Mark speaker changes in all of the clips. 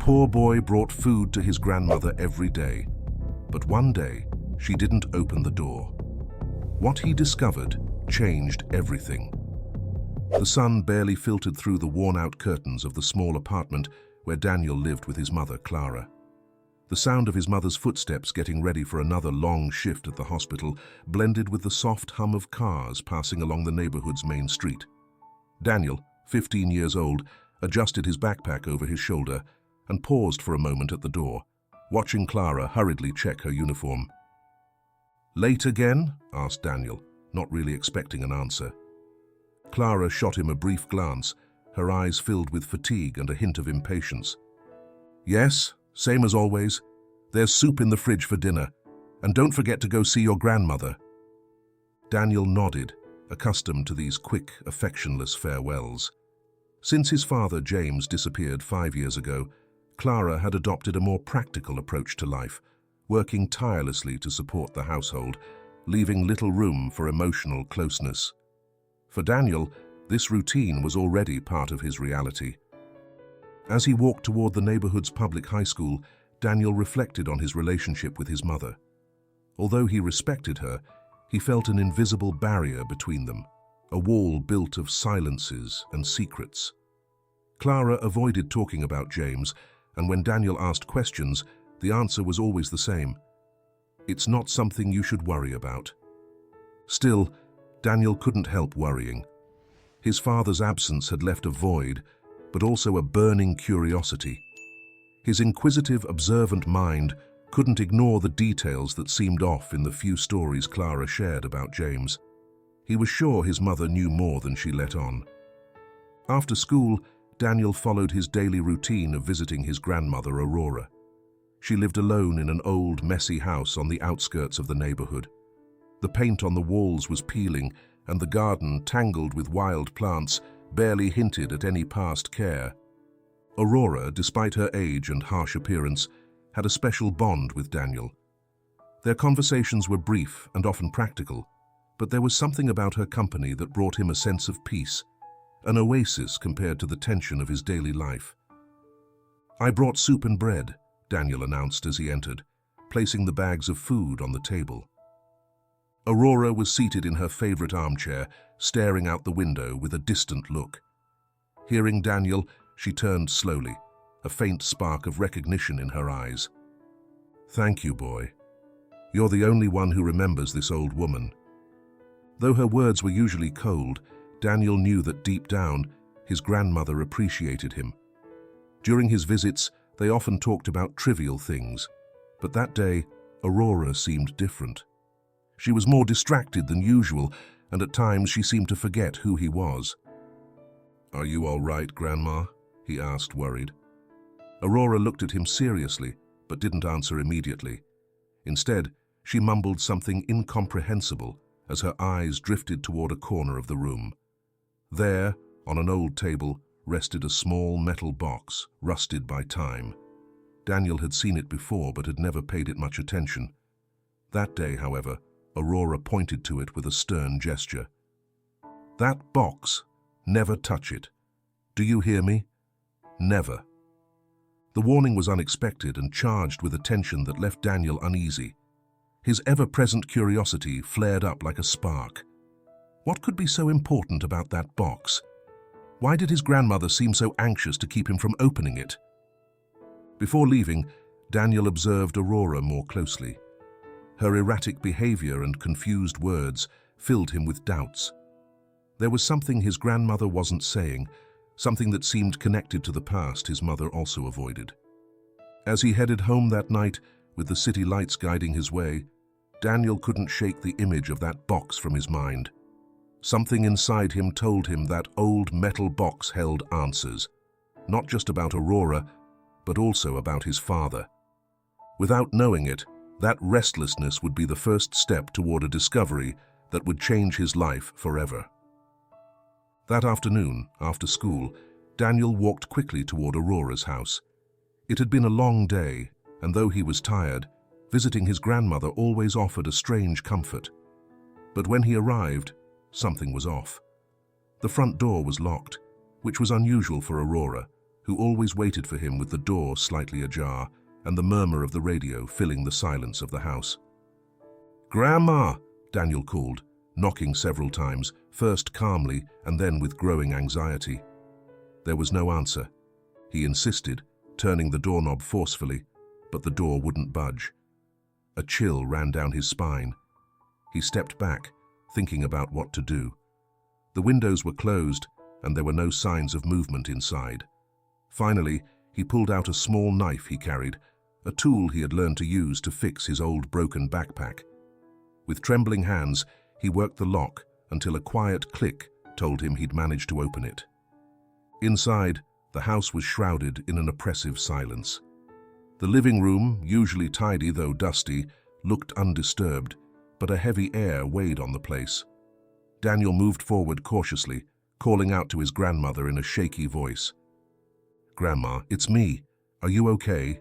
Speaker 1: poor boy brought food to his grandmother every day, but one day she didn't open the door. What he discovered changed everything. The sun barely filtered through the worn-out curtains of the small apartment where Daniel lived with his mother, Clara. The sound of his mother's footsteps getting ready for another long shift at the hospital blended with the soft hum of cars passing along the neighborhood's main street. Daniel, 15 years old, adjusted his backpack over his shoulder and paused for a moment at the door, watching Clara hurriedly check her uniform. "Late again?" asked Daniel, not really expecting an answer. Clara shot him a brief glance, her eyes filled with fatigue and a hint of impatience. "Yes, same as always. There's soup in the fridge for dinner, and don't forget to go see your grandmother." Daniel nodded, accustomed to these quick, affectionless farewells. Since his father, James, disappeared 5 years ago, Clara had adopted a more practical approach to life, working tirelessly to support the household, leaving little room for emotional closeness. For Daniel, this routine was already part of his reality. As he walked toward the neighborhood's public high school, Daniel reflected on his relationship with his mother. Although he respected her, he felt an invisible barrier between them, a wall built of silences and secrets. Clara avoided talking about James, and when Daniel asked questions, the answer was always the same. "It's not something you should worry about." Still, Daniel couldn't help worrying. His father's absence had left a void, but also a burning curiosity. His inquisitive, observant mind couldn't ignore the details that seemed off in the few stories Clara shared about James. He was sure his mother knew more than she let on. After school, Daniel followed his daily routine of visiting his grandmother, Aurora. She lived alone in an old, messy house on the outskirts of the neighborhood. The paint on the walls was peeling, and the garden, tangled with wild plants, barely hinted at any past care. Aurora, despite her age and harsh appearance, had a special bond with Daniel. Their conversations were brief and often practical, but there was something about her company that brought him a sense of peace, an oasis compared to the tension of his daily life. "I brought soup and bread," Daniel announced as he entered, placing the bags of food on the table. Aurora was seated in her favorite armchair, staring out the window with a distant look. Hearing Daniel, she turned slowly, a faint spark of recognition in her eyes. "Thank you, boy. You're the only one who remembers this old woman." Though her words were usually cold, Daniel knew that deep down, his grandmother appreciated him. During his visits, they often talked about trivial things, but that day, Aurora seemed different. She was more distracted than usual, and at times she seemed to forget who he was. "Are you all right, Grandma?" he asked, worried. Aurora looked at him seriously, but didn't answer immediately. Instead, she mumbled something incomprehensible as her eyes drifted toward a corner of the room. There, on an old table, rested a small metal box, rusted by time. Daniel had seen it before, but had never paid it much attention. That day, however, Aurora pointed to it with a stern gesture. "That box, never touch it. Do you hear me? Never." The warning was unexpected and charged with a tension that left Daniel uneasy. His ever-present curiosity flared up like a spark. What could be so important about that box? Why did his grandmother seem so anxious to keep him from opening it? Before leaving, Daniel observed Aurora more closely. Her erratic behavior and confused words filled him with doubts. There was something his grandmother wasn't saying, something that seemed connected to the past his mother also avoided. As he headed home that night, with the city lights guiding his way, Daniel couldn't shake the image of that box from his mind. Something inside him told him that old metal box held answers, not just about Aurora, but also about his father. Without knowing it, that restlessness would be the first step toward a discovery that would change his life forever. That afternoon, after school, Daniel walked quickly toward Aurora's house. It had been a long day, and though he was tired, visiting his grandmother always offered a strange comfort. But when he arrived, something was off. The front door was locked, which was unusual for Aurora, who always waited for him with the door slightly ajar and the murmur of the radio filling the silence of the house. "Grandma!" Daniel called, knocking several times, first calmly and then with growing anxiety. There was no answer. He insisted, turning the doorknob forcefully, but the door wouldn't budge. A chill ran down his spine. He stepped back, thinking about what to do. The windows were closed, and there were no signs of movement inside. Finally, he pulled out a small knife he carried, a tool he had learned to use to fix his old broken backpack. With trembling hands, he worked the lock until a quiet click told him he'd managed to open it. Inside, the house was shrouded in an oppressive silence. The living room, usually tidy though dusty, looked undisturbed, but a heavy air weighed on the place. Daniel moved forward cautiously, calling out to his grandmother in a shaky voice. "Grandma, it's me. Are you okay?"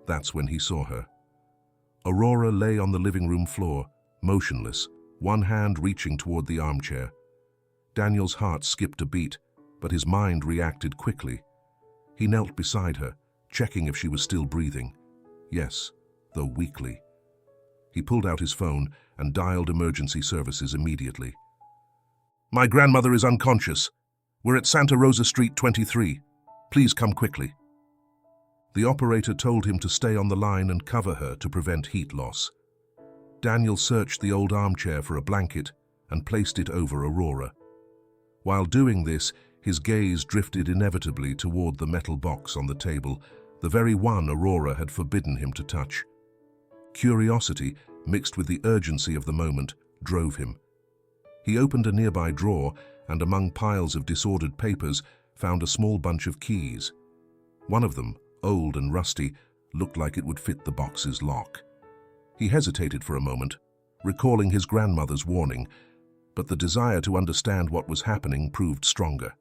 Speaker 1: That's when he saw her. Aurora lay on the living room floor, motionless, one hand reaching toward the armchair. Daniel's heart skipped a beat, but his mind reacted quickly. He knelt beside her, checking if she was still breathing. Yes, though weakly. He pulled out his phone and dialed emergency services immediately. "My grandmother is unconscious. We're at Santa Rosa Street 23. Please come quickly." The operator told him to stay on the line and cover her to prevent heat loss. Daniel searched the old armchair for a blanket and placed it over Aurora. While doing this, his gaze drifted inevitably toward the metal box on the table, the very one Aurora had forbidden him to touch. Curiosity, mixed with the urgency of the moment, drove him. He opened a nearby drawer and, among piles of disordered papers, found a small bunch of keys. One of them, old and rusty, looked like it would fit the box's lock. He hesitated for a moment, recalling his grandmother's warning, but the desire to understand what was happening proved stronger.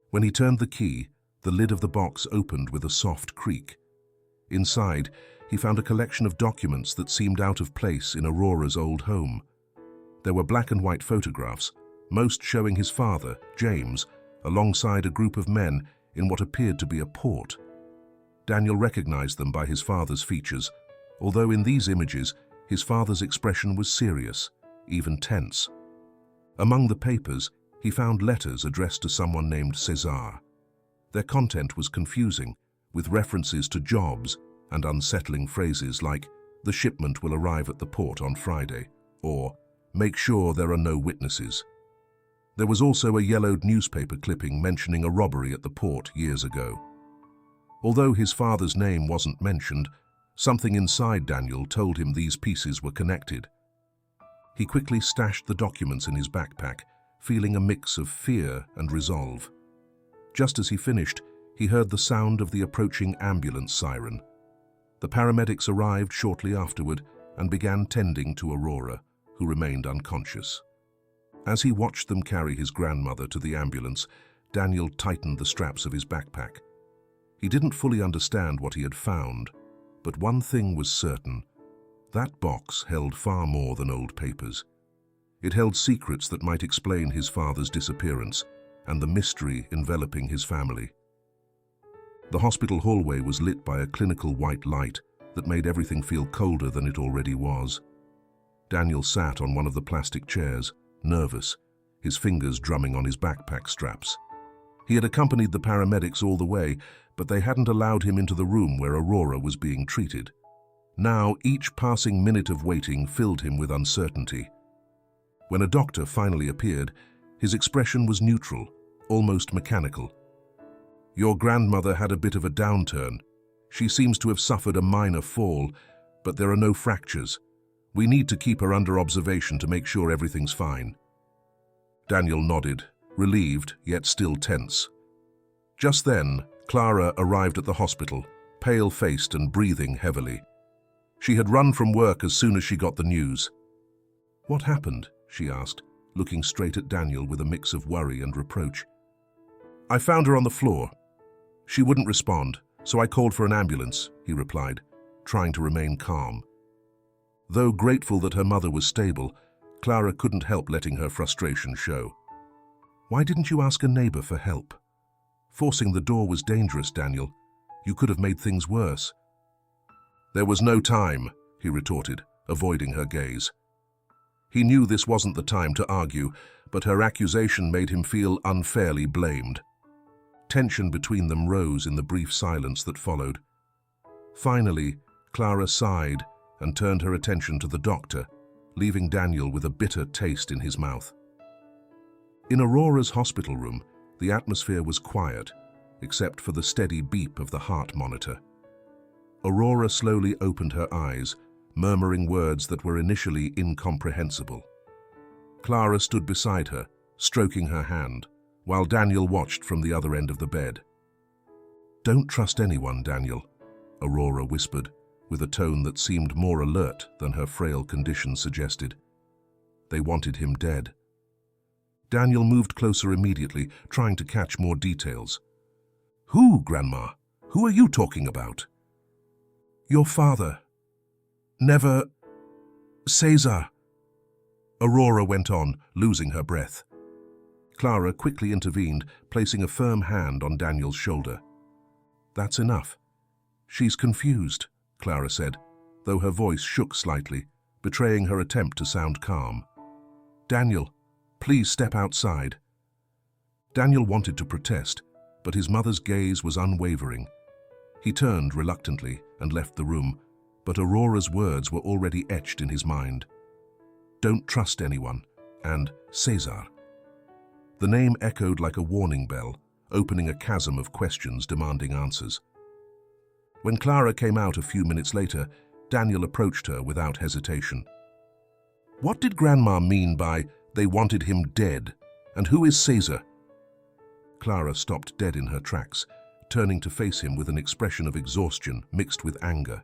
Speaker 1: When he turned the key, the lid of the box opened with a soft creak. Inside, he found a collection of documents that seemed out of place in Aurora's old home. There were black and white photographs, most showing his father, James, alongside a group of men in what appeared to be a port. Daniel recognized them by his father's features, although in these images, his father's expression was serious, even tense. Among the papers, he found letters addressed to someone named Cesar. Their content was confusing, with references to jobs and unsettling phrases like, "The shipment will arrive at the port on Friday," or "Make sure there are no witnesses." There was also a yellowed newspaper clipping mentioning a robbery at the port years ago. Although his father's name wasn't mentioned, something inside Daniel told him these pieces were connected. He quickly stashed the documents in his backpack, feeling a mix of fear and resolve. Just as he finished, he heard the sound of the approaching ambulance siren. The paramedics arrived shortly afterward and began tending to Aurora, who remained unconscious. As he watched them carry his grandmother to the ambulance, Daniel tightened the straps of his backpack. He didn't fully understand what he had found, but one thing was certain. That box held far more than old papers. It held secrets that might explain his father's disappearance and the mystery enveloping his family. The hospital hallway was lit by a clinical white light that made everything feel colder than it already was. Daniel sat on one of the plastic chairs, nervous, his fingers drumming on his backpack straps. He had accompanied the paramedics all the way, but they hadn't allowed him into the room where Aurora was being treated. Now, each passing minute of waiting filled him with uncertainty. When a doctor finally appeared, his expression was neutral, almost mechanical. "Your grandmother had a bit of a downturn. She seems to have suffered a minor fall, but there are no fractures. We need to keep her under observation to make sure everything's fine." Daniel nodded, relieved yet still tense. Just then, Clara arrived at the hospital, pale-faced and breathing heavily. She had run from work as soon as she got the news. "What happened?" she asked, looking straight at Daniel with a mix of worry and reproach. "I found her on the floor. She wouldn't respond, so I called for an ambulance," he replied, trying to remain calm. Though grateful that her mother was stable, Clara couldn't help letting her frustration show. "Why didn't you ask a neighbor for help?" Forcing the door was dangerous, Daniel. You could have made things worse. There was no time, he retorted, avoiding her gaze. He knew this wasn't the time to argue, but her accusation made him feel unfairly blamed. Tension between them rose in the brief silence that followed. Finally, Clara sighed and turned her attention to the doctor, leaving Daniel with a bitter taste in his mouth. In Aurora's hospital room, the atmosphere was quiet, except for the steady beep of the heart monitor. Aurora slowly opened her eyes, murmuring words that were initially incomprehensible. Clara stood beside her, stroking her hand, while Daniel watched from the other end of the bed. "Don't trust anyone, Daniel," Aurora whispered, with a tone that seemed more alert than her frail condition suggested. They wanted him dead. Daniel moved closer immediately, trying to catch more details. "Who, Grandma? Who are you talking about?" "Your father. Never... Cesar," Aurora went on, losing her breath. Clara quickly intervened, placing a firm hand on Daniel's shoulder. "That's enough. She's confused," Clara said, though her voice shook slightly, betraying her attempt to sound calm. "Daniel, please step outside." Daniel wanted to protest, but his mother's gaze was unwavering. He turned reluctantly and left the room, but Aurora's words were already etched in his mind. "Don't trust anyone," and "Cesar." The name echoed like a warning bell, opening a chasm of questions demanding answers. When Clara came out a few minutes later, Daniel approached her without hesitation. "What did Grandma mean by, 'they wanted him dead', and who is Cesar?" Clara stopped dead in her tracks, turning to face him with an expression of exhaustion mixed with anger.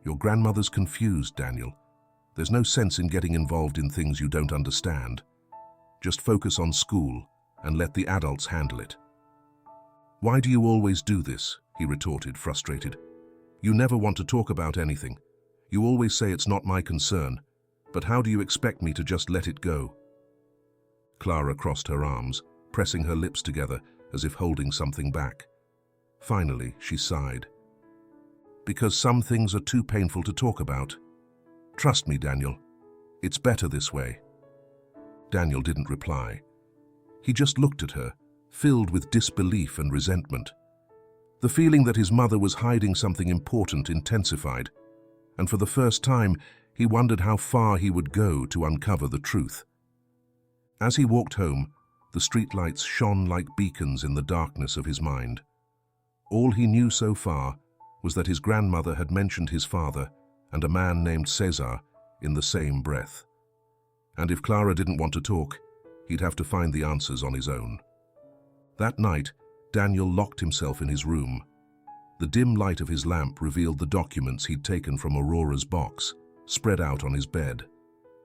Speaker 1: "Your grandmother's confused, Daniel. There's no sense in getting involved in things you don't understand. Just focus on school and let the adults handle it." "Why do you always do this?" he retorted, frustrated. "You never want to talk about anything. You always say it's not my concern, but how do you expect me to just let it go?" Clara crossed her arms, pressing her lips together as if holding something back. Finally, she sighed. "Because some things are too painful to talk about. Trust me, Daniel. It's better this way." Daniel didn't reply. He just looked at her, filled with disbelief and resentment. The feeling that his mother was hiding something important intensified, and for the first time, he wondered how far he would go to uncover the truth. As he walked home, the streetlights shone like beacons in the darkness of his mind. All he knew so far was that his grandmother had mentioned his father and a man named Cesar in the same breath. And if Clara didn't want to talk, he'd have to find the answers on his own. That night, Daniel locked himself in his room. The dim light of his lamp revealed the documents he'd taken from Aurora's box, spread out on his bed.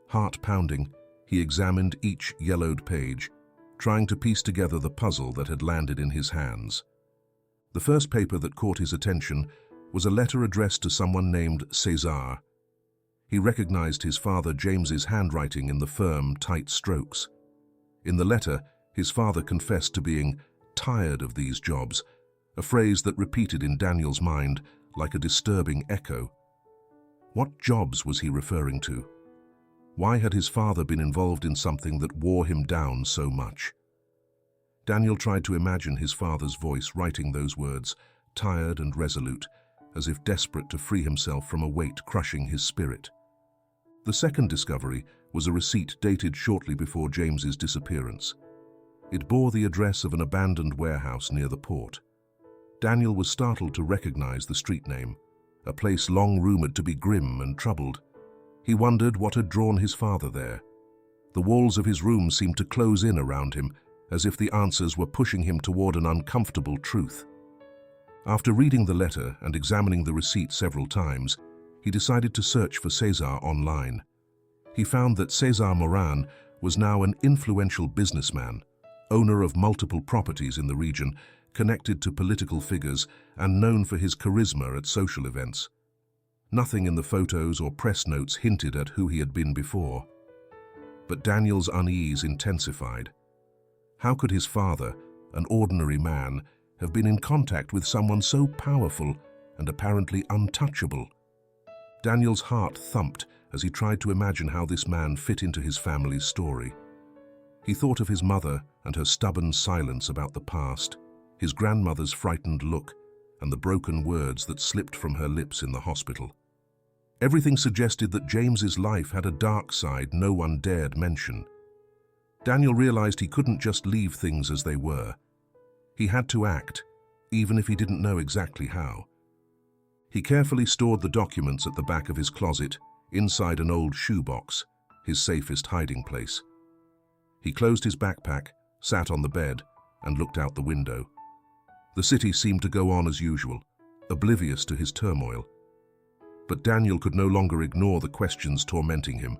Speaker 1: Heart pounding, he examined each yellowed page, trying to piece together the puzzle that had landed in his hands. The first paper that caught his attention was a letter addressed to someone named Cesar. He recognized his father James's handwriting in the firm, tight strokes. In the letter, his father confessed to being tired of these jobs, a phrase that repeated in Daniel's mind like a disturbing echo. What jobs was he referring to? Why had his father been involved in something that wore him down so much? Daniel tried to imagine his father's voice writing those words, tired and resolute, as if desperate to free himself from a weight crushing his spirit. The second discovery was a receipt dated shortly before James's disappearance. It bore the address of an abandoned warehouse near the port. Daniel was startled to recognize the street name, a place long rumored to be grim and troubled. He wondered what had drawn his father there. The walls of his room seemed to close in around him, as if the answers were pushing him toward an uncomfortable truth. After reading the letter and examining the receipt several times, he decided to search for Cesar online. He found that Cesar Moran was now an influential businessman, owner of multiple properties in the region, connected to political figures, and known for his charisma at social events. Nothing in the photos or press notes hinted at who he had been before. But Daniel's unease intensified. How could his father, an ordinary man, have been in contact with someone so powerful and apparently untouchable? Daniel's heart thumped as he tried to imagine how this man fit into his family's story. He thought of his mother and her stubborn silence about the past, his grandmother's frightened look, and the broken words that slipped from her lips in the hospital. Everything suggested that James's life had a dark side no one dared mention. Daniel realized he couldn't just leave things as they were. He had to act, even if he didn't know exactly how. He carefully stored the documents at the back of his closet, inside an old shoebox, his safest hiding place. He closed his backpack, sat on the bed, and looked out the window. The city seemed to go on as usual, oblivious to his turmoil. But Daniel could no longer ignore the questions tormenting him.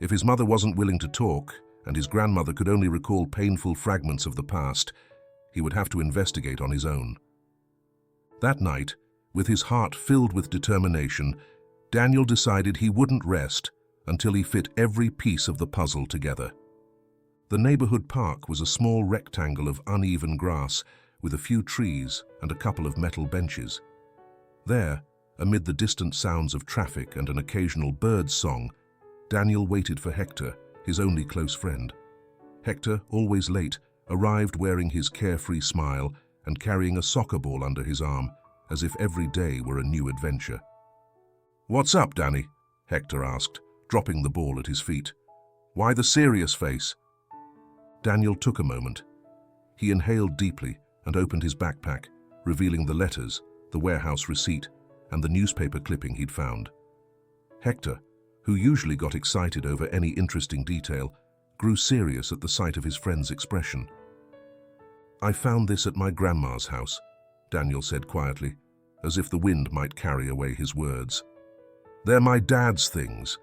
Speaker 1: If his mother wasn't willing to talk, and his grandmother could only recall painful fragments of the past, he would have to investigate on his own. That night, with his heart filled with determination, Daniel decided he wouldn't rest until he fit every piece of the puzzle together. The neighborhood park was a small rectangle of uneven grass with a few trees and a couple of metal benches. There, amid the distant sounds of traffic and an occasional bird's song, Daniel waited for Hector, his only close friend. Hector, always late, arrived wearing his carefree smile and carrying a soccer ball under his arm, as if every day were a new adventure. "What's up, Danny?" Hector asked, dropping the ball at his feet. "Why the serious face?" Daniel took a moment. He inhaled deeply and opened his backpack, revealing the letters, the warehouse receipt, and the newspaper clipping he'd found. Hector, who usually got excited over any interesting detail, grew serious at the sight of his friend's expression. "I found this at my grandma's house," Daniel said quietly, as if the wind might carry away his words. "They're my dad's things.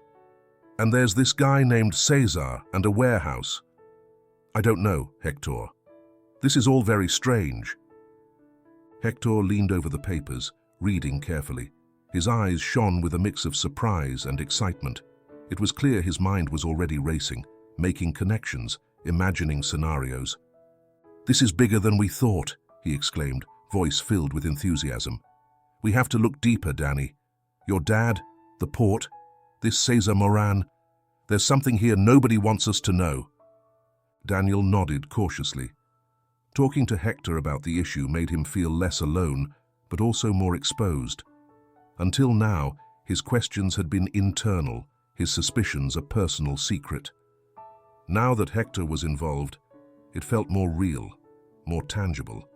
Speaker 1: And there's this guy named Cesar and a warehouse." "I don't know, Hector. This is all very strange." Hector leaned over the papers, reading carefully. His eyes shone with a mix of surprise and excitement. It was clear his mind was already racing, making connections, imagining scenarios. "This is bigger than we thought," he exclaimed, voice filled with enthusiasm. "We have to look deeper, Danny. Your dad, the port, this Cesar Moran. There's something here nobody wants us to know." Daniel nodded cautiously. Talking to Hector about the issue made him feel less alone, but also more exposed. Until now, his questions had been internal, his suspicions a personal secret. Now that Hector was involved, it felt more real, more tangible.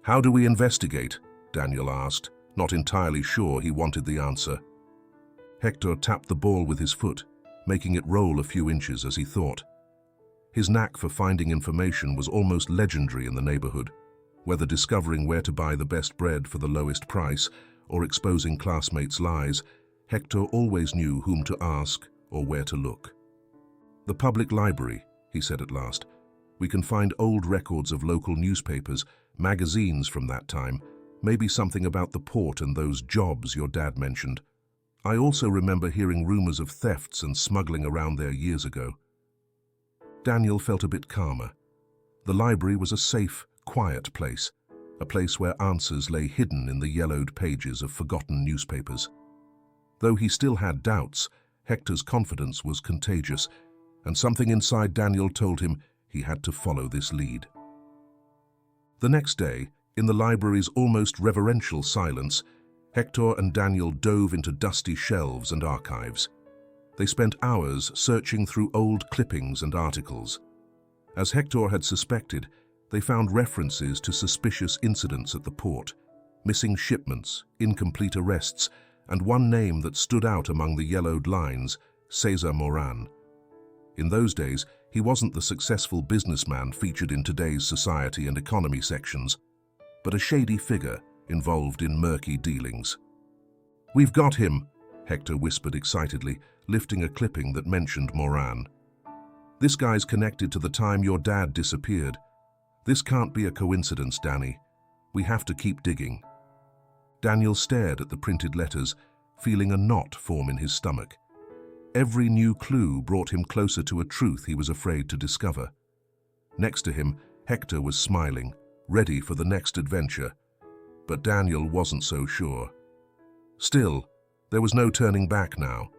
Speaker 1: "How do we investigate?" Daniel asked, not entirely sure he wanted the answer. Hector tapped the ball with his foot, making it roll a few inches as he thought. His knack for finding information was almost legendary in the neighborhood, whether discovering where to buy the best bread for the lowest price or exposing classmates' lies. Hector always knew whom to ask or where to look. "The public library," he said at last. "We can find old records of local newspapers, magazines from that time, maybe something about the port and those jobs your dad mentioned. I also remember hearing rumors of thefts and smuggling around there years ago." Daniel felt a bit calmer. The library was a safe, quiet place, a place where answers lay hidden in the yellowed pages of forgotten newspapers. Though he still had doubts, Hector's confidence was contagious, and something inside Daniel told him he had to follow this lead. The next day, in the library's almost reverential silence, Hector and Daniel dove into dusty shelves and archives. They spent hours searching through old clippings and articles. As Hector had suspected, they found references to suspicious incidents at the port, missing shipments, incomplete arrests, and one name that stood out among the yellowed lines, Cesar Moran. In those days, he wasn't the successful businessman featured in today's society and economy sections, but a shady figure involved in murky dealings. "We've got him," Hector whispered excitedly, lifting a clipping that mentioned Moran. "This guy's connected to the time your dad disappeared. This can't be a coincidence, Danny. We have to keep digging." Daniel stared at the printed letters, feeling a knot form in his stomach. Every new clue brought him closer to a truth he was afraid to discover. Next to him, Hector was smiling, ready for the next adventure, but Daniel wasn't so sure. Still, there was no turning back now.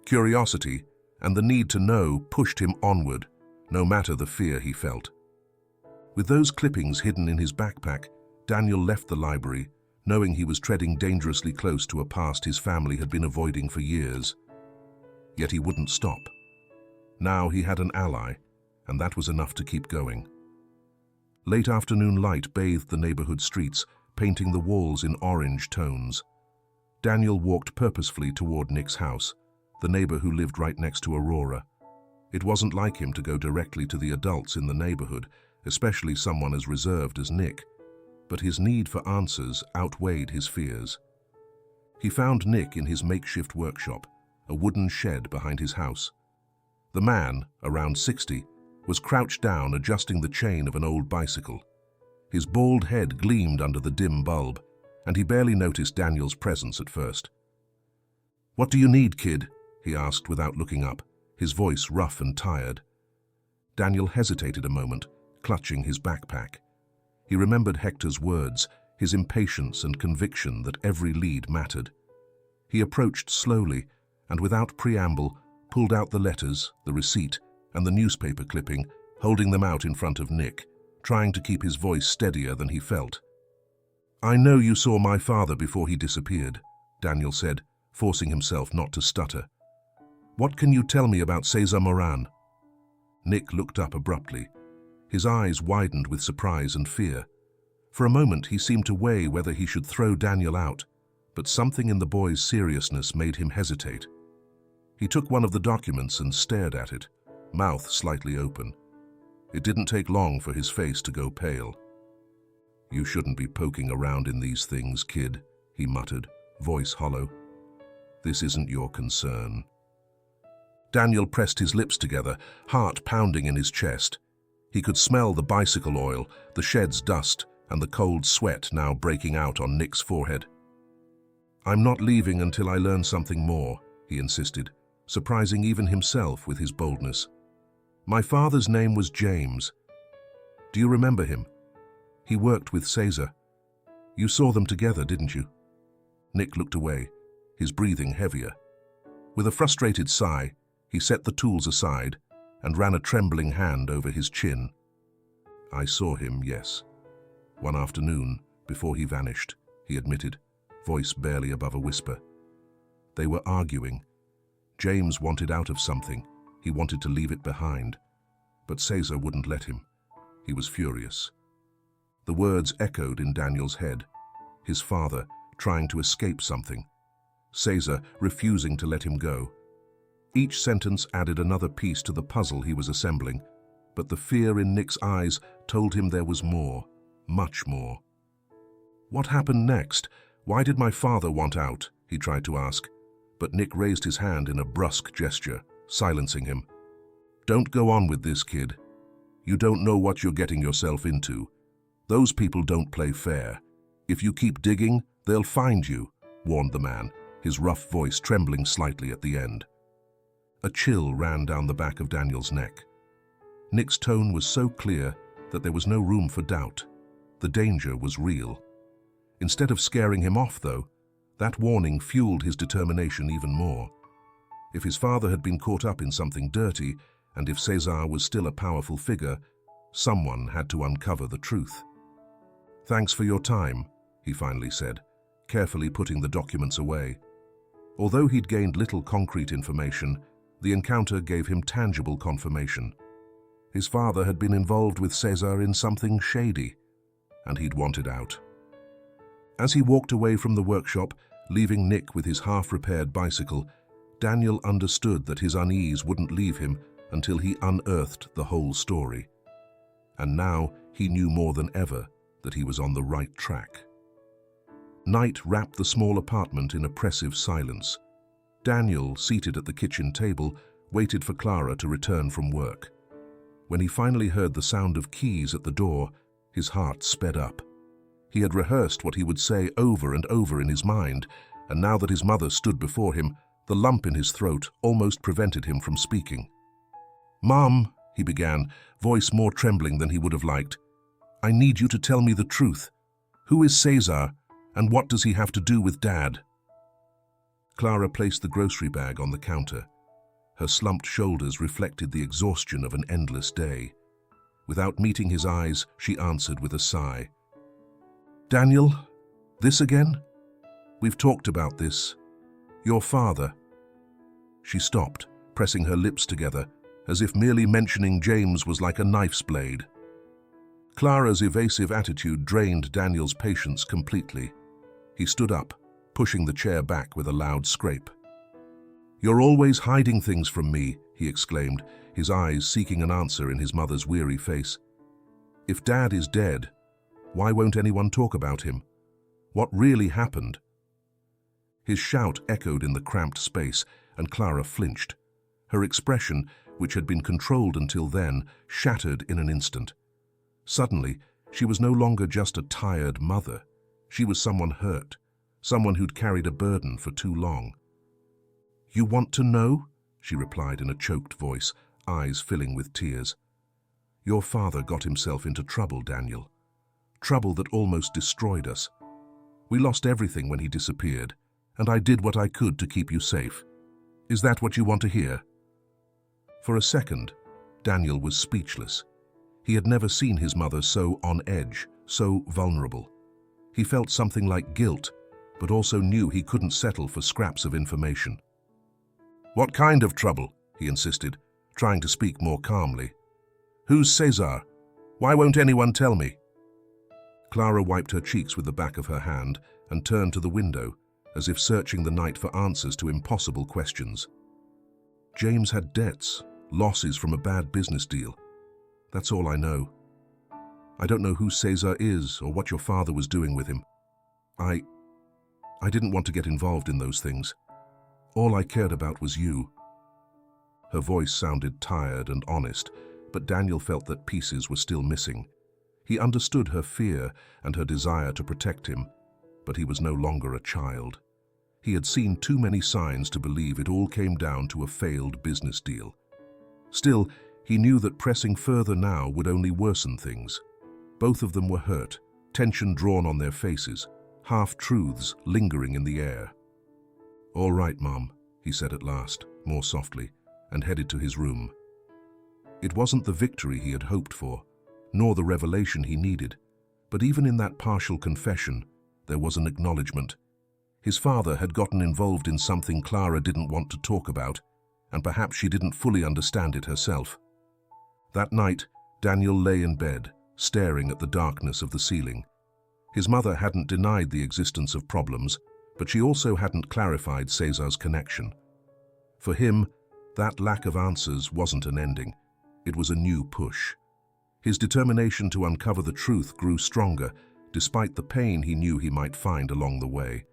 Speaker 1: Curiosity and the need to know pushed him onward, no matter the fear he felt. With those clippings hidden in his backpack, Daniel left the library, knowing he was treading dangerously close to a past his family had been avoiding for years. Yet he wouldn't stop. Now he had an ally, and that was enough to keep going. Late afternoon light bathed the neighborhood streets, painting the walls in orange tones. Daniel walked purposefully toward Nick's house, the neighbor who lived right next to Aurora. It wasn't like him to go directly to the adults in the neighborhood, especially someone as reserved as Nick, but his need for answers outweighed his fears. He found Nick in his makeshift workshop, a wooden shed behind his house. The man, around 60, was crouched down adjusting the chain of an old bicycle. His bald head gleamed under the dim bulb, and he barely noticed Daniel's presence at first. "What do you need, kid?" he asked without looking up, his voice rough and tired. Daniel hesitated a moment, clutching his backpack. He remembered Hector's words, his impatience and conviction that every lead mattered. He approached slowly and without preamble pulled out the letters, the receipt, and the newspaper clipping, holding them out in front of Nick, trying to keep his voice steadier than he felt. "I know you saw my father before he disappeared," Daniel said, forcing himself not to stutter. "What can you tell me about Cesar Moran?" Nick looked up abruptly. His eyes widened with surprise and fear. For a moment he seemed to weigh whether he should throw Daniel out, but something in the boy's seriousness made him hesitate. He took one of the documents and stared at it, mouth slightly open. It didn't take long for his face to go pale. "You shouldn't be poking around in these things, kid," he muttered, voice hollow. "This isn't your concern." Daniel pressed his lips together, heart pounding in his chest. He could smell the bicycle oil, the shed's dust, and the cold sweat now breaking out on Nick's forehead. "I'm not leaving until I learn something more," he insisted, surprising even himself with his boldness. "My father's name was James. Do you remember him? He worked with Cesar. You saw them together, didn't you?" Nick looked away, his breathing heavier. With a frustrated sigh, he set the tools aside and ran a trembling hand over his chin. "I saw him, yes. One afternoon, before he vanished," he admitted, voice barely above a whisper. "They were arguing. James wanted out of something. He wanted to leave it behind. But Cesar wouldn't let him. He was furious." The words echoed in Daniel's head. His father, trying to escape something. Cesar, refusing to let him go. Each sentence added another piece to the puzzle he was assembling, but the fear in Nick's eyes told him there was more, much more. "What happened next? Why did my father want out?" he tried to ask, but Nick raised his hand in a brusque gesture, silencing him. "Don't go on with this, kid. You don't know what you're getting yourself into. Those people don't play fair. If you keep digging, they'll find you," warned the man, his rough voice trembling slightly at the end. A chill ran down the back of Daniel's neck. Nick's tone was so clear that there was no room for doubt. The danger was real. Instead of scaring him off, though, that warning fueled his determination even more. If his father had been caught up in something dirty, and if Cesar was still a powerful figure, someone had to uncover the truth. "Thanks for your time," he finally said, carefully putting the documents away. Although he'd gained little concrete information, the encounter gave him tangible confirmation. His father had been involved with Cesar in something shady, and he'd wanted out. As he walked away from the workshop, leaving Nick with his half-repaired bicycle, Daniel understood that his unease wouldn't leave him until he unearthed the whole story. And now he knew more than ever that he was on the right track. Night wrapped the small apartment in oppressive silence. Daniel, seated at the kitchen table, waited for Clara to return from work. When he finally heard the sound of keys at the door, his heart sped up. He had rehearsed what he would say over and over in his mind, and now that his mother stood before him, the lump in his throat almost prevented him from speaking. "Mom," he began, voice more trembling than he would have liked. "I need you to tell me the truth. Who is Cesar, and what does he have to do with Dad?" Clara placed the grocery bag on the counter. Her slumped shoulders reflected the exhaustion of an endless day. Without meeting his eyes, she answered with a sigh. "Daniel, this again? We've talked about this. Your father." She stopped, pressing her lips together, as if merely mentioning James was like a knife's blade. Clara's evasive attitude drained Daniel's patience completely. He stood up, pushing the chair back with a loud scrape. "You're always hiding things from me," he exclaimed, his eyes seeking an answer in his mother's weary face. "If Dad is dead, why won't anyone talk about him? What really happened?" His shout echoed in the cramped space, and Clara flinched. Her expression, which had been controlled until then, shattered in an instant. Suddenly, she was no longer just a tired mother. She was someone hurt, someone who'd carried a burden for too long. "You want to know?" she replied in a choked voice, eyes filling with tears. "Your father got himself into trouble, Daniel. Trouble that almost destroyed us. We lost everything when he disappeared, and I did what I could to keep you safe. Is that what you want to hear?" For a second, Daniel was speechless. He had never seen his mother so on edge, so vulnerable. He felt something like guilt, but also knew he couldn't settle for scraps of information. "What kind of trouble?" he insisted, trying to speak more calmly. "Who's Cesar? Why won't anyone tell me?" Clara wiped her cheeks with the back of her hand and turned to the window, as if searching the night for answers to impossible questions. "James had debts, losses from a bad business deal. That's all I know. I don't know who Cesar is or what your father was doing with him. I didn't want to get involved in those things. All I cared about was you." Her voice sounded tired and honest, but Daniel felt that pieces were still missing. He understood her fear and her desire to protect him, but he was no longer a child. He had seen too many signs to believe it all came down to a failed business deal. Still, he knew that pressing further now would only worsen things. Both of them were hurt, tension drawn on their faces, half-truths lingering in the air. "All right, Mom," he said at last, more softly, and headed to his room. It wasn't the victory he had hoped for, nor the revelation he needed, but even in that partial confession, there was an acknowledgement. His father had gotten involved in something Clara didn't want to talk about, and perhaps she didn't fully understand it herself. That night, Daniel lay in bed, staring at the darkness of the ceiling. His mother hadn't denied the existence of problems, but she also hadn't clarified Cesar's connection. For him, that lack of answers wasn't an ending. It was a new push. His determination to uncover the truth grew stronger, despite the pain he knew he might find along the way.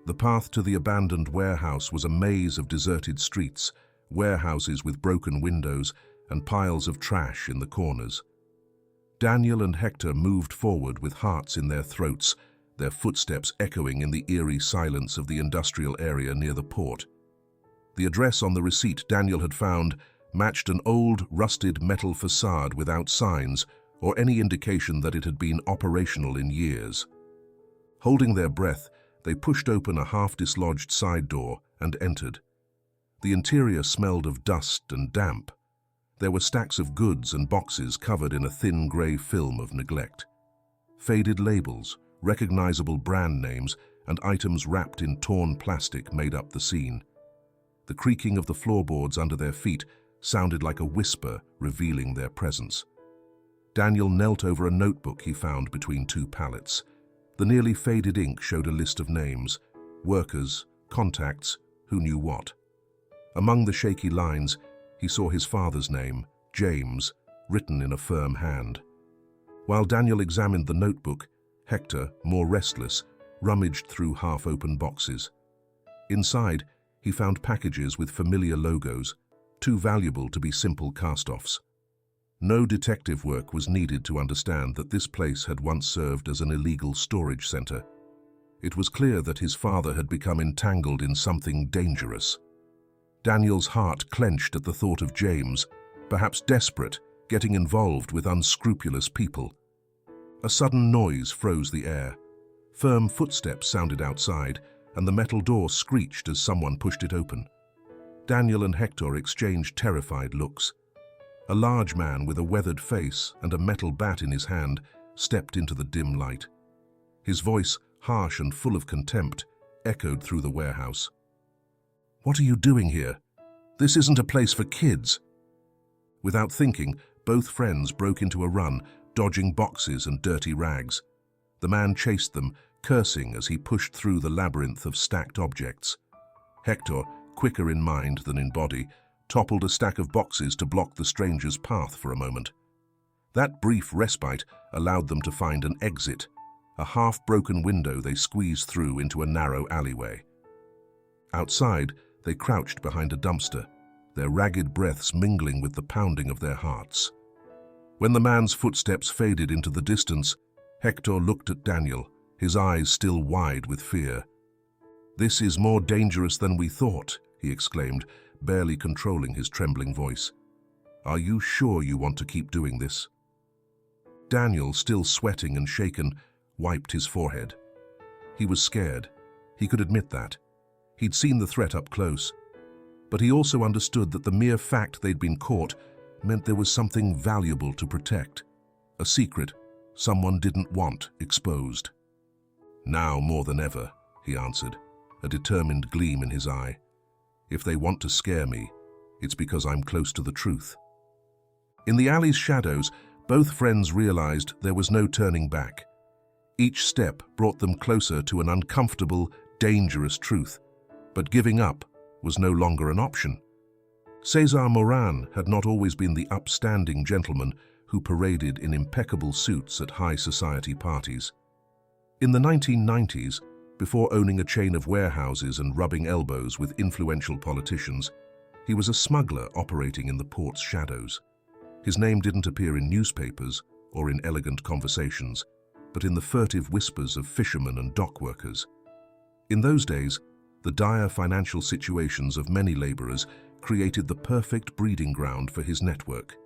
Speaker 1: The path to the abandoned warehouse was a maze of deserted streets, warehouses with broken windows, and piles of trash in the corners. Daniel and Hector moved forward with hearts in their throats, their footsteps echoing in the eerie silence of the industrial area near the port. The address on the receipt Daniel had found matched an old, rusted metal facade without signs or any indication that it had been operational in years. Holding their breath, they pushed open a half-dislodged side door and entered. The interior smelled of dust and damp. There were stacks of goods and boxes covered in a thin grey film of neglect. Faded labels, recognizable brand names, and items wrapped in torn plastic made up the scene. The creaking of the floorboards under their feet sounded like a whisper revealing their presence. Daniel knelt over a notebook he found between two pallets. The nearly faded ink showed a list of names, workers, contacts, who knew what. Among the shaky lines, he saw his father's name, James, written in a firm hand. While Daniel examined the notebook, Hector, more restless, rummaged through half-open boxes. Inside, he found packages with familiar logos, too valuable to be simple cast-offs. No detective work was needed to understand that this place had once served as an illegal storage center. It was clear that his father had become entangled in something dangerous. Daniel's heart clenched at the thought of James, perhaps desperate, getting involved with unscrupulous people. A sudden noise froze the air. Firm footsteps sounded outside, and the metal door screeched as someone pushed it open. Daniel and Hector exchanged terrified looks. A large man with a weathered face and a metal bat in his hand stepped into the dim light. His voice, harsh and full of contempt, echoed through the warehouse. "What are you doing here? This isn't a place for kids." Without thinking, both friends broke into a run, dodging boxes and dirty rags. The man chased them, cursing as he pushed through the labyrinth of stacked objects. Hector, quicker in mind than in body, toppled a stack of boxes to block the stranger's path for a moment. That brief respite allowed them to find an exit, a half-broken window they squeezed through into a narrow alleyway. Outside, they crouched behind a dumpster, their ragged breaths mingling with the pounding of their hearts. When the man's footsteps faded into the distance, Hector looked at Daniel, his eyes still wide with fear. "This is more dangerous than we thought," he exclaimed, barely controlling his trembling voice. "Are you sure you want to keep doing this?" Daniel, still sweating and shaken, wiped his forehead. He was scared. He could admit that. He'd seen the threat up close. But he also understood that the mere fact they'd been caught meant there was something valuable to protect. A secret someone didn't want exposed. "Now more than ever," he answered, a determined gleam in his eye. "If they want to scare me, it's because I'm close to the truth." In the alley's shadows, both friends realized there was no turning back. Each step brought them closer to an uncomfortable, dangerous truth, but giving up was no longer an option. Cesar Moran had not always been the upstanding gentleman who paraded in impeccable suits at high society parties. In the 1990s, before owning a chain of warehouses and rubbing elbows with influential politicians, he was a smuggler operating in the port's shadows. His name didn't appear in newspapers or in elegant conversations, but in the furtive whispers of fishermen and dock workers. In those days, the dire financial situations of many laborers created the perfect breeding ground for his network.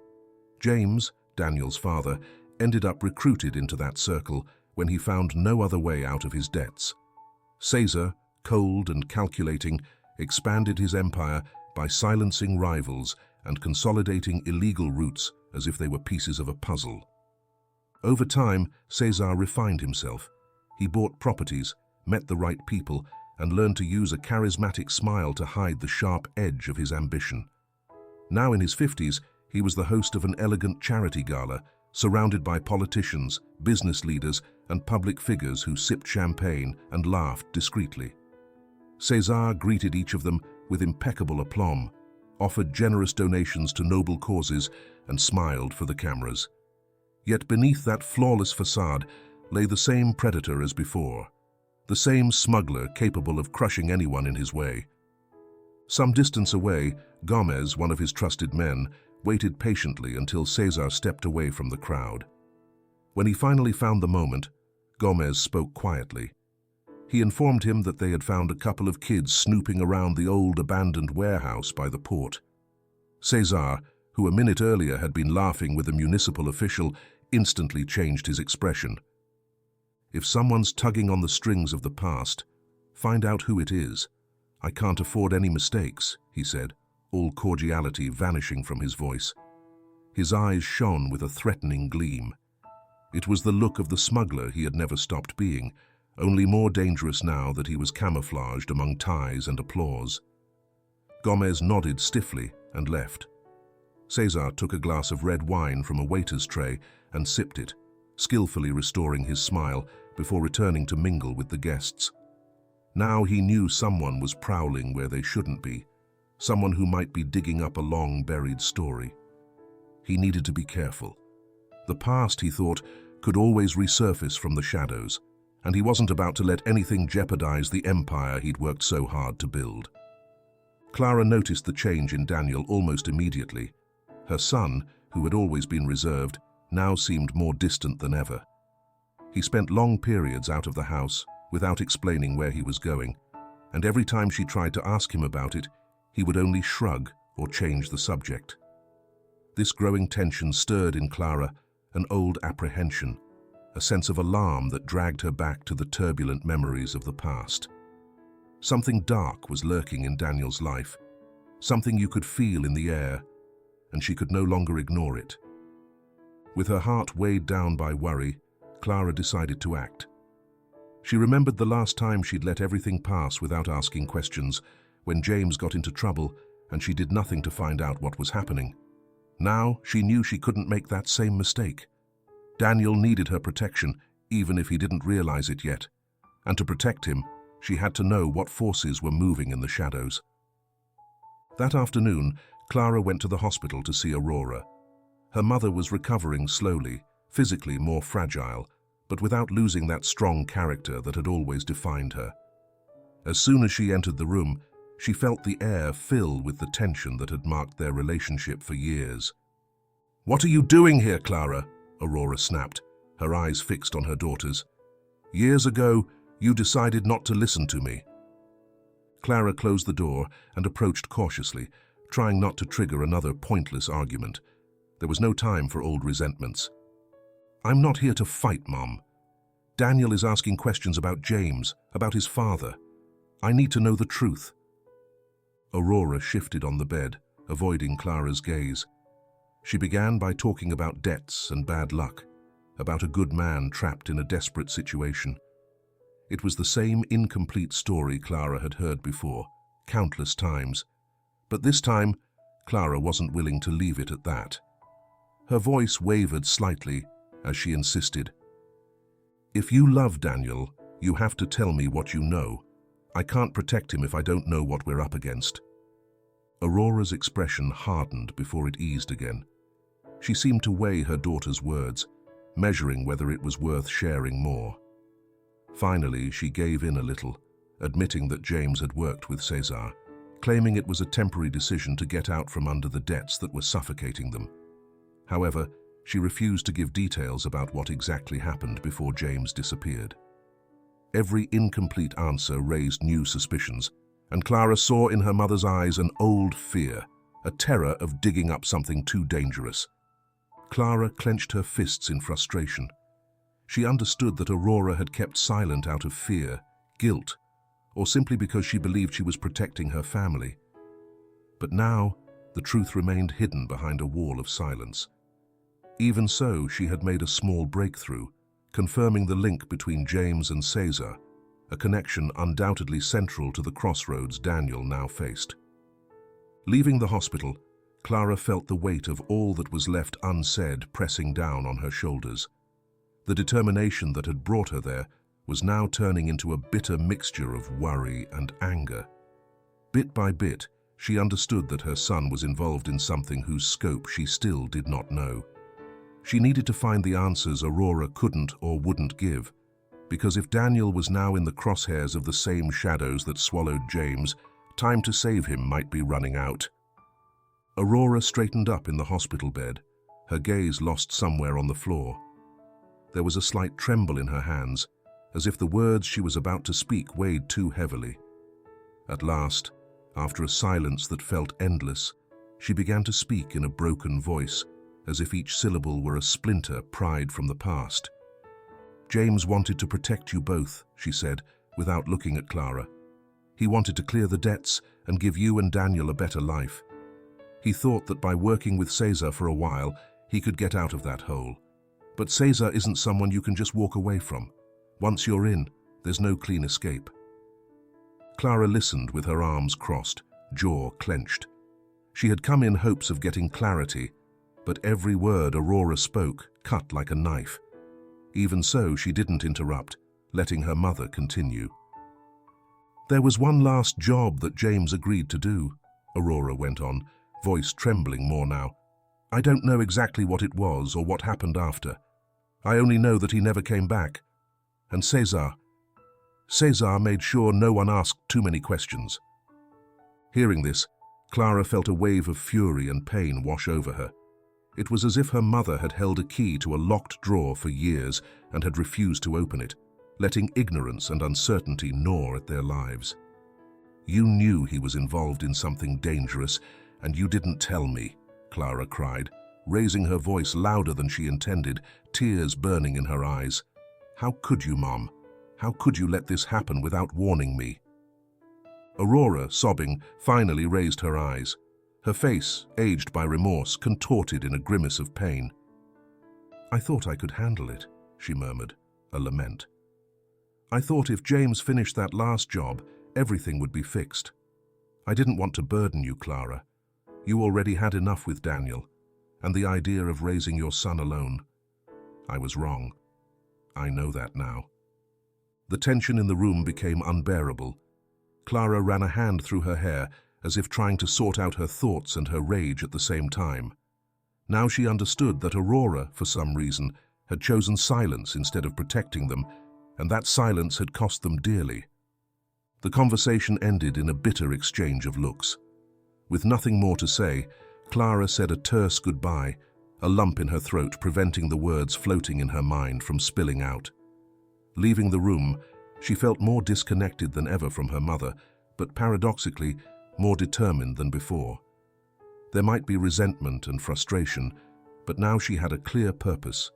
Speaker 1: James, Daniel's father, ended up recruited into that circle when he found no other way out of his debts. Cesar, cold and calculating, expanded his empire by silencing rivals and consolidating illegal routes as if they were pieces of a puzzle. Over time, Cesar refined himself. He bought properties, met the right people, and learned to use a charismatic smile to hide the sharp edge of his ambition. Now in his 50s, he was the host of an elegant charity gala, surrounded by politicians, business leaders, and public figures who sipped champagne and laughed discreetly. Cesar greeted each of them with impeccable aplomb, offered generous donations to noble causes, and smiled for the cameras. Yet beneath that flawless facade lay the same predator as before, the same smuggler capable of crushing anyone in his way. Some distance away, Gomez, one of his trusted men, waited patiently until Cesar stepped away from the crowd. When he finally found the moment, Gomez spoke quietly. He informed him that they had found a couple of kids snooping around the old abandoned warehouse by the port. Cesar, who a minute earlier had been laughing with a municipal official, instantly changed his expression. "If someone's tugging on the strings of the past, find out who it is. I can't afford any mistakes," he said, all cordiality vanishing from his voice. His eyes shone with a threatening gleam. It was the look of the smuggler he had never stopped being, only more dangerous now that he was camouflaged among ties and applause. Gomez nodded stiffly and left. Cesar took a glass of red wine from a waiter's tray and sipped it, skillfully restoring his smile before returning to mingle with the guests. Now he knew someone was prowling where they shouldn't be, someone who might be digging up a long-buried story. He needed to be careful. The past, he thought, could always resurface from the shadows, and he wasn't about to let anything jeopardize the empire he'd worked so hard to build. Clara noticed the change in Daniel almost immediately. Her son, who had always been reserved, now seemed more distant than ever. He spent long periods out of the house without explaining where he was going, and every time she tried to ask him about it, he would only shrug or change the subject. This growing tension stirred in Clara an old apprehension, a sense of alarm that dragged her back to the turbulent memories of the past. Something dark was lurking in Daniel's life, something you could feel in the air, and she could no longer ignore it. With her heart weighed down by worry, Clara decided to act. She remembered the last time she'd let everything pass without asking questions, when James got into trouble and she did nothing to find out what was happening. Now she knew she couldn't make that same mistake. Daniel needed her protection, even if he didn't realize it yet. And to protect him, she had to know what forces were moving in the shadows. That afternoon, Clara went to the hospital to see Aurora. Her mother was recovering slowly, physically more fragile, but without losing that strong character that had always defined her. As soon as she entered the room, she felt the air fill with the tension that had marked their relationship for years. "What are you doing here, Clara?" Aurora snapped, her eyes fixed on her daughters. "Years ago, you decided not to listen to me." Clara closed the door and approached cautiously, trying not to trigger another pointless argument. There was no time for old resentments. "I'm not here to fight, Mom. Daniel is asking questions about James, about his father. I need to know the truth." Aurora shifted on the bed, avoiding Clara's gaze. She began by talking about debts and bad luck, about a good man trapped in a desperate situation. It was the same incomplete story Clara had heard before, countless times. But this time, Clara wasn't willing to leave it at that. Her voice wavered slightly as she insisted. "If you love Daniel, you have to tell me what you know. I can't protect him if I don't know what we're up against." Aurora's expression hardened before it eased again. She seemed to weigh her daughter's words, measuring whether it was worth sharing more. Finally, she gave in a little, admitting that James had worked with Cesar, claiming it was a temporary decision to get out from under the debts that were suffocating them. However, she refused to give details about what exactly happened before James disappeared. Every incomplete answer raised new suspicions, and Clara saw in her mother's eyes an old fear, a terror of digging up something too dangerous. Clara clenched her fists in frustration. She understood that Aurora had kept silent out of fear, guilt, or simply because she believed she was protecting her family. But now, the truth remained hidden behind a wall of silence. Even so, she had made a small breakthrough, confirming the link between James and Cesar, a connection undoubtedly central to the crossroads Daniel now faced. Leaving the hospital, Clara felt the weight of all that was left unsaid pressing down on her shoulders. The determination that had brought her there was now turning into a bitter mixture of worry and anger. Bit by bit, she understood that her son was involved in something whose scope she still did not know. She needed to find the answers Aurora couldn't or wouldn't give, because if Daniel was now in the crosshairs of the same shadows that swallowed James, time to save him might be running out. Aurora straightened up in the hospital bed, her gaze lost somewhere on the floor. There was a slight tremble in her hands, as if the words she was about to speak weighed too heavily. At last, after a silence that felt endless, she began to speak in a broken voice, as if each syllable were a splinter pried from the past. "James wanted to protect you both," she said, without looking at Clara. "He wanted to clear the debts and give you and Daniel a better life. He thought that by working with Cesar for a while, he could get out of that hole. But Cesar isn't someone you can just walk away from. Once you're in, there's no clean escape." Clara listened with her arms crossed, jaw clenched. She had come in hopes of getting clarity, but every word Aurora spoke cut like a knife. Even so, she didn't interrupt, letting her mother continue. "There was one last job that James agreed to do," Aurora went on, voice trembling more now. "I don't know exactly what it was or what happened after. I only know that he never came back. And Cesar made sure no one asked too many questions." Hearing this, Clara felt a wave of fury and pain wash over her. It was as if her mother had held a key to a locked drawer for years and had refused to open it, letting ignorance and uncertainty gnaw at their lives. "You knew he was involved in something dangerous, and you didn't tell me," Clara cried, raising her voice louder than she intended, tears burning in her eyes. "How could you, Mom? How could you let this happen without warning me?" Aurora, sobbing, finally raised her eyes. Her face, aged by remorse, contorted in a grimace of pain. "I thought I could handle it," she murmured, a lament. "I thought if James finished that last job, everything would be fixed. I didn't want to burden you, Clara. You already had enough with Daniel, and the idea of raising your son alone. I was wrong. I know that now." The tension in the room became unbearable. Clara ran a hand through her hair, as if trying to sort out her thoughts and her rage at the same time. Now she understood that Aurora, for some reason, had chosen silence instead of protecting them, and that silence had cost them dearly. The conversation ended in a bitter exchange of looks. With nothing more to say, Clara said a terse goodbye, a lump in her throat preventing the words floating in her mind from spilling out. Leaving the room, she felt more disconnected than ever from her mother, but paradoxically, more determined than before. There might be resentment and frustration, but now she had a clear purpose.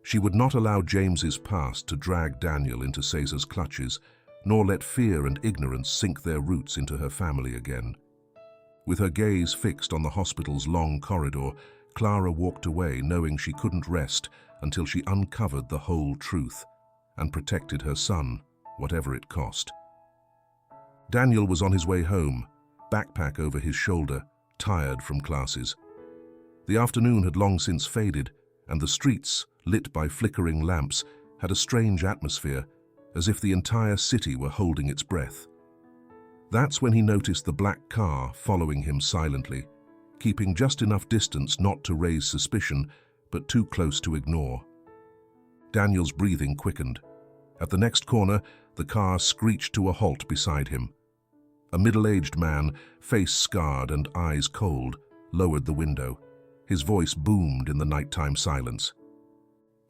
Speaker 1: She would not allow James's past to drag Daniel into Caesar's clutches, nor let fear and ignorance sink their roots into her family again. With her gaze fixed on the hospital's long corridor, Clara walked away knowing she couldn't rest until she uncovered the whole truth and protected her son, whatever it cost. Daniel was on his way home, backpack over his shoulder, tired from classes. The afternoon had long since faded, and the streets, lit by flickering lamps, had a strange atmosphere, as if the entire city were holding its breath. That's when he noticed the black car following him silently, keeping just enough distance not to raise suspicion, but too close to ignore. Daniel's breathing quickened. At the next corner, the car screeched to a halt beside him. A middle-aged man, face scarred and eyes cold, lowered the window. His voice boomed in the nighttime silence.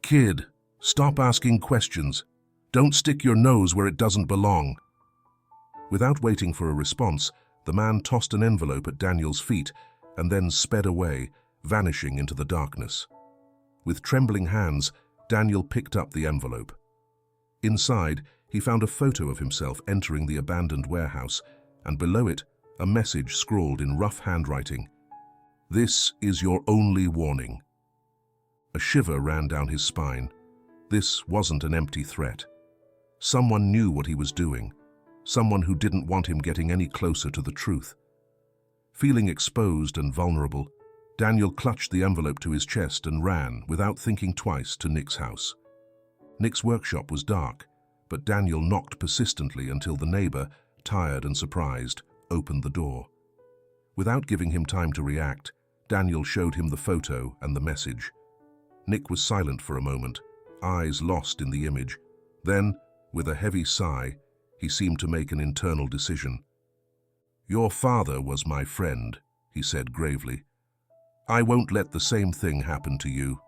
Speaker 1: "Kid, stop asking questions. Don't stick your nose where it doesn't belong." Without waiting for a response, the man tossed an envelope at Daniel's feet and then sped away, vanishing into the darkness. With trembling hands, Daniel picked up the envelope. Inside, he found a photo of himself entering the abandoned warehouse, and below it, a message scrawled in rough handwriting. "This is your only warning." A shiver ran down his spine. This wasn't an empty threat. Someone knew what he was doing. Someone who didn't want him getting any closer to the truth. Feeling exposed and vulnerable, Daniel clutched the envelope to his chest and ran, without thinking twice, to Nick's house. Nick's workshop was dark, but Daniel knocked persistently until the neighbor, tired and surprised, opened the door. Without giving him time to react, Daniel showed him the photo and the message. Nick was silent for a moment, eyes lost in the image. Then, with a heavy sigh, he seemed to make an internal decision. "Your father was my friend," he said gravely. "I won't let the same thing happen to you."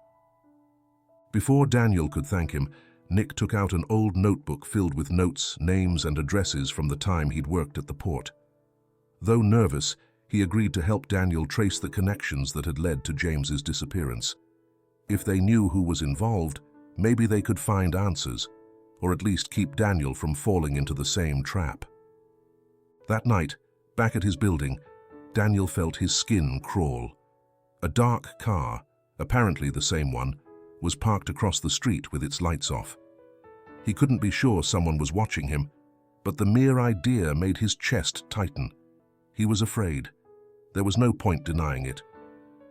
Speaker 1: Before Daniel could thank him, Nick took out an old notebook filled with notes, names, and addresses from the time he'd worked at the port. Though nervous, he agreed to help Daniel trace the connections that had led to James's disappearance. If they knew who was involved, maybe they could find answers, or at least keep Daniel from falling into the same trap. That night, back at his building, Daniel felt his skin crawl. A dark car, apparently the same one, was parked across the street with its lights off. He couldn't be sure someone was watching him, but the mere idea made his chest tighten. He was afraid. There was no point denying it.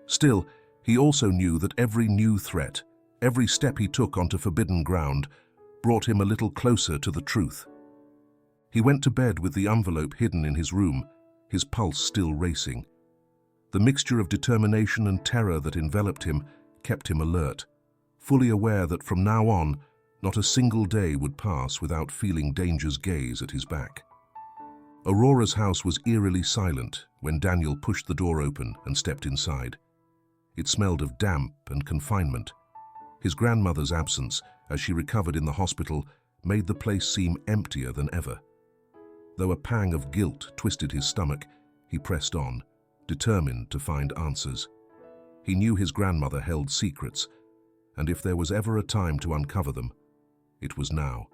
Speaker 1: Still, he also knew that every new threat, every step he took onto forbidden ground, brought him a little closer to the truth. He went to bed with the envelope hidden in his room, his pulse still racing. The mixture of determination and terror that enveloped him kept him alert, fully aware that from now on, not a single day would pass without feeling danger's gaze at his back. Aurora's house was eerily silent when Daniel pushed the door open and stepped inside. It smelled of damp and confinement. His grandmother's absence, as she recovered in the hospital, made the place seem emptier than ever. Though a pang of guilt twisted his stomach, he pressed on, determined to find answers. He knew his grandmother held secrets, and if there was ever a time to uncover them, it was now.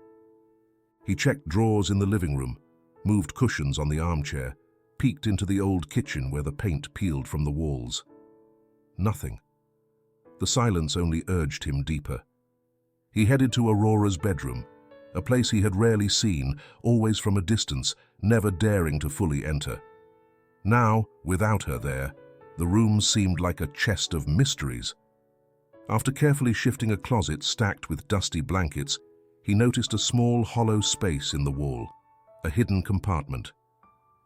Speaker 1: He checked drawers in the living room, moved cushions on the armchair, peeked into the old kitchen where the paint peeled from the walls. Nothing. The silence only urged him deeper. He headed to Aurora's bedroom, a place he had rarely seen, always from a distance, never daring to fully enter. Now, without her there, the room seemed like a chest of mysteries. After carefully shifting a closet stacked with dusty blankets, he noticed a small hollow space in the wall, a hidden compartment.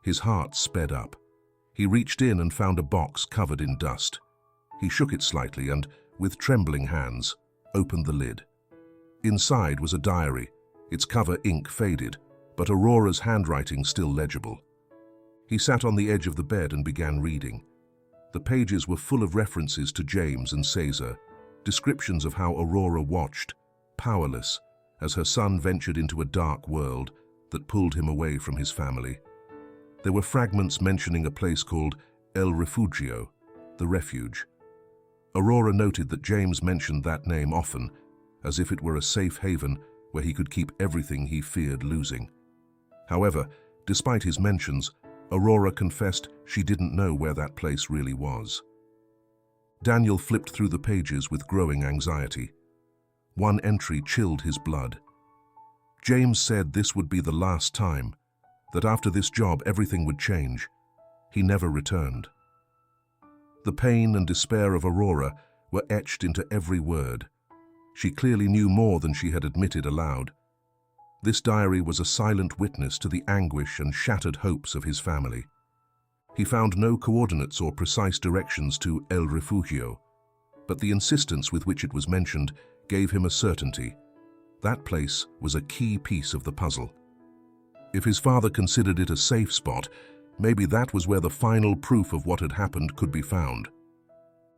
Speaker 1: His heart sped up. He reached in and found a box covered in dust. He shook it slightly and, with trembling hands, opened the lid. Inside was a diary, its cover ink faded, but Aurora's handwriting still legible. He sat on the edge of the bed and began reading. The pages were full of references to James and Cesar, descriptions of how Aurora watched, powerless, as her son ventured into a dark world that pulled him away from his family. There were fragments mentioning a place called El Refugio, the refuge. Aurora noted that James mentioned that name often, as if it were a safe haven where he could keep everything he feared losing. However, despite his mentions, Aurora confessed she didn't know where that place really was. Daniel flipped through the pages with growing anxiety. One entry chilled his blood. James said this would be the last time, that after this job everything would change. He never returned. The pain and despair of Aurora were etched into every word. She clearly knew more than she had admitted aloud. This diary was a silent witness to the anguish and shattered hopes of his family. He found no coordinates or precise directions to El Refugio, but the insistence with which it was mentioned gave him a certainty. That place was a key piece of the puzzle. If his father considered it a safe spot, maybe that was where the final proof of what had happened could be found.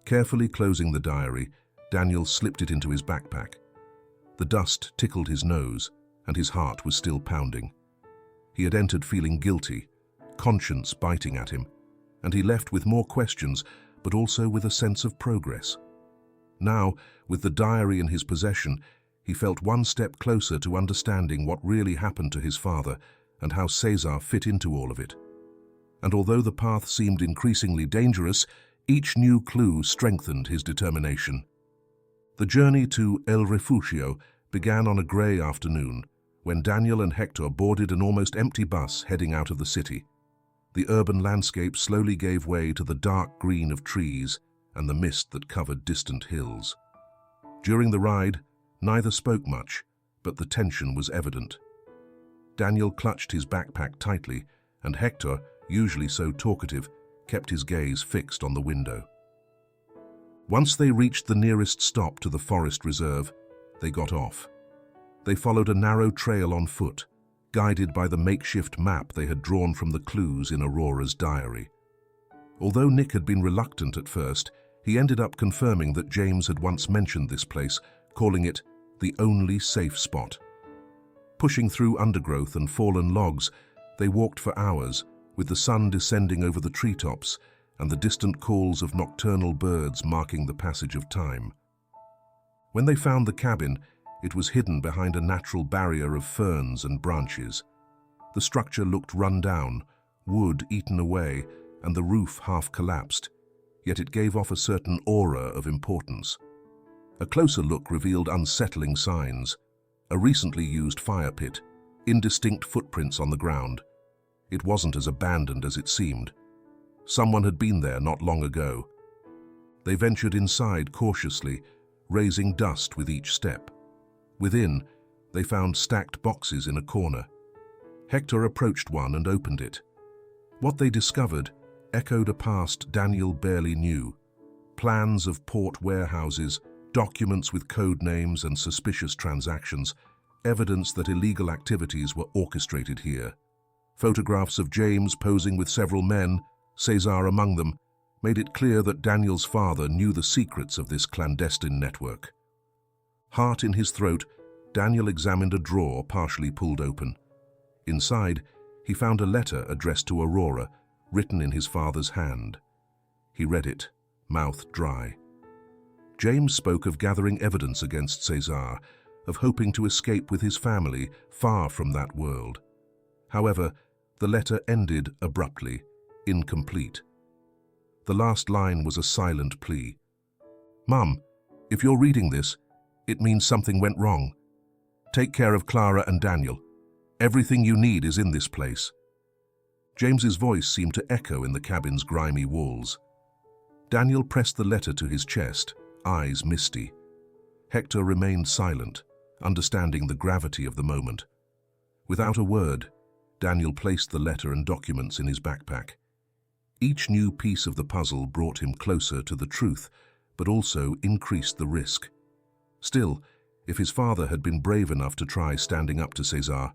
Speaker 1: Carefully closing the diary, Daniel slipped it into his backpack. The dust tickled his nose, and his heart was still pounding. He had entered feeling guilty, conscience biting at him, and he left with more questions, but also with a sense of progress. Now, with the diary in his possession, he felt one step closer to understanding what really happened to his father and how Cesar fit into all of it. And although the path seemed increasingly dangerous, each new clue strengthened his determination. The journey to El Refugio began on a grey afternoon, when Daniel and Hector boarded an almost empty bus heading out of the city. The urban landscape slowly gave way to the dark green of trees and the mist that covered distant hills. During the ride, neither spoke much, but the tension was evident. Daniel clutched his backpack tightly, and Hector, usually so talkative, kept his gaze fixed on the window. Once they reached the nearest stop to the forest reserve, they got off. They followed a narrow trail on foot, guided by the makeshift map they had drawn from the clues in Aurora's diary. Although Nick had been reluctant at first, he ended up confirming that James had once mentioned this place, calling it the only safe spot. Pushing through undergrowth and fallen logs, they walked for hours, with the sun descending over the treetops and the distant calls of nocturnal birds marking the passage of time. When they found the cabin, it was hidden behind a natural barrier of ferns and branches. The structure looked run down, wood eaten away, and the roof half collapsed, yet it gave off a certain aura of importance. A closer look revealed unsettling signs: a recently used fire pit, indistinct footprints on the ground. It wasn't as abandoned as it seemed. Someone had been there not long ago. They ventured inside cautiously, raising dust with each step. Within, they found stacked boxes in a corner. Hector approached one and opened it. What they discovered echoed a past Daniel barely knew. Plans of port warehouses, documents with code names and suspicious transactions, evidence that illegal activities were orchestrated here. Photographs of James posing with several men, Cesar among them, made it clear that Daniel's father knew the secrets of this clandestine network. Heart in his throat, Daniel examined a drawer partially pulled open. Inside, he found a letter addressed to Aurora, written in his father's hand. He read it, mouth dry. James spoke of gathering evidence against Cesar, of hoping to escape with his family far from that world. However, the letter ended abruptly, incomplete. The last line was a silent plea. "Mum, if you're reading this, it means something went wrong. Take care of Clara and Daniel. Everything you need is in this place." James's voice seemed to echo in the cabin's grimy walls. Daniel pressed the letter to his chest, eyes misty. Hector remained silent, understanding the gravity of the moment. Without a word, Daniel placed the letter and documents in his backpack. Each new piece of the puzzle brought him closer to the truth, but also increased the risk. Still, if his father had been brave enough to try standing up to Cesar,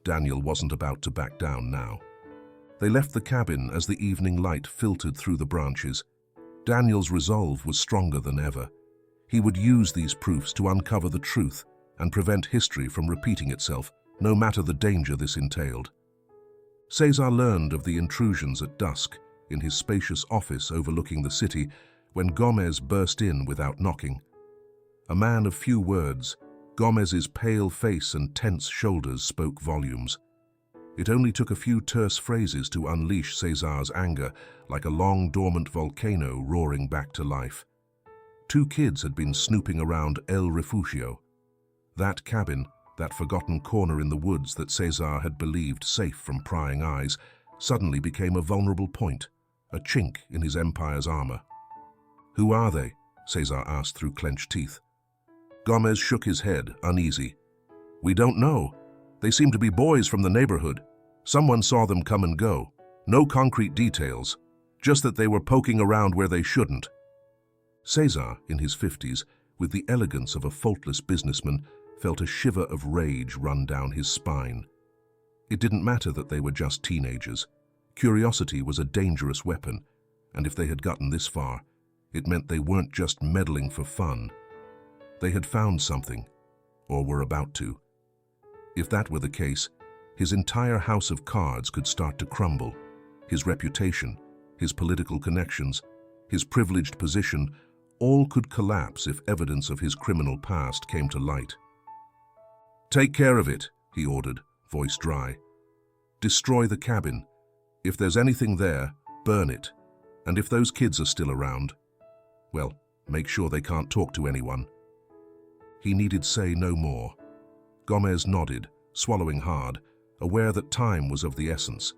Speaker 1: Daniel wasn't about to back down now. They left the cabin as the evening light filtered through the branches. Daniel's resolve was stronger than ever. He would use these proofs to uncover the truth and prevent history from repeating itself, no matter the danger this entailed. Cesar learned of the intrusions at dusk in his spacious office overlooking the city when Gomez burst in without knocking. A man of few words, Gomez's pale face and tense shoulders spoke volumes. It only took a few terse phrases to unleash Cesar's anger, like a long dormant volcano roaring back to life. 2 kids had been snooping around El Refugio. That cabin, that forgotten corner in the woods that Cesar had believed safe from prying eyes, suddenly became a vulnerable point, a chink in his empire's armor. "Who are they?" Cesar asked through clenched teeth. Gomez shook his head, uneasy. "We don't know. They seem to be boys from the neighborhood. Someone saw them come and go. No concrete details, just that they were poking around where they shouldn't." Cesar, in his 50s, with the elegance of a faultless businessman, felt a shiver of rage run down his spine. It didn't matter that they were just teenagers. Curiosity was a dangerous weapon, and if they had gotten this far, it meant they weren't just meddling for fun. They had found something, or were about to. If that were the case, his entire house of cards could start to crumble. His reputation, his political connections, his privileged position, all could collapse if evidence of his criminal past came to light. "Take care of it," he ordered, voice dry. "Destroy the cabin. If there's anything there, burn it. And if those kids are still around, well, make sure they can't talk to anyone." He needed say no more. Gomez nodded, swallowing hard, aware that time was of the essence.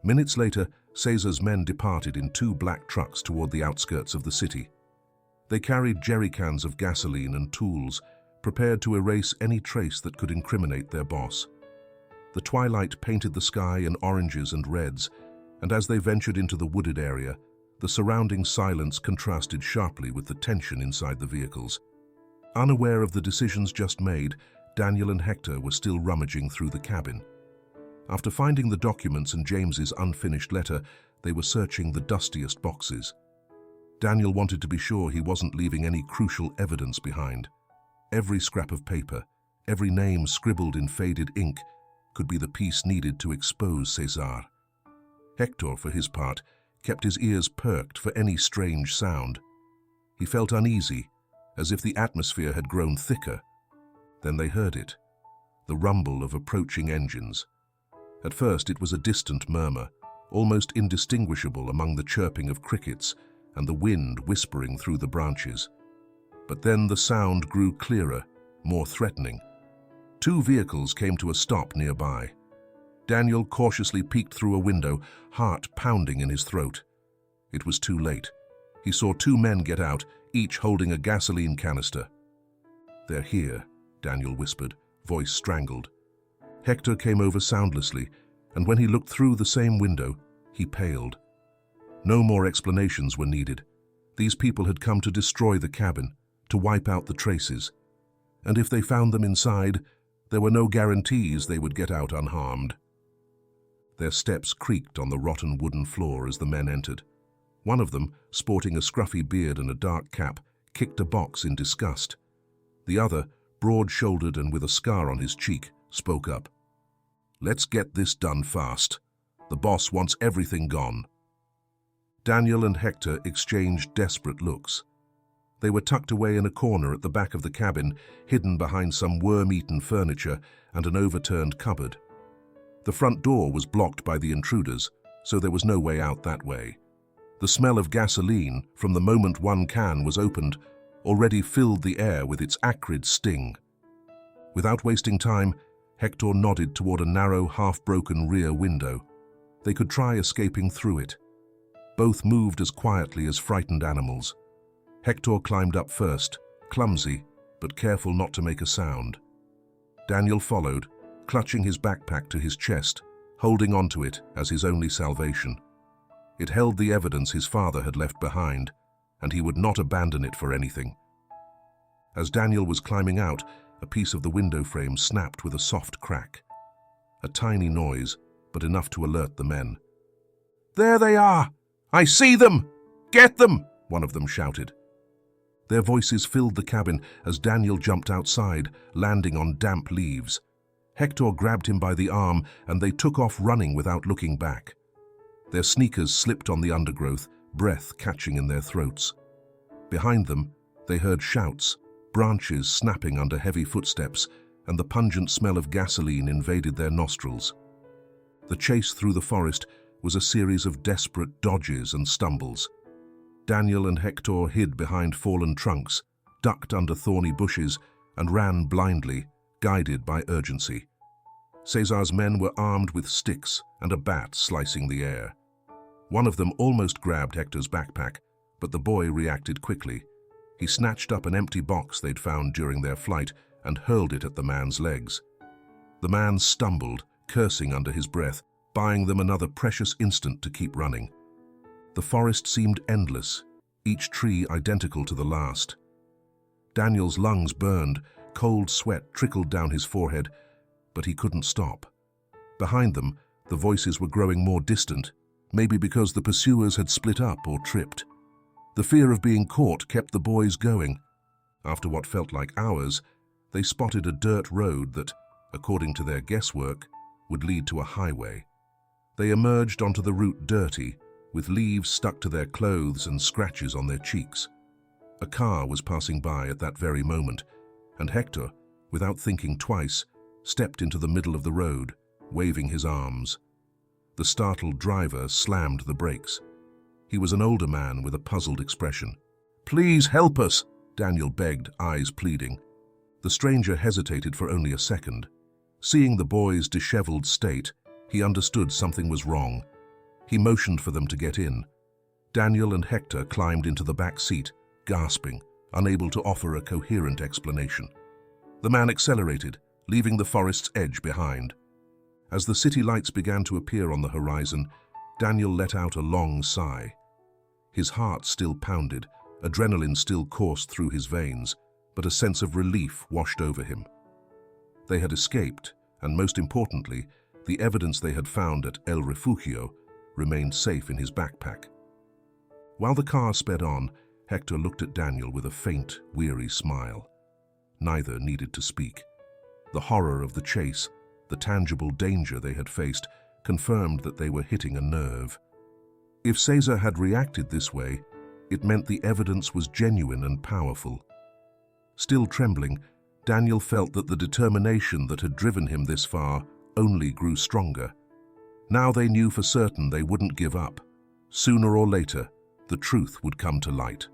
Speaker 1: Minutes later, Cesar's men departed in 2 black trucks toward the outskirts of the city. They carried jerry cans of gasoline and tools, prepared to erase any trace that could incriminate their boss. The twilight painted the sky in oranges and reds, and as they ventured into the wooded area, the surrounding silence contrasted sharply with the tension inside the vehicles. Unaware of the decisions just made, Daniel and Hector were still rummaging through the cabin. After finding the documents and James's unfinished letter, they were searching the dustiest boxes. Daniel wanted to be sure he wasn't leaving any crucial evidence behind. Every scrap of paper, every name scribbled in faded ink, could be the piece needed to expose Cesar. Hector, for his part, kept his ears perked for any strange sound. He felt uneasy, as if the atmosphere had grown thicker. Then they heard it, the rumble of approaching engines. At first it was a distant murmur, almost indistinguishable among the chirping of crickets and the wind whispering through the branches. But then the sound grew clearer, more threatening. 2 vehicles came to a stop nearby. Daniel cautiously peeked through a window, heart pounding in his throat. It was too late. He saw 2 men get out, each holding a gasoline canister. "They're here," Daniel whispered, voice strangled. Hector came over soundlessly, and when he looked through the same window, he paled. No more explanations were needed. These people had come to destroy the cabin, to wipe out the traces. And if they found them inside, there were no guarantees they would get out unharmed. Their steps creaked on the rotten wooden floor as the men entered. One of them, sporting a scruffy beard and a dark cap, kicked a box in disgust. The other, broad-shouldered and with a scar on his cheek, spoke up. "Let's get this done fast. The boss wants everything gone." Daniel and Hector exchanged desperate looks. They were tucked away in a corner at the back of the cabin, hidden behind some worm-eaten furniture and an overturned cupboard. The front door was blocked by the intruders, so there was no way out that way. The smell of gasoline, from the moment one can was opened, already filled the air with its acrid sting. Without wasting time, Hector nodded toward a narrow, half-broken rear window. They could try escaping through it. Both moved as quietly as frightened animals. Hector climbed up first, clumsy, but careful not to make a sound. Daniel followed, clutching his backpack to his chest, holding onto it as his only salvation. It held the evidence his father had left behind, and he would not abandon it for anything. As Daniel was climbing out, a piece of the window frame snapped with a soft crack. A tiny noise, but enough to alert the men. "There they are! I see them! Get them!" one of them shouted. Their voices filled the cabin as Daniel jumped outside, landing on damp leaves. Hector grabbed him by the arm, and they took off running without looking back. Their sneakers slipped on the undergrowth, breath catching in their throats. Behind them, they heard shouts, branches snapping under heavy footsteps, and the pungent smell of gasoline invaded their nostrils. The chase through the forest was a series of desperate dodges and stumbles. Daniel and Hector hid behind fallen trunks, ducked under thorny bushes, and ran blindly, guided by urgency. Cesar's men were armed with sticks and a bat slicing the air. One of them almost grabbed Hector's backpack, but the boy reacted quickly. He snatched up an empty box they'd found during their flight and hurled it at the man's legs. The man stumbled, cursing under his breath, buying them another precious instant to keep running. The forest seemed endless, each tree identical to the last. Daniel's lungs burned, cold sweat trickled down his forehead, but he couldn't stop. Behind them, the voices were growing more distant, maybe because the pursuers had split up or tripped. The fear of being caught kept the boys going. After what felt like hours, they spotted a dirt road that, according to their guesswork, would lead to a highway. They emerged onto the route dirty, with leaves stuck to their clothes and scratches on their cheeks. A car was passing by at that very moment, and Hector, without thinking twice, stepped into the middle of the road, waving his arms. The startled driver slammed the brakes. He was an older man with a puzzled expression. "Please help us," Daniel begged, eyes pleading. The stranger hesitated for only a second. Seeing the boy's disheveled state, he understood something was wrong. He motioned for them to get in. Daniel and Hector climbed into the back seat, gasping, unable to offer a coherent explanation. The man accelerated, leaving the forest's edge behind. As the city lights began to appear on the horizon, Daniel let out a long sigh. His heart still pounded, adrenaline still coursed through his veins, but a sense of relief washed over him. They had escaped, and most importantly, the evidence they had found at El Refugio remained safe in his backpack. While the car sped on, Hector looked at Daniel with a faint, weary smile. Neither needed to speak. The horror of the chase, the tangible danger they had faced, confirmed that they were hitting a nerve. If Cesar had reacted this way, it meant the evidence was genuine and powerful. Still trembling, Daniel felt that the determination that had driven him this far only grew stronger. Now they knew for certain they wouldn't give up. Sooner or later, the truth would come to light.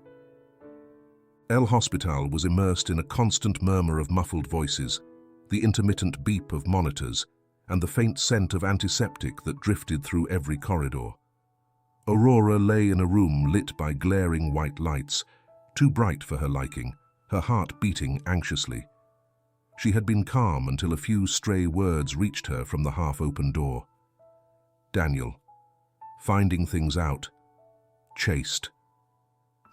Speaker 1: El Hospital was immersed in a constant murmur of muffled voices, the intermittent beep of monitors, and the faint scent of antiseptic that drifted through every corridor. Aurora lay in a room lit by glaring white lights, too bright for her liking, her heart beating anxiously. She had been calm until a few stray words reached her from the half-open door. Daniel. Finding things out. Chased.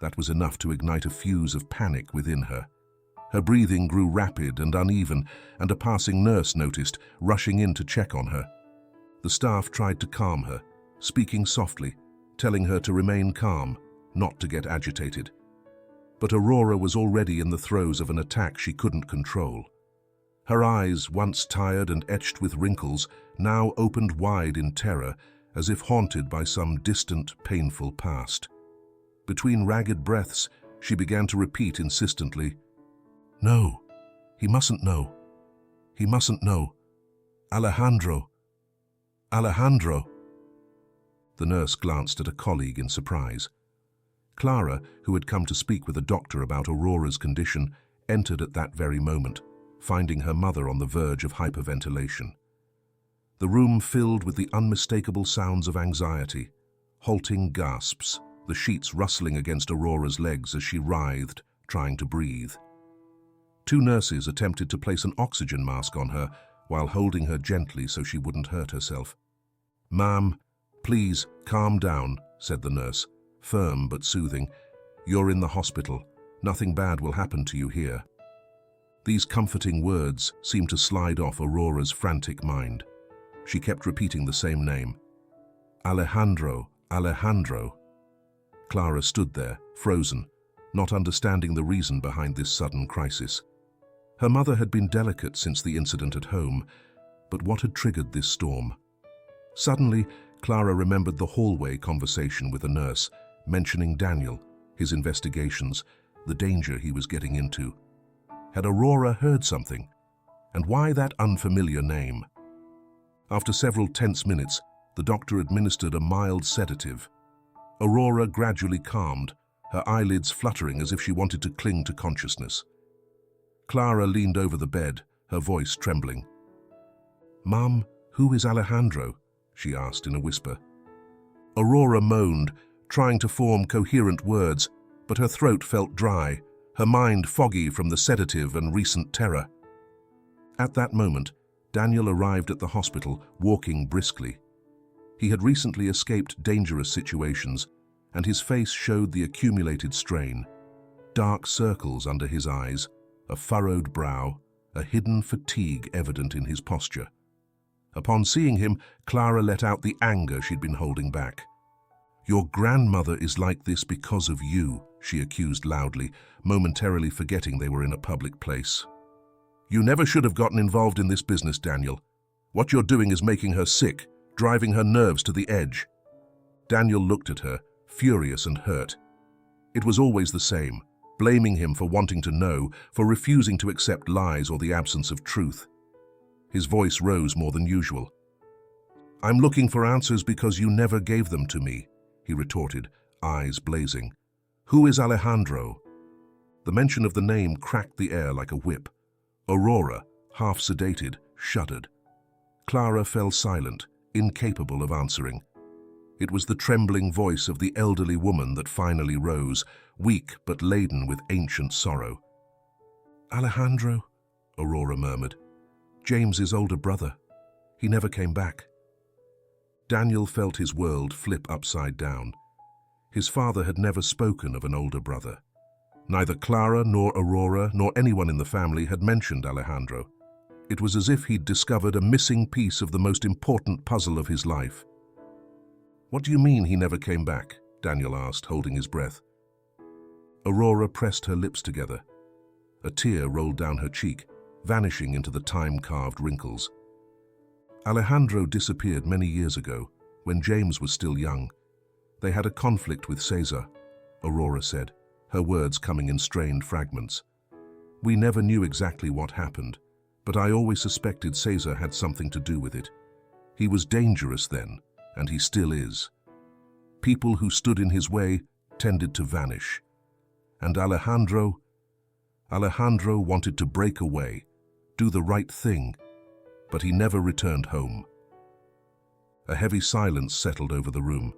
Speaker 1: That was enough to ignite a fuse of panic within her. Her breathing grew rapid and uneven, and a passing nurse noticed, rushing in to check on her. The staff tried to calm her, speaking softly, telling her to remain calm, not to get agitated. But Aurora was already in the throes of an attack she couldn't control. Her eyes, once tired and etched with wrinkles, now opened wide in terror, as if haunted by some distant, painful past. Between ragged breaths, she began to repeat insistently, "No, he mustn't know. He mustn't know. Alejandro. Alejandro." The nurse glanced at a colleague in surprise. Clara, who had come to speak with a doctor about Aurora's condition, entered at that very moment, finding her mother on the verge of hyperventilation. The room filled with the unmistakable sounds of anxiety, halting gasps, the sheets rustling against Aurora's legs as she writhed, trying to breathe. Two nurses attempted to place an oxygen mask on her while holding her gently so she wouldn't hurt herself. "Ma'am, please, calm down," said the nurse, firm but soothing. "You're in the hospital. Nothing bad will happen to you here." These comforting words seemed to slide off Aurora's frantic mind. She kept repeating the same name. "Alejandro, Alejandro." Clara stood there, frozen, not understanding the reason behind this sudden crisis. Her mother had been delicate since the incident at home, but what had triggered this storm? Suddenly, Clara remembered the hallway conversation with a nurse, mentioning Daniel, his investigations, the danger he was getting into. Had Aurora heard something? And why that unfamiliar name? After several tense minutes, the doctor administered a mild sedative. Aurora gradually calmed, her eyelids fluttering as if she wanted to cling to consciousness. Clara leaned over the bed, her voice trembling. "Mum, who is Alejandro?" she asked in a whisper. Aurora moaned, trying to form coherent words, but her throat felt dry, her mind foggy from the sedative and recent terror. At that moment, Daniel arrived at the hospital, walking briskly. He had recently escaped dangerous situations, and his face showed the accumulated strain. Dark circles under his eyes, a furrowed brow, a hidden fatigue evident in his posture. Upon seeing him, Clara let out the anger she'd been holding back. "Your grandmother is like this because of you," she accused loudly, momentarily forgetting they were in a public place. "You never should have gotten involved in this business, Daniel. What you're doing is making her sick, driving her nerves to the edge." Daniel looked at her, furious and hurt. It was always the same, blaming him for wanting to know, for refusing to accept lies or the absence of truth. His voice rose more than usual. "I'm looking for answers because you never gave them to me," he retorted, eyes blazing. "Who is Alejandro?" The mention of the name cracked the air like a whip. Aurora, half sedated, shuddered. Clara fell silent, incapable of answering. It was the trembling voice of the elderly woman that finally rose, weak but laden with ancient sorrow. "Alejandro," Aurora murmured. "James's older brother. He never came back." Daniel felt his world flip upside down. His father had never spoken of an older brother. Neither Clara nor Aurora nor anyone in the family had mentioned Alejandro. It was as if he'd discovered a missing piece of the most important puzzle of his life. "What do you mean he never came back?" Daniel asked, holding his breath. Aurora pressed her lips together. A tear rolled down her cheek, vanishing into the time-carved wrinkles. "Alejandro disappeared many years ago, when James was still young. They had a conflict with Cesar," Aurora said, her words coming in strained fragments. "We never knew exactly what happened, but I always suspected Cesar had something to do with it. He was dangerous then, and he still is. People who stood in his way tended to vanish. And Alejandro wanted to break away, do the right thing, but he never returned home." A heavy silence settled over the room.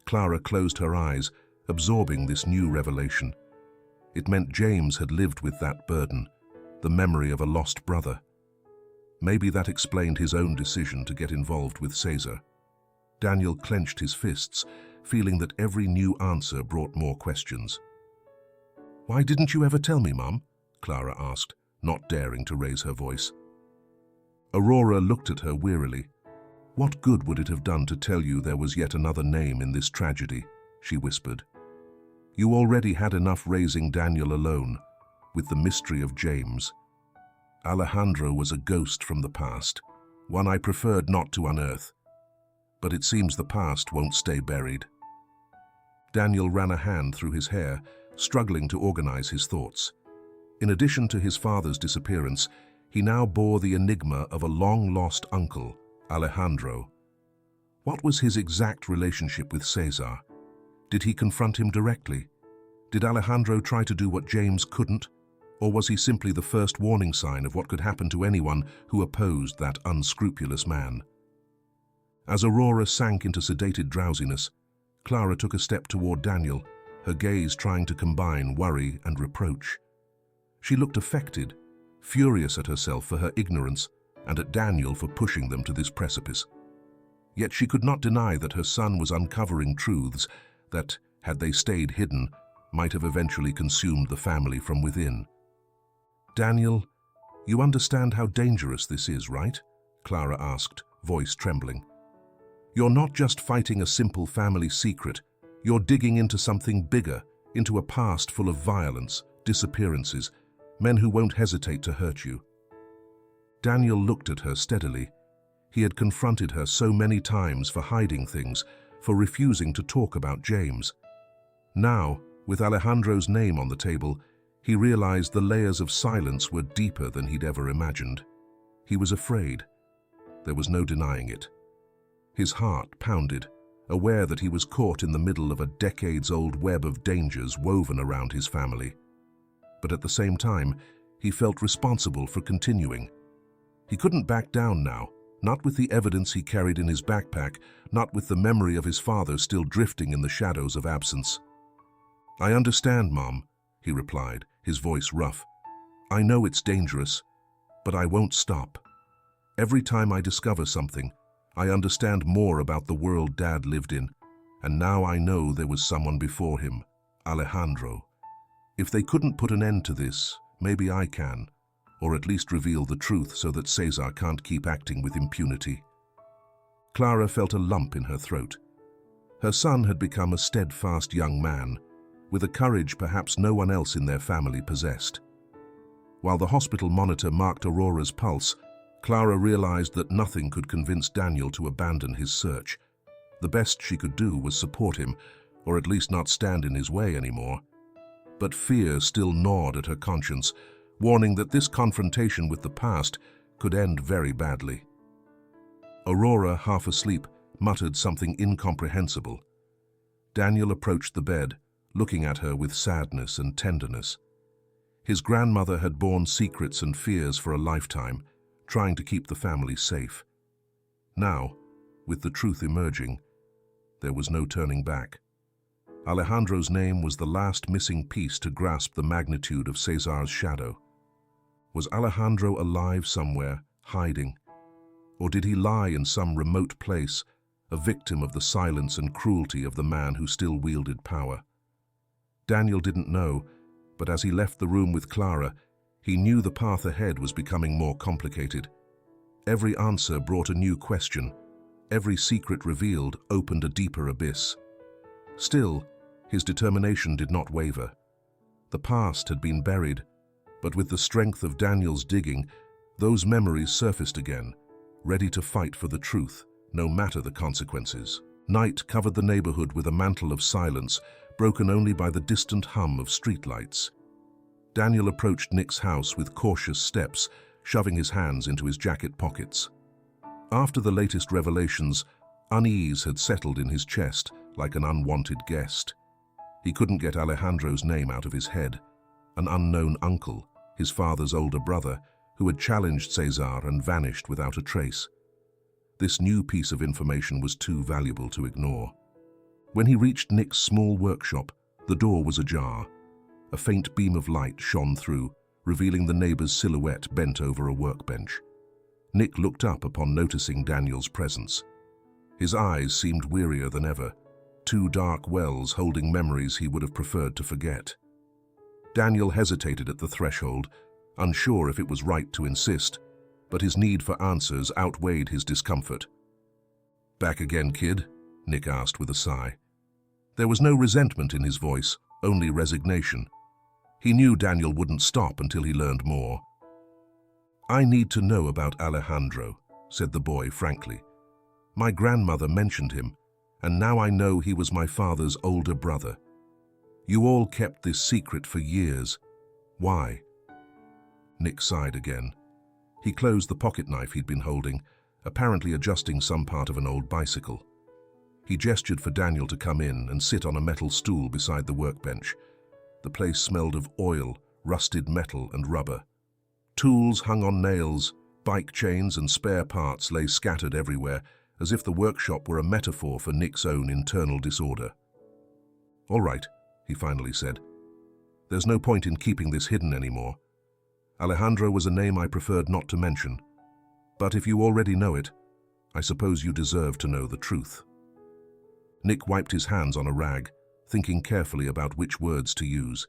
Speaker 1: Clara closed her eyes, absorbing this new revelation. It meant James had lived with that burden, the memory of a lost brother. Maybe that explained his own decision to get involved with Cesar. Daniel clenched his fists, feeling that every new answer brought more questions. "Why didn't you ever tell me, Mum?" Clara asked, not daring to raise her voice. Aurora looked at her wearily. "What good would it have done to tell you there was yet another name in this tragedy?" she whispered. "You already had enough raising Daniel alone, with the mystery of James. Alejandro was a ghost from the past, one I preferred not to unearth. But it seems the past won't stay buried. Daniel ran a hand through his hair, struggling to organize his thoughts. In addition to his father's disappearance, he now bore the enigma of a long-lost uncle, Alejandro. What was his exact relationship with Cesar? Did he confront him directly? Did Alejandro try to do what James couldn't? Or was he simply the first warning sign of what could happen to anyone who opposed that unscrupulous man? As Aurora sank into sedated drowsiness, Clara took a step toward Daniel, her gaze trying to combine worry and reproach. She looked affected, furious at herself for her ignorance and at Daniel for pushing them to this precipice. Yet she could not deny that her son was uncovering truths that, had they stayed hidden, might have eventually consumed the family from within. "Daniel, you understand how dangerous this is, right?" Clara asked, voice trembling. "You're not just fighting a simple family secret. You're digging into something bigger, into a past full of violence, disappearances, men who won't hesitate to hurt you." Daniel looked at her steadily. He had confronted her so many times for hiding things, for refusing to talk about James. Now, with Alejandro's name on the table, he realized the layers of silence were deeper than he'd ever imagined. He was afraid. There was no denying it. His heart pounded, aware that he was caught in the middle of a decades-old web of dangers woven around his family. But at the same time, he felt responsible for continuing. He couldn't back down now, not with the evidence he carried in his backpack, not with the memory of his father still drifting in the shadows of absence. "I understand, Mom," he replied, his voice rough. "I know it's dangerous, but I won't stop. Every time I discover something, I understand more about the world Dad lived in, and now I know there was someone before him, Alejandro. If they couldn't put an end to this, maybe I can, or at least reveal the truth so that Cesar can't keep acting with impunity." Clara felt a lump in her throat. Her son had become a steadfast young man, with a courage perhaps no one else in their family possessed. While the hospital monitor marked Aurora's pulse, Clara realized that nothing could convince Daniel to abandon his search. The best she could do was support him, or at least not stand in his way anymore. But fear still gnawed at her conscience, warning that this confrontation with the past could end very badly. Aurora, half asleep, muttered something incomprehensible. Daniel approached the bed, looking at her with sadness and tenderness. His grandmother had borne secrets and fears for a lifetime, trying to keep the family safe. Now, with the truth emerging, there was no turning back. Alejandro's name was the last missing piece to grasp the magnitude of Cesar's shadow. Was Alejandro alive somewhere, hiding? Or did he lie in some remote place, a victim of the silence and cruelty of the man who still wielded power? Daniel didn't know, but as he left the room with Clara, he knew the path ahead was becoming more complicated. Every answer brought a new question. Every secret revealed opened a deeper abyss. Still, his determination did not waver. The past had been buried, but with the strength of Daniel's digging, those memories surfaced again, ready to fight for the truth, no matter the consequences. Night covered the neighborhood with a mantle of silence, broken only by the distant hum of streetlights. Daniel approached Nick's house with cautious steps, shoving his hands into his jacket pockets. After the latest revelations, unease had settled in his chest like an unwanted guest. He couldn't get Alejandro's name out of his head, an unknown uncle, his father's older brother, who had challenged Cesar and vanished without a trace. This new piece of information was too valuable to ignore. When he reached Nick's small workshop, the door was ajar. A faint beam of light shone through, revealing the neighbor's silhouette bent over a workbench. Nick looked up upon noticing Daniel's presence. His eyes seemed wearier than ever, two dark wells holding memories he would have preferred to forget. Daniel hesitated at the threshold, unsure if it was right to insist, but his need for answers outweighed his discomfort. "Back again, kid?" Nick asked with a sigh. There was no resentment in his voice, only resignation. He knew Daniel wouldn't stop until he learned more. "I need to know about Alejandro," said the boy frankly. My grandmother mentioned him, and now I know he was my father's older brother. You all kept this secret for years. Why?" Nick sighed again. He closed the pocket knife he'd been holding, apparently adjusting some part of an old bicycle. He gestured for Daniel to come in and sit on a metal stool beside the workbench. The place smelled of oil, rusted metal and rubber. Tools hung on nails, bike chains and spare parts lay scattered everywhere, as if the workshop were a metaphor for Nick's own internal disorder. "All right," he finally said. "There's no point in keeping this hidden anymore. Alejandro was a name I preferred not to mention. But if you already know it, I suppose you deserve to know the truth." Nick wiped his hands on a rag, thinking carefully about which words to use.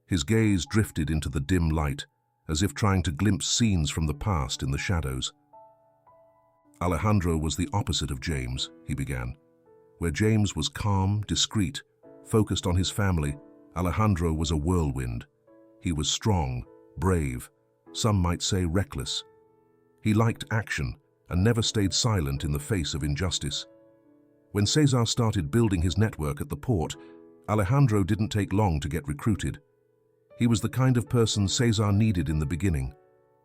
Speaker 1: His gaze drifted into the dim light, as if trying to glimpse scenes from the past in the shadows. "Alejandro was the opposite of James," he began. "Where James was calm, discreet, focused on his family, Alejandro was a whirlwind. He was strong, brave, some might say reckless. He liked action and never stayed silent in the face of injustice. When Cesar started building his network at the port, Alejandro didn't take long to get recruited. He was the kind of person Cesar needed in the beginning,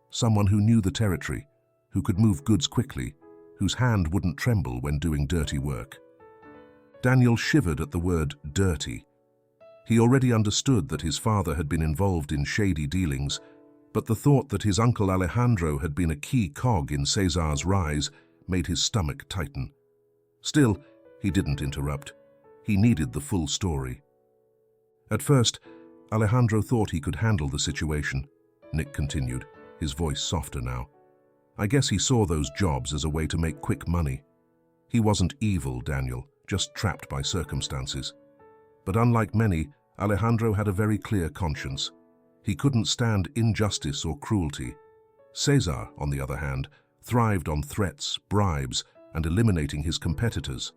Speaker 1: someone who knew the territory, who could move goods quickly, whose hand wouldn't tremble when doing dirty work." Daniel shivered at the word dirty. He already understood that his father had been involved in shady dealings, but the thought that his uncle Alejandro had been a key cog in Cesar's rise made his stomach tighten. Still, he didn't interrupt. He needed the full story. "At first, Alejandro thought he could handle the situation," Nick continued, his voice softer now. "I guess he saw those jobs as a way to make quick money. He wasn't evil, Daniel, just trapped by circumstances. But unlike many, Alejandro had a very clear conscience. He couldn't stand injustice or cruelty. Cesar, on the other hand, thrived on threats, bribes, and eliminating his competitors.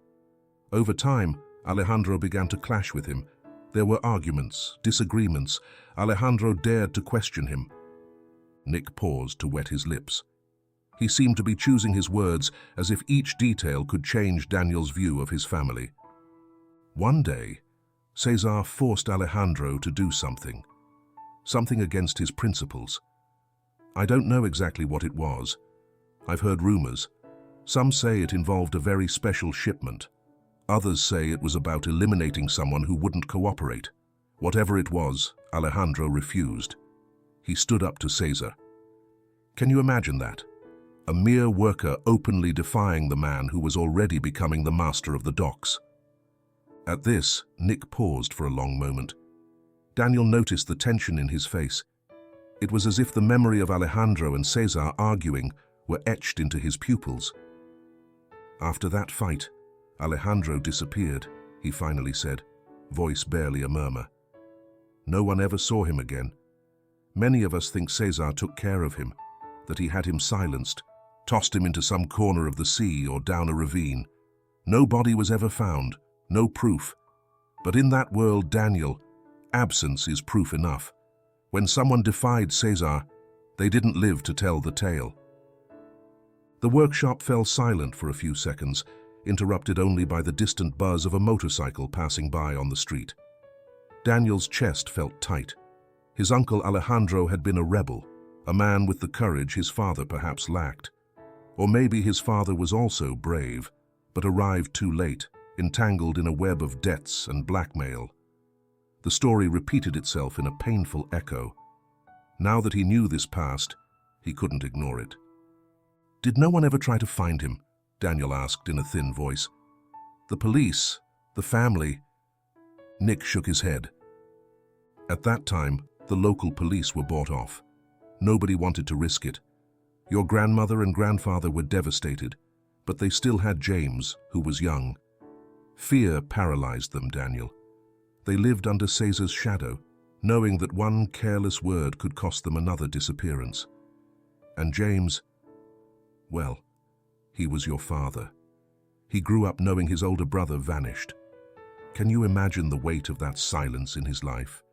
Speaker 1: Over time, Alejandro began to clash with him. There were arguments, disagreements. Alejandro dared to question him." Nick paused to wet his lips. He seemed to be choosing his words as if each detail could change Daniel's view of his family. "One day, Cesar forced Alejandro to do something against his principles. I don't know exactly what it was. I've heard rumors. Some say it involved a very special shipment. Others say it was about eliminating someone who wouldn't cooperate. Whatever it was, Alejandro refused. He stood up to Cesar. Can you imagine that? A mere worker openly defying the man who was already becoming the master of the docks." At this, Nick paused for a long moment. Daniel noticed the tension in his face. It was as if the memory of Alejandro and Cesar arguing were etched into his pupils. "After that fight, Alejandro disappeared," he finally said, voice barely a murmur. "No one ever saw him again. Many of us think Cesar took care of him, that he had him silenced, tossed him into some corner of the sea or down a ravine. No body was ever found, no proof. But in that world, Daniel, absence is proof enough. When someone defied Cesar, they didn't live to tell the tale." The workshop fell silent for a few seconds, interrupted only by the distant buzz of a motorcycle passing by on the street. Daniel's chest felt tight. His uncle Alejandro had been a rebel, a man with the courage his father perhaps lacked. Or maybe his father was also brave, but arrived too late, entangled in a web of debts and blackmail. The story repeated itself in a painful echo. Now that he knew this past, he couldn't ignore it. "Did no one ever try to find him?" Daniel asked in a thin voice. "The police, the family." Nick shook his head. At that time, the local police were bought off. Nobody wanted to risk it. Your grandmother and grandfather were devastated, but they still had James, who was young. Fear paralyzed them, Daniel. They lived under Cesar's shadow, knowing that one careless word could cost them another disappearance. And James, well, he was your father. He grew up knowing his older brother vanished. Can you imagine the weight of that silence in his life?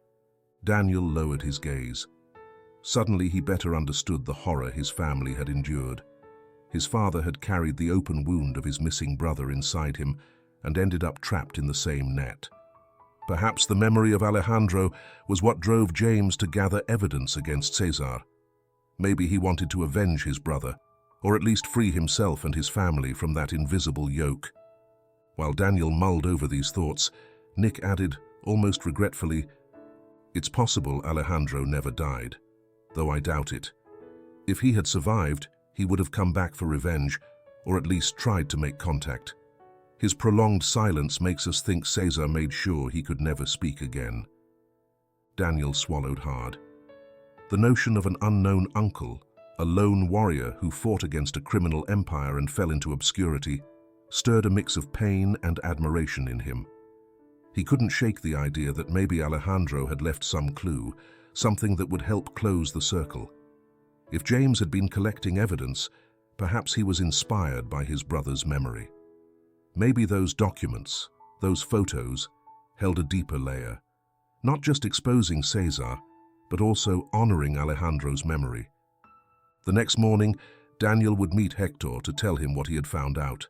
Speaker 1: Daniel lowered his gaze. Suddenly he better understood the horror his family had endured. His father had carried the open wound of his missing brother inside him and ended up trapped in the same net. Perhaps the memory of Alejandro was what drove James to gather evidence against Cesar. Maybe he wanted to avenge his brother, or at least free himself and his family from that invisible yoke. While Daniel mulled over these thoughts, Nick added, almost regretfully, "It's possible Alejandro never died, though I doubt it. If he had survived, he would have come back for revenge, or at least tried to make contact. His prolonged silence makes us think Cesar made sure he could never speak again." Daniel swallowed hard. The notion of an unknown uncle, a lone warrior who fought against a criminal empire and fell into obscurity, stirred a mix of pain and admiration in him. He couldn't shake the idea that maybe Alejandro had left some clue, something that would help close the circle. If James had been collecting evidence, perhaps he was inspired by his brother's memory. Maybe those documents, those photos, held a deeper layer, not just exposing Cesar, but also honoring Alejandro's memory. The next morning, Daniel would meet Hector to tell him what he had found out.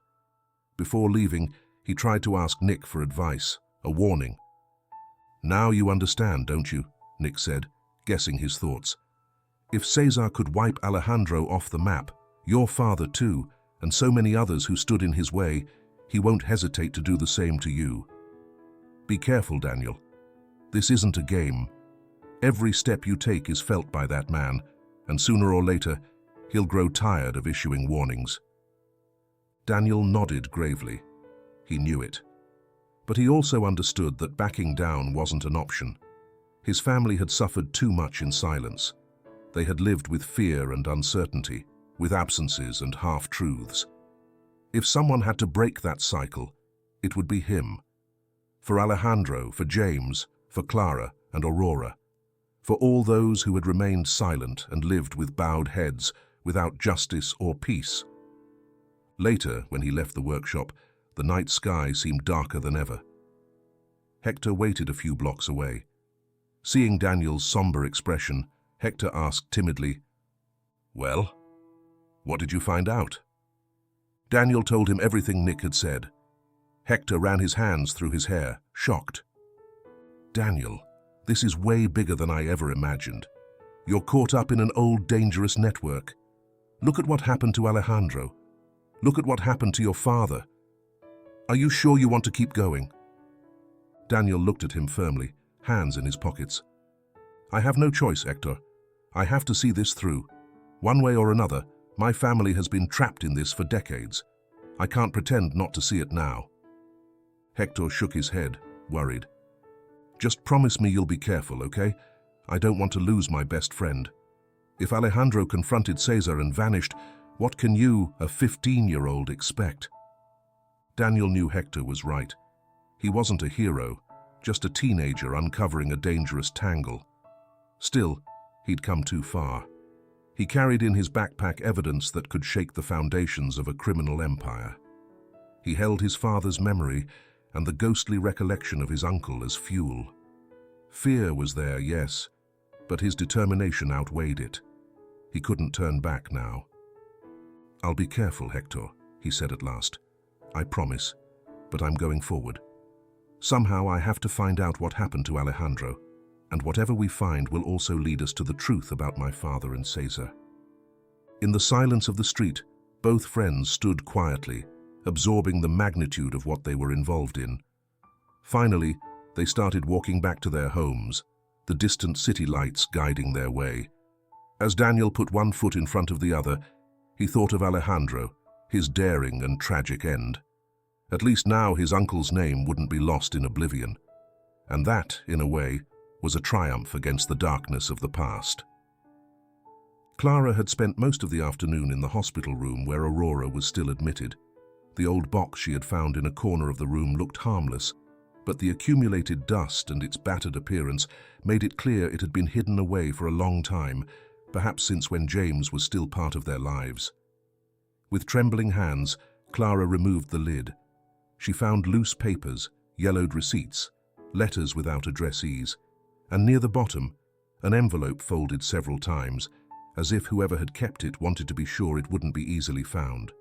Speaker 1: Before leaving, he tried to ask Nick for advice, a warning. "Now you understand, don't you?" Nick said, guessing his thoughts. "If Cesar could wipe Alejandro off the map, your father too, and so many others who stood in his way, he won't hesitate to do the same to you. Be careful, Daniel. This isn't a game. Every step you take is felt by that man, and sooner or later, he'll grow tired of issuing warnings." Daniel nodded gravely. He knew it. But he also understood that backing down wasn't an option. His family had suffered too much in silence. They had lived with fear and uncertainty, with absences and half-truths. If someone had to break that cycle, it would be him. For Alejandro, for James, for Clara and Aurora. For all those who had remained silent and lived with bowed heads, without justice or peace. Later, when he left the workshop, the night sky seemed darker than ever. Hector waited a few blocks away. Seeing Daniel's somber expression, Hector asked timidly, "Well, what did you find out?" Daniel told him everything Nick had said. Hector ran his hands through his hair, shocked. "Daniel, this is way bigger than I ever imagined. You're caught up in an old, dangerous network. Look at what happened to Alejandro. Look at what happened to your father. Are you sure you want to keep going?" Daniel looked at him firmly, hands in his pockets. "I have no choice, Hector. I have to see this through. One way or another, my family has been trapped in this for decades. I can't pretend not to see it now." Hector shook his head, worried. "Just promise me you'll be careful, okay? I don't want to lose my best friend. If Alejandro confronted Cesar and vanished, what can you, a 15-year-old, expect?" Daniel knew Hector was right. He wasn't a hero, just a teenager uncovering a dangerous tangle. Still, he'd come too far. He carried in his backpack evidence that could shake the foundations of a criminal empire. He held his father's memory and the ghostly recollection of his uncle as fuel. Fear was there, yes, but his determination outweighed it. He couldn't turn back now. "I'll be careful, Hector," he said at last. "I promise, but I'm going forward. Somehow I have to find out what happened to Alejandro, and whatever we find will also lead us to the truth about my father and Cesar." In the silence of the street, both friends stood quietly, absorbing the magnitude of what they were involved in. Finally, they started walking back to their homes, the distant city lights guiding their way. As Daniel put one foot in front of the other, he thought of Alejandro, his daring and tragic end. At least now his uncle's name wouldn't be lost in oblivion. And that, in a way, was a triumph against the darkness of the past. Clara had spent most of the afternoon in the hospital room where Aurora was still admitted. The old box she had found in a corner of the room looked harmless, but the accumulated dust and its battered appearance made it clear it had been hidden away for a long time, perhaps since when James was still part of their lives. With trembling hands, Clara removed the lid. She found loose papers, yellowed receipts, letters without addressees, and near the bottom, an envelope folded several times, as if whoever had kept it wanted to be sure it wouldn't be easily found.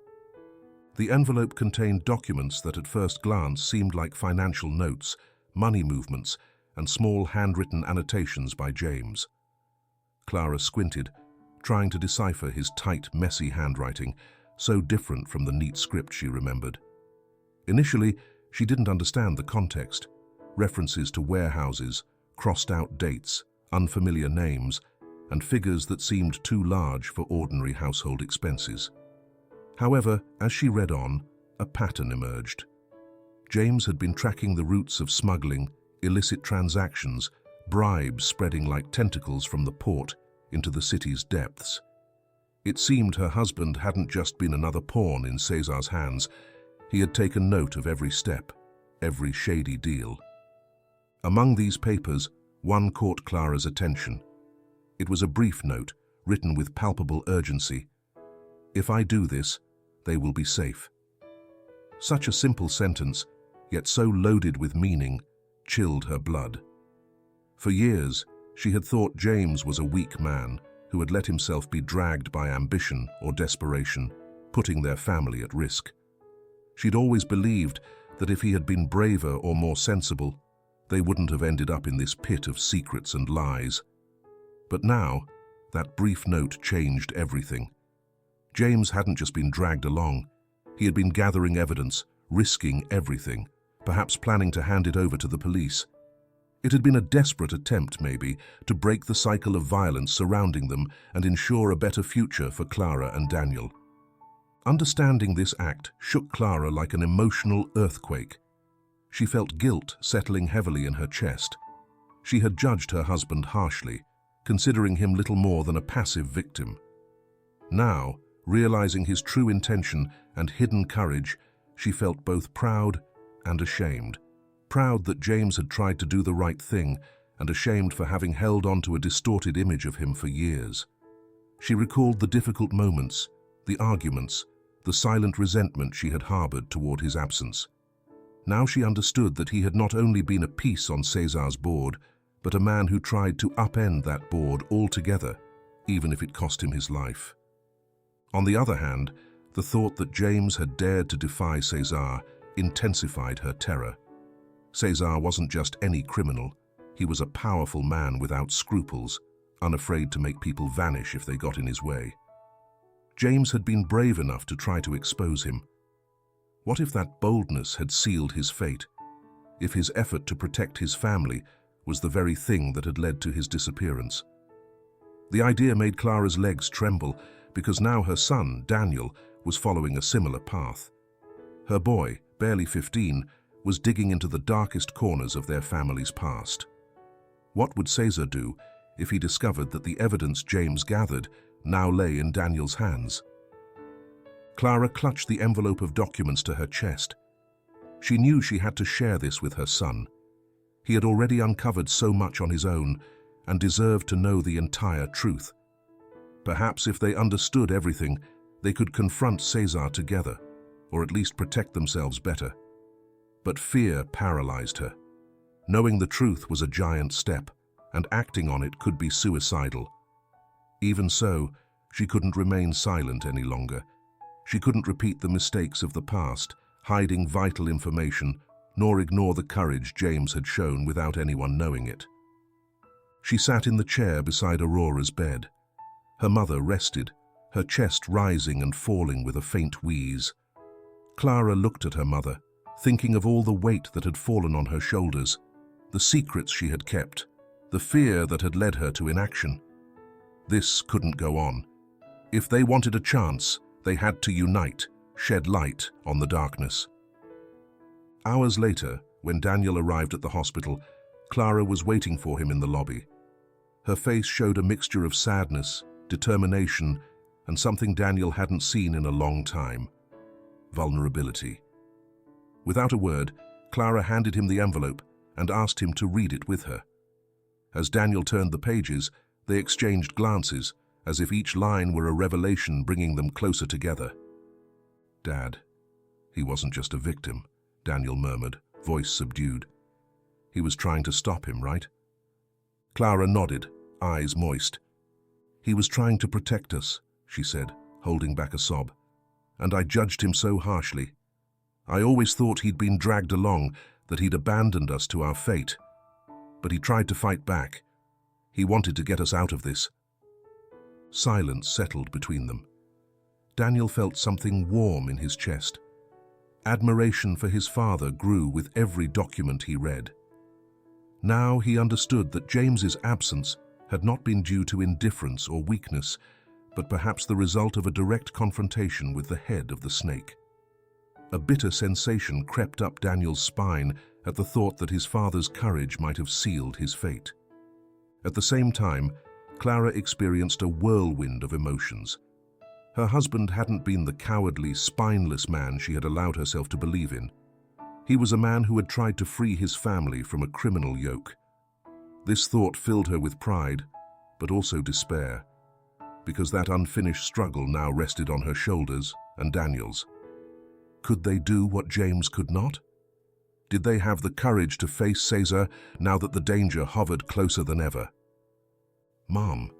Speaker 1: The envelope contained documents that at first glance seemed like financial notes, money movements, and small handwritten annotations by James. Clara squinted, trying to decipher his tight, messy handwriting, so different from the neat script she remembered. Initially, she didn't understand the context. References to warehouses, crossed-out dates, unfamiliar names, and figures that seemed too large for ordinary household expenses. However, as she read on, a pattern emerged. James had been tracking the routes of smuggling, illicit transactions, bribes spreading like tentacles from the port into the city's depths. It seemed her husband hadn't just been another pawn in Cesar's hands. He had taken note of every step, every shady deal. Among these papers, one caught Clara's attention. It was a brief note, written with palpable urgency. "If I do this, they will be safe." Such a simple sentence, yet so loaded with meaning, chilled her blood. For years, she had thought James was a weak man who had let himself be dragged by ambition or desperation, putting their family at risk. She'd always believed that if he had been braver or more sensible, they wouldn't have ended up in this pit of secrets and lies. But now, that brief note changed everything. James hadn't just been dragged along. He had been gathering evidence, risking everything, perhaps planning to hand it over to the police. It had been a desperate attempt, maybe, to break the cycle of violence surrounding them and ensure a better future for Clara and Daniel. Understanding this act shook Clara like an emotional earthquake. She felt guilt settling heavily in her chest. She had judged her husband harshly, considering him little more than a passive victim. Now, realizing his true intention and hidden courage, she felt both proud and ashamed. Proud that James had tried to do the right thing, and ashamed for having held on to a distorted image of him for years. She recalled the difficult moments, the arguments, the silent resentment she had harbored toward his absence. Now she understood that he had not only been a piece on Cesar's board, but a man who tried to upend that board altogether, even if it cost him his life. On the other hand, the thought that James had dared to defy Cesar intensified her terror. Cesar wasn't just any criminal. He was a powerful man without scruples, unafraid to make people vanish if they got in his way. James had been brave enough to try to expose him. What if that boldness had sealed his fate? If his effort to protect his family was the very thing that had led to his disappearance? The idea made Clara's legs tremble, because now her son, Daniel, was following a similar path. Her boy, barely 15, was digging into the darkest corners of their family's past. What would Cesar do if he discovered that the evidence James gathered now lay in Daniel's hands? Clara clutched the envelope of documents to her chest. She knew she had to share this with her son. He had already uncovered so much on his own and deserved to know the entire truth. Perhaps if they understood everything, they could confront Cesar together, or at least protect themselves better. But fear paralyzed her. Knowing the truth was a giant step, and acting on it could be suicidal. Even so, she couldn't remain silent any longer. She couldn't repeat the mistakes of the past, hiding vital information, nor ignore the courage James had shown without anyone knowing it. She sat in the chair beside Aurora's bed. Her mother rested, her chest rising and falling with a faint wheeze. Clara looked at her mother, thinking of all the weight that had fallen on her shoulders, the secrets she had kept, the fear that had led her to inaction. This couldn't go on. If they wanted a chance, they had to unite, shed light on the darkness. Hours later, when Daniel arrived at the hospital, Clara was waiting for him in the lobby. Her face showed a mixture of sadness, determination, and something Daniel hadn't seen in a long time: vulnerability. Without a word, Clara handed him the envelope and asked him to read it with her. As Daniel turned the pages, they exchanged glances, as if each line were a revelation bringing them closer together. "Dad, he wasn't just a victim," Daniel murmured, voice subdued. "He was trying to stop him, right?" Clara nodded, eyes moist. He was trying to protect us, she said, holding back a sob. And I judged him so harshly. I always thought he'd been dragged along, that he'd abandoned us to our fate. But he tried to fight back. He wanted to get us out of this. Silence settled between them. Daniel felt something warm in his chest. Admiration for his father grew with every document he read. Now he understood that James's absence had not been due to indifference or weakness, but perhaps the result of a direct confrontation with the head of the snake. A bitter sensation crept up Daniel's spine at the thought that his father's courage might have sealed his fate. At the same time, Clara experienced a whirlwind of emotions. Her husband hadn't been the cowardly, spineless man she had allowed herself to believe in. He was a man who had tried to free his family from a criminal yoke. This thought filled her with pride, but also despair, because that unfinished struggle now rested on her shoulders and Daniel's. Could they do what James could not? Did they have the courage to face Caesar now that the danger hovered closer than ever? "Mom,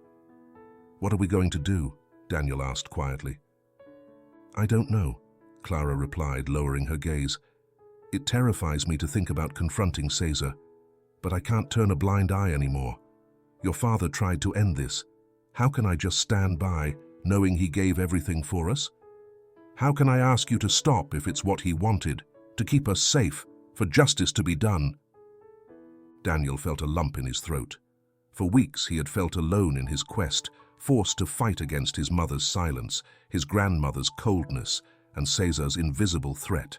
Speaker 1: what are we going to do?" Daniel asked quietly. "I don't know," Clara replied, lowering her gaze. "It terrifies me to think about confronting Caesar, but I can't turn a blind eye anymore. Your father tried to end this. How can I just stand by, knowing he gave everything for us? How can I ask you to stop if it's what he wanted, to keep us safe, for justice to be done?" Daniel felt a lump in his throat. For weeks he had felt alone in his quest, forced to fight against his mother's silence, his grandmother's coldness, and Caesar's invisible threat.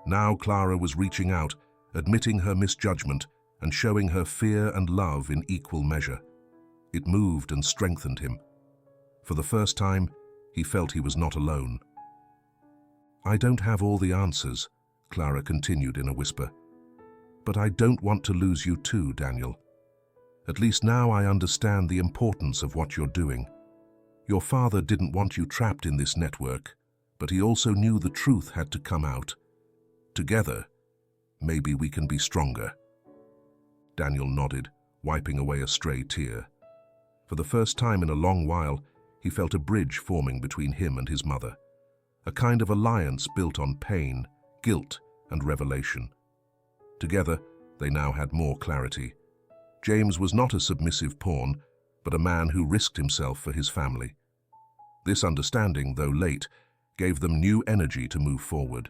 Speaker 1: Now Clara was reaching out, admitting her misjudgment, and showing her fear and love in equal measure. It moved and strengthened him. For the first time, he felt he was not alone. "I don't have all the answers," Clara continued in a whisper. "But I don't want to lose you too, Daniel. At least now I understand the importance of what you're doing. Your father didn't want you trapped in this network, but he also knew the truth had to come out. Together, maybe we can be stronger." Daniel nodded, wiping away a stray tear. For the first time in a long while, he felt a bridge forming between him and his mother, a kind of alliance built on pain, guilt, and revelation. Together, they now had more clarity. James was not a submissive pawn, but a man who risked himself for his family. This understanding, though late, gave them new energy to move forward.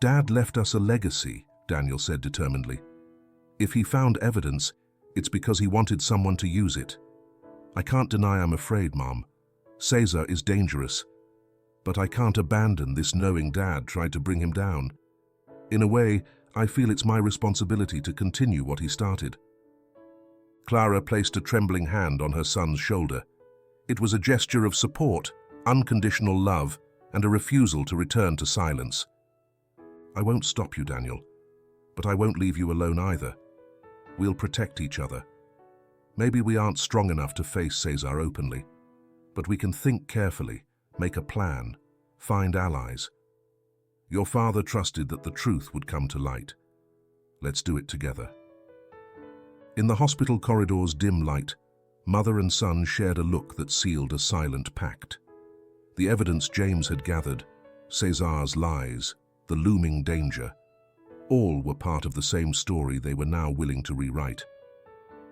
Speaker 1: "Dad left us a legacy," Daniel said determinedly. "If he found evidence, it's because he wanted someone to use it. I can't deny I'm afraid, Mom. Caesar is dangerous. But I can't abandon this knowing Dad tried to bring him down. In a way, I feel it's my responsibility to continue what he started." Clara placed a trembling hand on her son's shoulder. It was a gesture of support, unconditional love, and a refusal to return to silence. "I won't stop you, Daniel, but I won't leave you alone either. We'll protect each other. Maybe we aren't strong enough to face Caesar openly, but we can think carefully, make a plan, find allies. Your father trusted that the truth would come to light. Let's do it together." In the hospital corridor's dim light, mother and son shared a look that sealed a silent pact. The evidence James had gathered, Caesar's lies, the looming danger, all were part of the same story they were now willing to rewrite.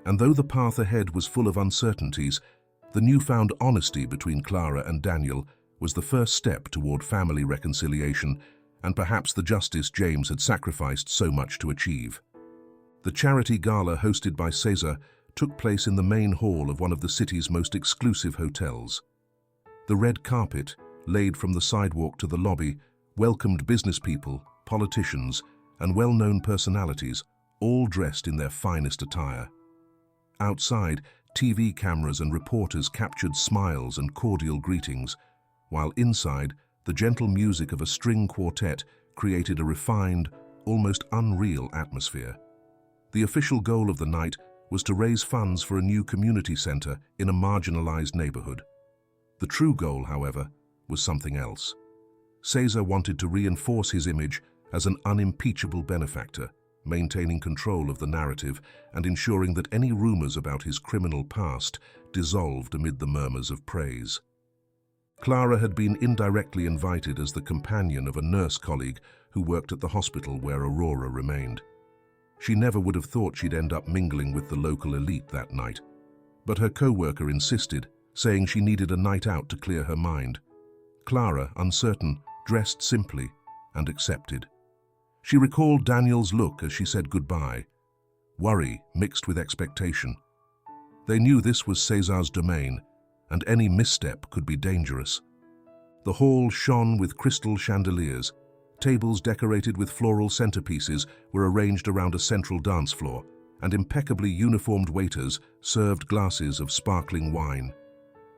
Speaker 1: And though the path ahead was full of uncertainties, the newfound honesty between Clara and Daniel was the first step toward family reconciliation and perhaps the justice James had sacrificed so much to achieve. The charity gala hosted by Caesar took place in the main hall of one of the city's most exclusive hotels. The red carpet, laid from the sidewalk to the lobby, welcomed business people, politicians, and well-known personalities, all dressed in their finest attire. Outside, TV cameras and reporters captured smiles and cordial greetings, while inside, the gentle music of a string quartet created a refined, almost unreal atmosphere. The official goal of the night was to raise funds for a new community center in a marginalized neighborhood. The true goal, however, was something else. Caesar wanted to reinforce his image as an unimpeachable benefactor, maintaining control of the narrative and ensuring that any rumors about his criminal past dissolved amid the murmurs of praise. Clara had been indirectly invited as the companion of a nurse colleague who worked at the hospital where Aurora remained. She never would have thought she'd end up mingling with the local elite that night, but her co-worker insisted, saying she needed a night out to clear her mind. Clara, uncertain, dressed simply and accepted. She recalled Daniel's look as she said goodbye, worry mixed with expectation. They knew this was Cesar's domain, and any misstep could be dangerous. The hall shone with crystal chandeliers. Tables decorated with floral centerpieces were arranged around a central dance floor, and impeccably uniformed waiters served glasses of sparkling wine.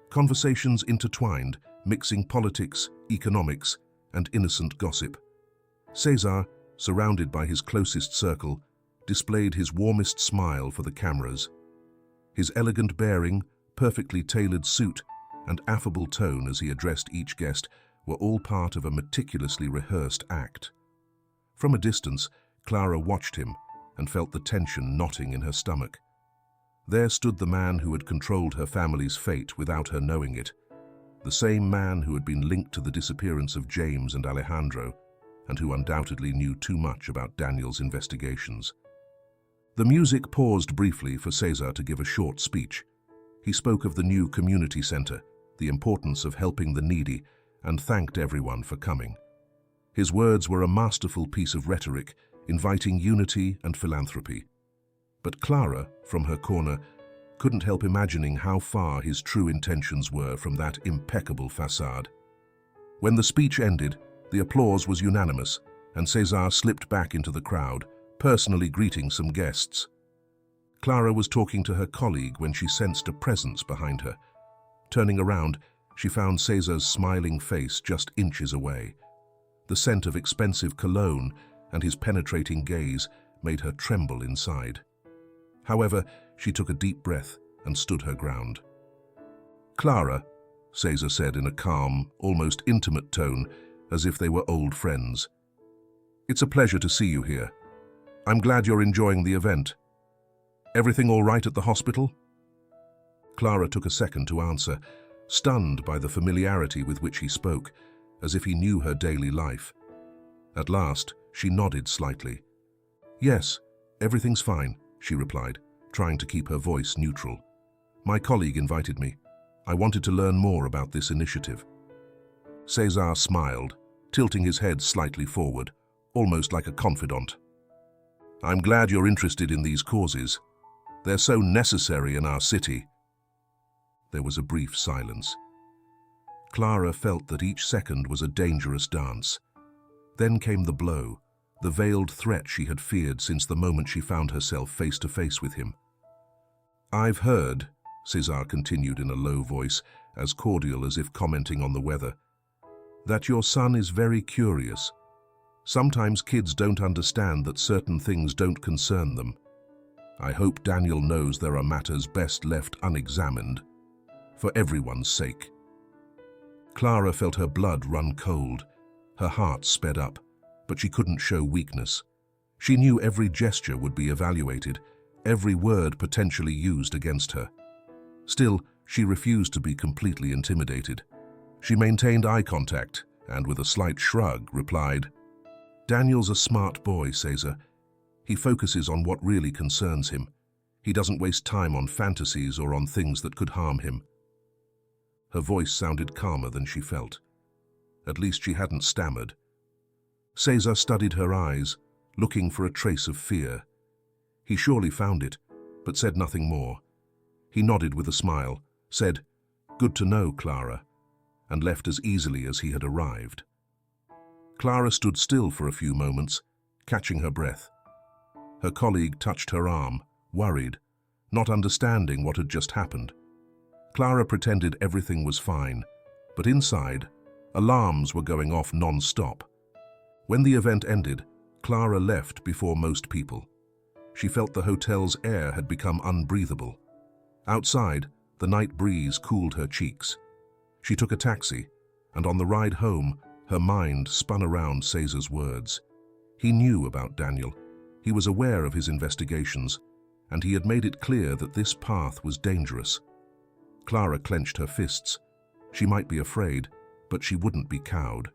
Speaker 1: Conversations intertwined, mixing politics, economics, and innocent gossip. Cesar, surrounded by his closest circle, displayed his warmest smile for the cameras. His elegant bearing, perfectly tailored suit, and affable tone as he addressed each guest were all part of a meticulously rehearsed act. From a distance, Clara watched him and felt the tension knotting in her stomach. There stood the man who had controlled her family's fate without her knowing it, the same man who had been linked to the disappearance of James and Alejandro, and who undoubtedly knew too much about Daniel's investigations. The music paused briefly for Cesar to give a short speech. He spoke of the new community center, the importance of helping the needy, and thanked everyone for coming. His words were a masterful piece of rhetoric, inviting unity and philanthropy. But Clara, from her corner, couldn't help imagining how far his true intentions were from that impeccable facade. When the speech ended, the applause was unanimous, and Cesar slipped back into the crowd, personally greeting some guests. Clara was talking to her colleague when she sensed a presence behind her. Turning around, she found Cesar's smiling face just inches away. The scent of expensive cologne and his penetrating gaze made her tremble inside. However, she took a deep breath and stood her ground. "Clara," Cesar said in a calm, almost intimate tone, as if they were old friends. "It's a pleasure to see you here. I'm glad you're enjoying the event. Everything all right at the hospital?" Clara took a second to answer, stunned by the familiarity with which he spoke, as if he knew her daily life. At last, she nodded slightly. "Yes, everything's fine," she replied, trying to keep her voice neutral. "My colleague invited me. I wanted to learn more about this initiative." Cesar smiled, tilting his head slightly forward, almost like a confidant. "I'm glad you're interested in these causes. They're so necessary in our city." There was a brief silence. Clara felt that each second was a dangerous dance. Then came the blow, the veiled threat she had feared since the moment she found herself face to face with him. "I've heard," Cesar continued in a low voice, as cordial as if commenting on the weather, "that your son is very curious. Sometimes kids don't understand that certain things don't concern them. I hope Daniel knows there are matters best left unexamined, for everyone's sake." Clara felt her blood run cold. Her heart sped up, but she couldn't show weakness. She knew every gesture would be evaluated, every word potentially used against her. Still, she refused to be completely intimidated. She maintained eye contact and, with a slight shrug, replied, "Daniel's a smart boy, Cesar. He focuses on what really concerns him. He doesn't waste time on fantasies or on things that could harm him." Her voice sounded calmer than she felt. At least she hadn't stammered. Cesar studied her eyes, looking for a trace of fear. He surely found it, but said nothing more. He nodded with a smile, said, "Good to know, Clara," and left as easily as he had arrived. Clara stood still for a few moments, catching her breath. Her colleague touched her arm, worried, not understanding what had just happened. Clara pretended everything was fine, but inside, alarms were going off non-stop. When the event ended, Clara left before most people. She felt the hotel's air had become unbreathable. Outside, the night breeze cooled her cheeks. She took a taxi, and on the ride home, her mind spun around Cesar's words. He knew about Daniel. He was aware of his investigations, and he had made it clear that this path was dangerous. Clara clenched her fists. She might be afraid, but she wouldn't be cowed.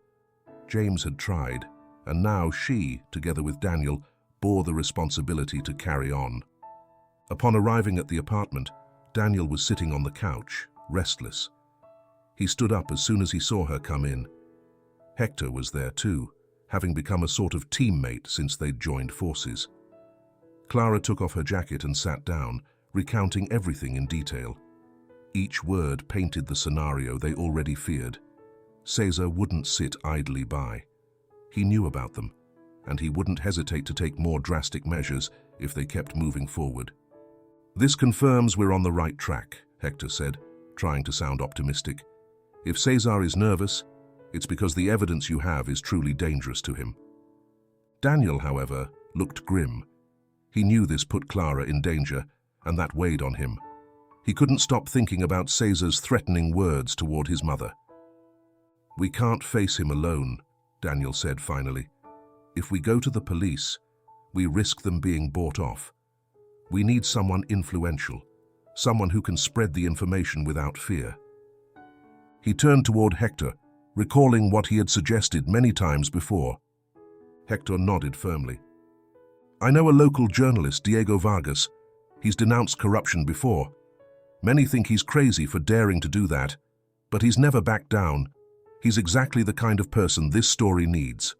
Speaker 1: James had tried, and now she, together with Daniel, bore the responsibility to carry on. Upon arriving at the apartment, Daniel was sitting on the couch, restless. He stood up as soon as he saw her come in. Hector was there too, having become a sort of teammate since they'd joined forces. Clara took off her jacket and sat down, recounting everything in detail. Each word painted the scenario they already feared. Cesar wouldn't sit idly by. He knew about them, and he wouldn't hesitate to take more drastic measures if they kept moving forward. "This confirms we're on the right track," Hector said, trying to sound optimistic. "If Cesar is nervous, it's because the evidence you have is truly dangerous to him." Daniel, however, looked grim. He knew this put Clara in danger, and that weighed on him. He couldn't stop thinking about Cesar's threatening words toward his mother. "We can't face him alone," Daniel said finally. "If we go to the police, we risk them being bought off. We need someone influential, someone who can spread the information without fear." He turned toward Hector, recalling what he had suggested many times before. Hector nodded firmly. "I know a local journalist, Diego Vargas. He's denounced corruption before. Many think he's crazy for daring to do that, but he's never backed down. He's exactly the kind of person this story needs."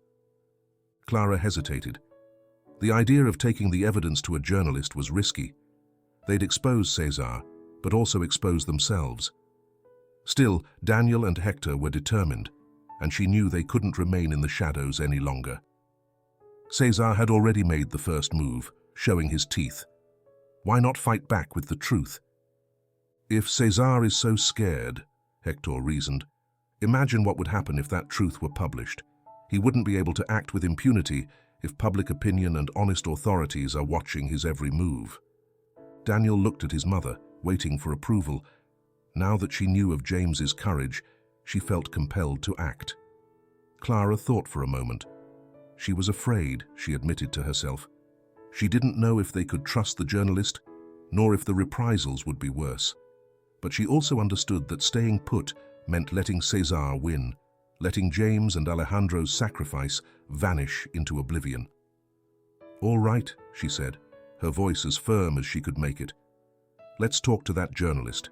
Speaker 1: Clara hesitated. The idea of taking the evidence to a journalist was risky. They'd expose Cesar, but also expose themselves. Still, Daniel and Hector were determined, and she knew they couldn't remain in the shadows any longer. Cesar had already made the first move, showing his teeth. Why not fight back with the truth? "If Cesar is so scared," Hector reasoned, "imagine what would happen if that truth were published. He wouldn't be able to act with impunity if public opinion and honest authorities are watching his every move." Daniel looked at his mother, waiting for approval. Now that she knew of James's courage, she felt compelled to act. Clara thought for a moment. She was afraid, she admitted to herself. She didn't know if they could trust the journalist, nor if the reprisals would be worse. But she also understood that staying put meant letting Cesar win, letting James and Alejandro's sacrifice vanish into oblivion. "All right," she said, her voice as firm as she could make it. "Let's talk to that journalist.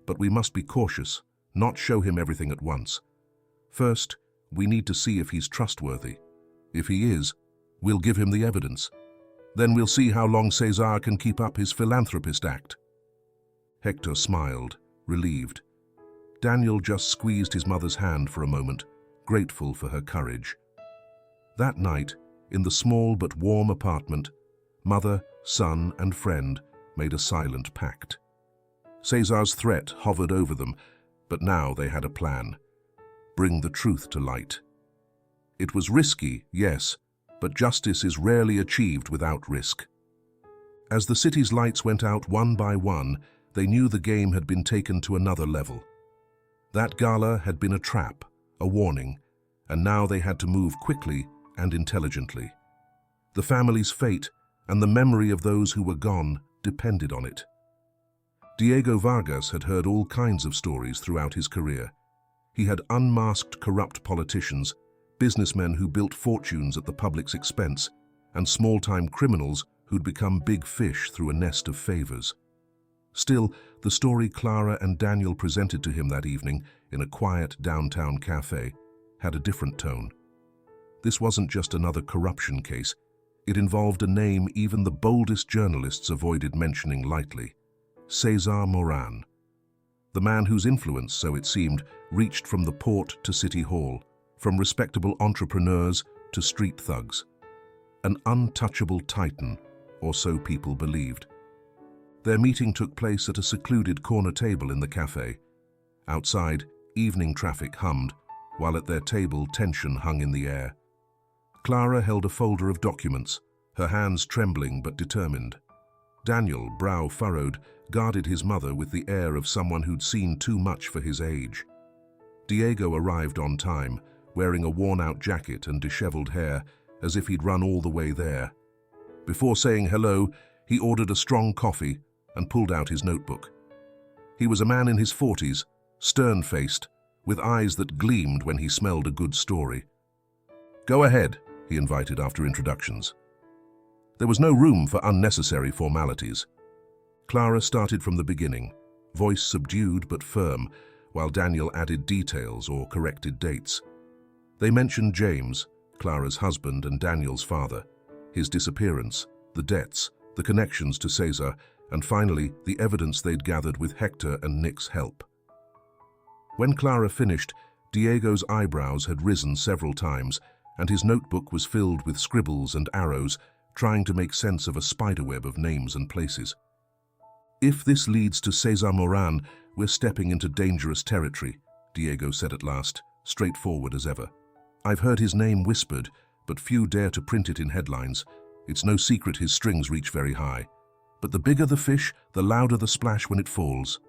Speaker 1: But we must be cautious, not show him everything at once. First, we need to see if he's trustworthy. If he is, we'll give him the evidence. Then we'll see how long Cesar can keep up his philanthropist act." Hector smiled, relieved. Daniel just squeezed his mother's hand for a moment, grateful for her courage. That night, in the small but warm apartment, mother, son, and friend made a silent pact. Cesar's threat hovered over them, but now they had a plan. Bring the truth to light. It was risky, yes, but justice is rarely achieved without risk. As the city's lights went out one by one, they knew the game had been taken to another level. That gala had been a trap, a warning, and now they had to move quickly and intelligently. The family's fate and the memory of those who were gone depended on it. Diego Vargas had heard all kinds of stories throughout his career. He had unmasked corrupt politicians, businessmen who built fortunes at the public's expense, and small-time criminals who'd become big fish through a nest of favors. Still, the story Clara and Daniel presented to him that evening in a quiet downtown cafe had a different tone. This wasn't just another corruption case. It involved a name even the boldest journalists avoided mentioning lightly: Cesar Moran. The man whose influence, so it seemed, reached from the port to City Hall, from respectable entrepreneurs to street thugs. An untouchable titan, or so people believed. Their meeting took place at a secluded corner table in the cafe. Outside, evening traffic hummed, while at their table tension hung in the air. Clara held a folder of documents, her hands trembling but determined. Daniel, brow furrowed, guarded his mother with the air of someone who'd seen too much for his age. Diego arrived on time, wearing a worn-out jacket and disheveled hair, as if he'd run all the way there. Before saying hello, he ordered a strong coffee and pulled out his notebook. He was a man in his 40s, stern-faced, with eyes that gleamed when he smelled a good story. "Go ahead," he invited after introductions. There was no room for unnecessary formalities. Clara started from the beginning, voice subdued but firm, while Daniel added details or corrected dates. They mentioned James, Clara's husband and Daniel's father, his disappearance, the debts, the connections to Cesar, and finally, the evidence they'd gathered with Hector and Nick's help. When Clara finished, Diego's eyebrows had risen several times, and his notebook was filled with scribbles and arrows, trying to make sense of a spiderweb of names and places. "If this leads to Cesar Moran, we're stepping into dangerous territory," Diego said at last, straightforward as ever. "I've heard his name whispered, but few dare to print it in headlines. It's no secret his strings reach very high. But the bigger the fish, the louder the splash when it falls.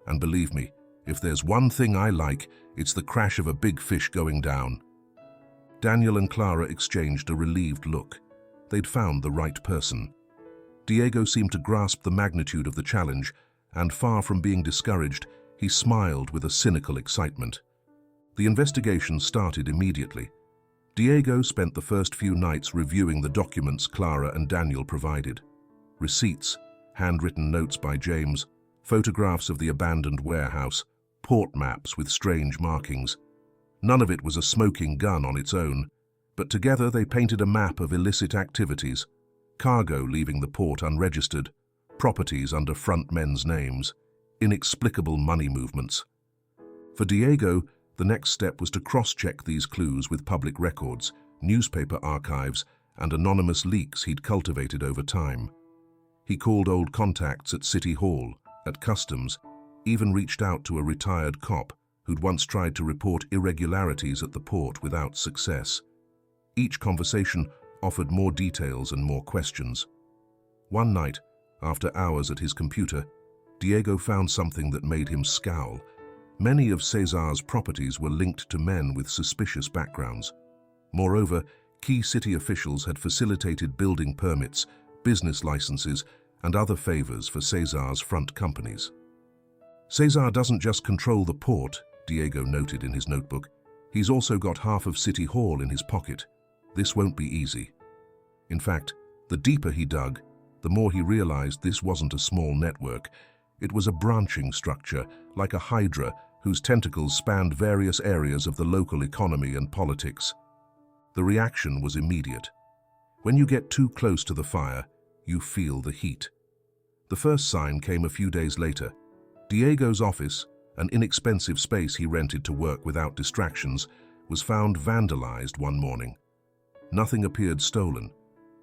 Speaker 1: And believe me, if there's one thing I like, it's the crash of a big fish going down." Daniel and Clara exchanged a relieved look. They'd found the right person. Diego seemed to grasp the magnitude of the challenge, and far from being discouraged, he smiled with a cynical excitement. The investigation started immediately. Diego spent the first few nights reviewing the documents Clara and Daniel provided. Receipts, handwritten notes by James, photographs of the abandoned warehouse, port maps with strange markings. None of it was a smoking gun on its own, but together they painted a map of illicit activities, cargo leaving the port unregistered, properties under front men's names, inexplicable money movements. For Diego, the next step was to cross-check these clues with public records, newspaper archives, and anonymous leaks he'd cultivated over time. He called old contacts at City Hall, at Customs, even reached out to a retired cop who'd once tried to report irregularities at the port without success. Each conversation offered more details and more questions. One night, after hours at his computer, Diego found something that made him scowl. Many of Cesar's properties were linked to men with suspicious backgrounds. Moreover, key city officials had facilitated building permits, business licenses, and other favors for Cesar's front companies. "Cesar doesn't just control the port," Diego noted in his notebook. "He's also got half of City Hall in his pocket. This won't be easy." In fact, the deeper he dug, the more he realized this wasn't a small network. It was a branching structure, like a hydra, whose tentacles spanned various areas of the local economy and politics. The reaction was immediate. When you get too close to the fire, you feel the heat. The first sign came a few days later. Diego's office, an inexpensive space he rented to work without distractions, was found vandalized one morning. Nothing appeared stolen,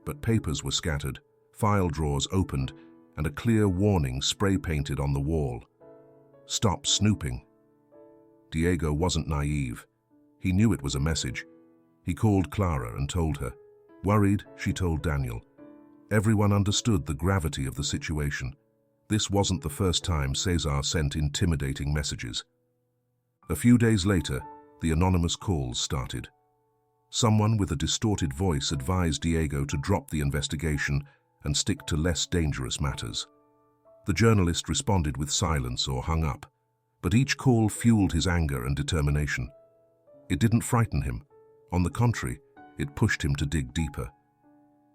Speaker 1: but papers were scattered, file drawers opened, and a clear warning spray-painted on the wall. "Stop snooping." Diego wasn't naive. He knew it was a message. He called Clara and told her. Worried, she told Daniel. Everyone understood the gravity of the situation. This wasn't the first time Cesar sent intimidating messages. A few days later, the anonymous calls started. Someone with a distorted voice advised Diego to drop the investigation and stick to less dangerous matters. The journalist responded with silence or hung up, but each call fueled his anger and determination. It didn't frighten him. On the contrary, it pushed him to dig deeper.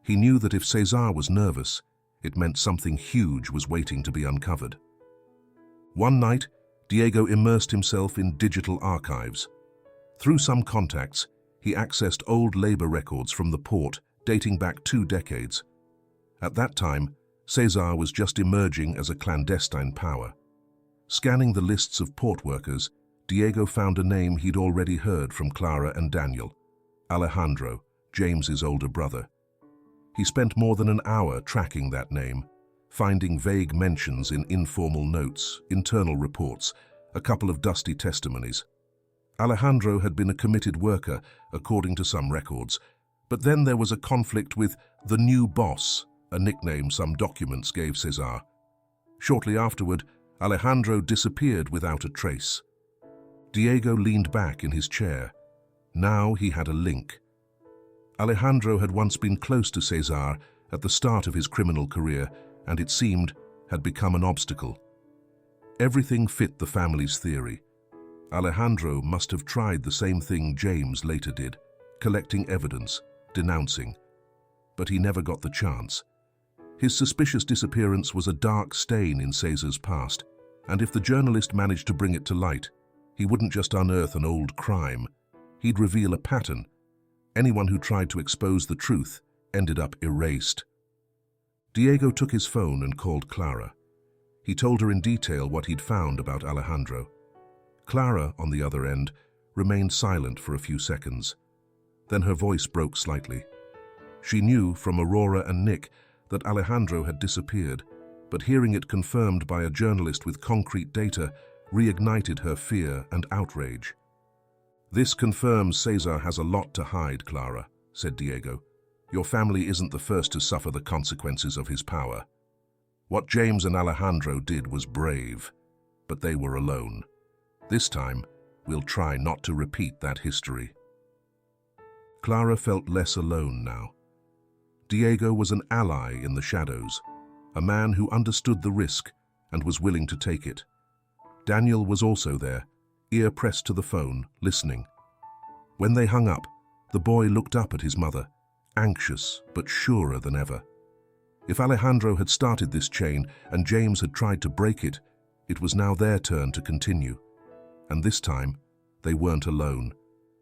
Speaker 1: He knew that if Cesar was nervous, it meant something huge was waiting to be uncovered. One night, Diego immersed himself in digital archives. Through some contacts, he accessed old labor records from the port dating back 2 decades. At that time, Cesar was just emerging as a clandestine power. Scanning the lists of port workers, Diego found a name he'd already heard from Clara and Daniel: Alejandro, James's older brother. He spent more than an hour tracking that name, finding vague mentions in informal notes, internal reports, a couple of dusty testimonies. Alejandro had been a committed worker, according to some records, but then there was a conflict with the new boss, a nickname some documents gave Cesar. Shortly afterward, Alejandro disappeared without a trace. Diego leaned back in his chair. Now he had a link. Alejandro had once been close to Cesar at the start of his criminal career, and it seemed had become an obstacle. Everything fit the family's theory. Alejandro must have tried the same thing James later did, collecting evidence, denouncing. But he never got the chance. His suspicious disappearance was a dark stain in Cesar's past, and if the journalist managed to bring it to light, he wouldn't just unearth an old crime, he'd reveal a pattern. Anyone who tried to expose the truth ended up erased. Diego took his phone and called Clara. He told her in detail what he'd found about Alejandro. Clara, on the other end, remained silent for a few seconds. Then her voice broke slightly. She knew from Aurora and Nick that Alejandro had disappeared, but hearing it confirmed by a journalist with concrete data reignited her fear and outrage. "This confirms Cesar has a lot to hide, Clara," said Diego. "Your family isn't the first to suffer the consequences of his power. What James and Alejandro did was brave, but they were alone. This time, we'll try not to repeat that history." Clara felt less alone now. Diego was an ally in the shadows, a man who understood the risk and was willing to take it. Daniel was also there, ear pressed to the phone, listening. When they hung up, the boy looked up at his mother, anxious but surer than ever. If Alejandro had started this chain and James had tried to break it, it was now their turn to continue. And this time, they weren't alone.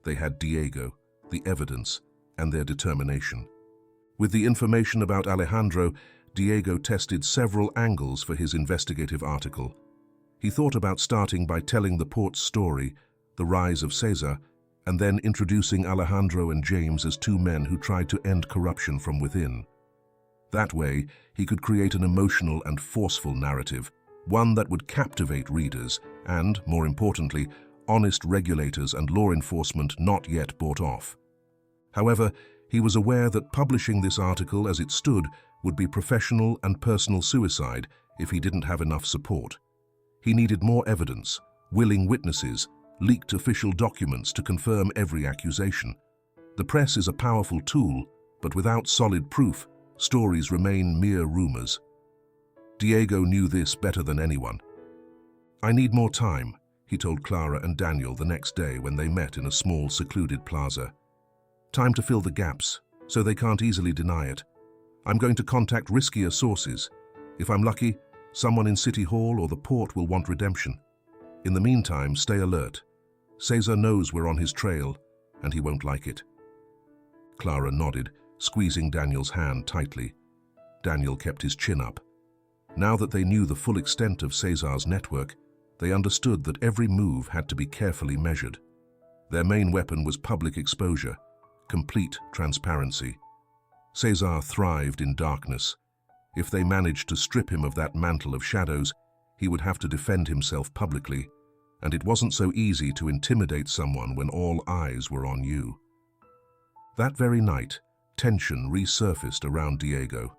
Speaker 1: They had Diego, the evidence, and their determination. With the information about Alejandro, Diego tested several angles for his investigative article. He thought about starting by telling the port's story, the rise of Cesar, and then introducing Alejandro and James as two men who tried to end corruption from within. That way, he could create an emotional and forceful narrative, one that would captivate readers and, more importantly, honest regulators and law enforcement not yet bought off. However, he was aware that publishing this article as it stood would be professional and personal suicide if he didn't have enough support. He needed more evidence, willing witnesses, leaked official documents to confirm every accusation. The press is a powerful tool, but without solid proof, stories remain mere rumors. Diego knew this better than anyone. "I need more time," he told Clara and Daniel the next day when they met in a small, secluded plaza. "Time to fill the gaps, so they can't easily deny it. I'm going to contact riskier sources. If I'm lucky, someone in City Hall or the port will want redemption. In the meantime, stay alert. Cesar knows we're on his trail, and he won't like it." Clara nodded, squeezing Daniel's hand tightly. Daniel kept his chin up. Now that they knew the full extent of Cesar's network, they understood that every move had to be carefully measured. Their main weapon was public exposure, complete transparency. Cesar thrived in darkness. If they managed to strip him of that mantle of shadows, he would have to defend himself publicly, and it wasn't so easy to intimidate someone when all eyes were on you. That very night, tension resurfaced around Diego.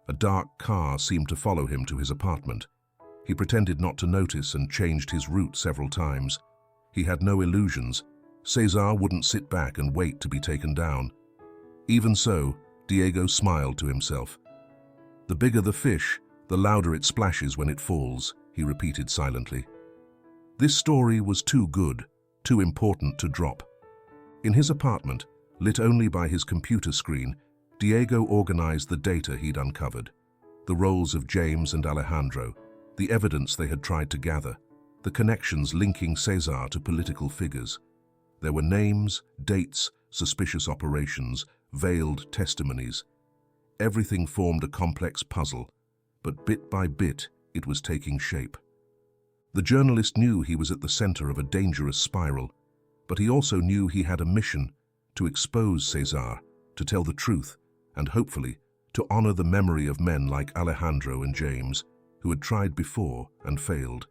Speaker 1: A dark car seemed to follow him to his apartment. He pretended not to notice and changed his route several times. He had no illusions. Cesar wouldn't sit back and wait to be taken down. Even so, Diego smiled to himself. "The bigger the fish, the louder it splashes when it falls," he repeated silently. This story was too good, too important to drop. In his apartment, lit only by his computer screen, Diego organized the data he'd uncovered. The roles of James and Alejandro, the evidence they had tried to gather, the connections linking Cesar to political figures. There were names, dates, suspicious operations, veiled testimonies. Everything formed a complex puzzle, but bit by bit, it was taking shape. The journalist knew he was at the center of a dangerous spiral, but he also knew he had a mission: to expose Cesar, to tell the truth, and hopefully, to honor the memory of men like Alejandro and James, who had tried before and failed.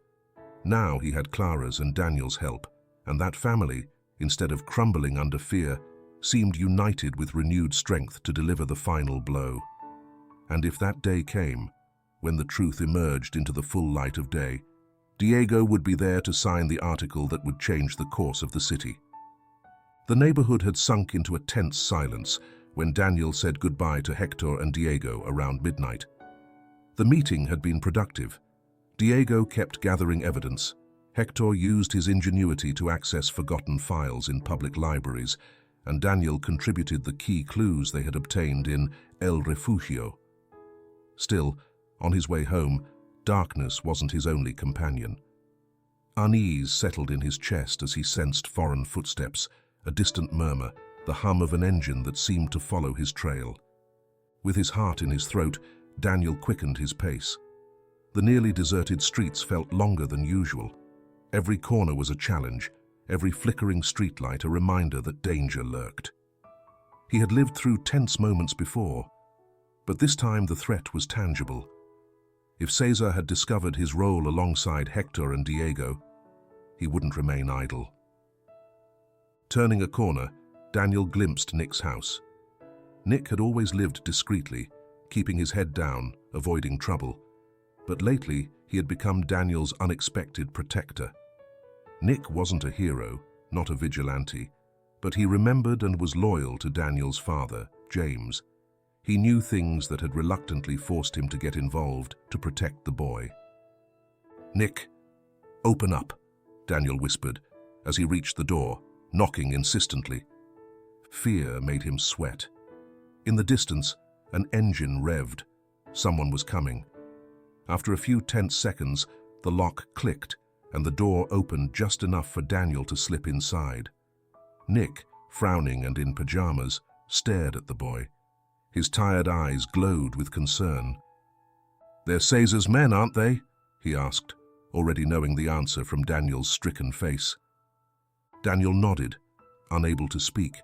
Speaker 1: Now he had Clara's and Daniel's help, and that family, instead of crumbling under fear, seemed united with renewed strength to deliver the final blow. And if that day came, when the truth emerged into the full light of day, Diego would be there to sign the article that would change the course of the city. The neighborhood had sunk into a tense silence when Daniel said goodbye to Hector and Diego around midnight. The meeting had been productive. Diego kept gathering evidence. Hector used his ingenuity to access forgotten files in public libraries, and Daniel contributed the key clues they had obtained in El Refugio. Still, on his way home, darkness wasn't his only companion. Unease settled in his chest as he sensed foreign footsteps, a distant murmur, the hum of an engine that seemed to follow his trail. With his heart in his throat, Daniel quickened his pace. The nearly deserted streets felt longer than usual. Every corner was a challenge, every flickering streetlight a reminder that danger lurked. He had lived through tense moments before, but this time the threat was tangible. If Cesar had discovered his role alongside Hector and Diego, he wouldn't remain idle. Turning a corner, Daniel glimpsed Nick's house. Nick had always lived discreetly, keeping his head down, avoiding trouble. But lately, he had become Daniel's unexpected protector. Nick wasn't a hero, not a vigilante, but he remembered and was loyal to Daniel's father, James. He knew things that had reluctantly forced him to get involved to protect the boy. "Nick, open up," Daniel whispered as he reached the door, knocking insistently. Fear made him sweat. In the distance, an engine revved. Someone was coming. After a few tense seconds, the lock clicked and the door opened just enough for Daniel to slip inside. Nick, frowning and in pajamas, stared at the boy. His tired eyes glowed with concern. "They're Cesar's men, aren't they?" he asked, already knowing the answer from Daniel's stricken face. Daniel nodded, unable to speak.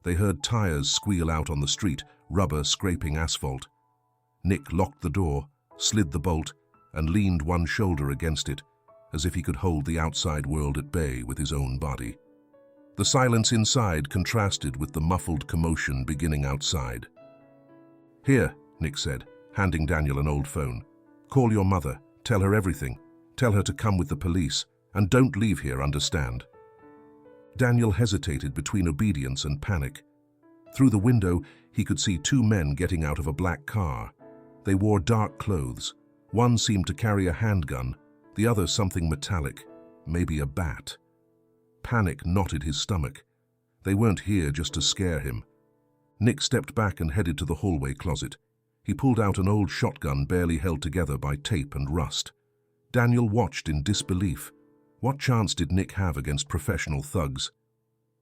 Speaker 1: They heard tires squeal out on the street, rubber scraping asphalt. Nick locked the door, slid the bolt, and leaned one shoulder against it, as if he could hold the outside world at bay with his own body. The silence inside contrasted with the muffled commotion beginning outside. "Here," Nick said, handing Daniel an old phone. "Call your mother, tell her everything. Tell her to come with the police, and don't leave here, understand?" Daniel hesitated between obedience and panic. Through the window, he could see two men getting out of a black car. They wore dark clothes. One seemed to carry a handgun, the other something metallic, maybe a bat. Panic knotted his stomach. They weren't here just to scare him. Nick stepped back and headed to the hallway closet. He pulled out an old shotgun barely held together by tape and rust. Daniel watched in disbelief. What chance did Nick have against professional thugs?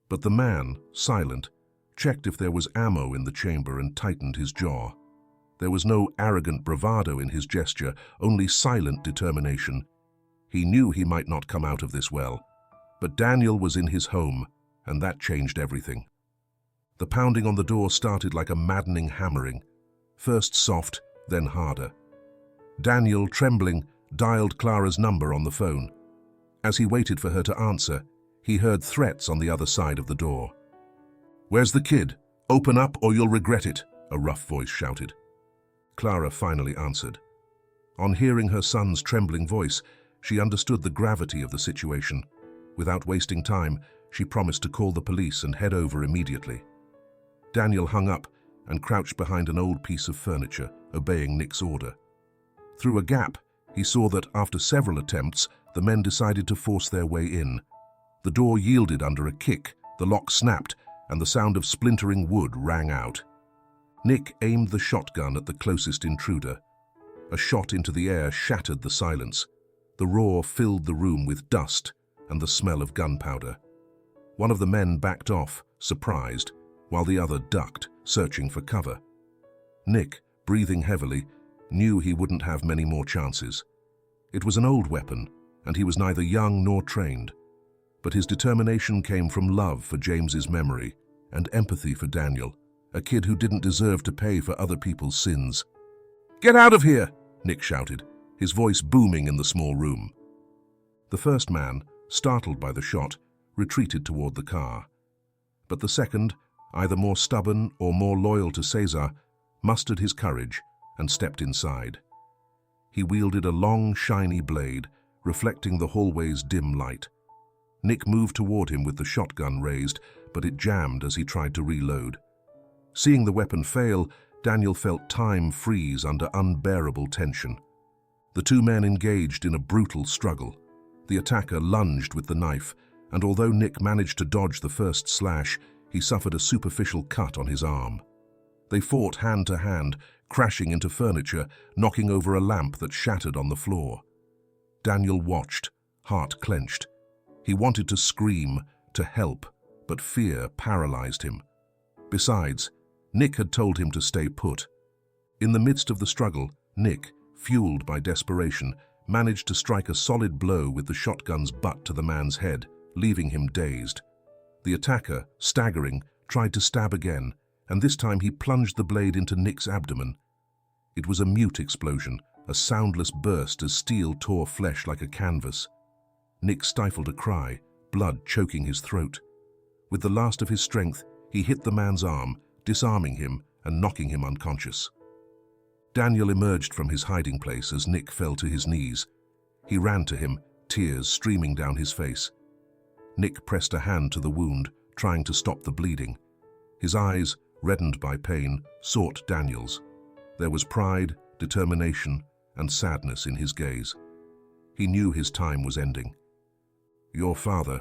Speaker 1: But the man, silent, checked if there was ammo in the chamber and tightened his jaw. There was no arrogant bravado in his gesture, only silent determination. He knew he might not come out of this well, but Daniel was in his home, and that changed everything. The pounding on the door started like a maddening hammering, first soft, then harder. Daniel, trembling, dialed Clara's number on the phone. As he waited for her to answer, he heard threats on the other side of the door. "Where's the kid? Open up or you'll regret it," a rough voice shouted. Clara finally answered. On hearing her son's trembling voice, she understood the gravity of the situation. Without wasting time, she promised to call the police and head over immediately. Daniel hung up and crouched behind an old piece of furniture, obeying Nick's order. Through a gap, he saw that after several attempts, the men decided to force their way in. The door yielded under a kick, the lock snapped, and the sound of splintering wood rang out. Nick aimed the shotgun at the closest intruder. A shot into the air shattered the silence. The roar filled the room with dust and the smell of gunpowder. One of the men backed off, surprised, while the other ducked, searching for cover. Nick, breathing heavily, knew he wouldn't have many more chances. It was an old weapon, and he was neither young nor trained. But his determination came from love for James's memory and empathy for Daniel, a kid who didn't deserve to pay for other people's sins. "Get out of here!" Nick shouted, his voice booming in the small room. The first man, startled by the shot, retreated toward the car. But the second, either more stubborn or more loyal to Cesar, mustered his courage and stepped inside. He wielded a long, shiny blade, reflecting the hallway's dim light. Nick moved toward him with the shotgun raised, but it jammed as he tried to reload. Seeing the weapon fail, Daniel felt time freeze under unbearable tension. The two men engaged in a brutal struggle. The attacker lunged with the knife, and although Nick managed to dodge the first slash, he suffered a superficial cut on his arm. They fought hand to hand, crashing into furniture, knocking over a lamp that shattered on the floor. Daniel watched, heart clenched. He wanted to scream, to help, but fear paralyzed him. Besides, Nick had told him to stay put. In the midst of the struggle, Nick, fueled by desperation, managed to strike a solid blow with the shotgun's butt to the man's head, leaving him dazed. The attacker, staggering, tried to stab again, and this time he plunged the blade into Nick's abdomen. It was a mute explosion, a soundless burst as steel tore flesh like a canvas. Nick stifled a cry, blood choking his throat. With the last of his strength, he hit the man's arm, disarming him and knocking him unconscious. Daniel emerged from his hiding place as Nick fell to his knees. He ran to him, tears streaming down his face. Nick pressed a hand to the wound, trying to stop the bleeding. His eyes, reddened by pain, sought Daniel's. There was pride, determination, and sadness in his gaze. He knew his time was ending. "Your father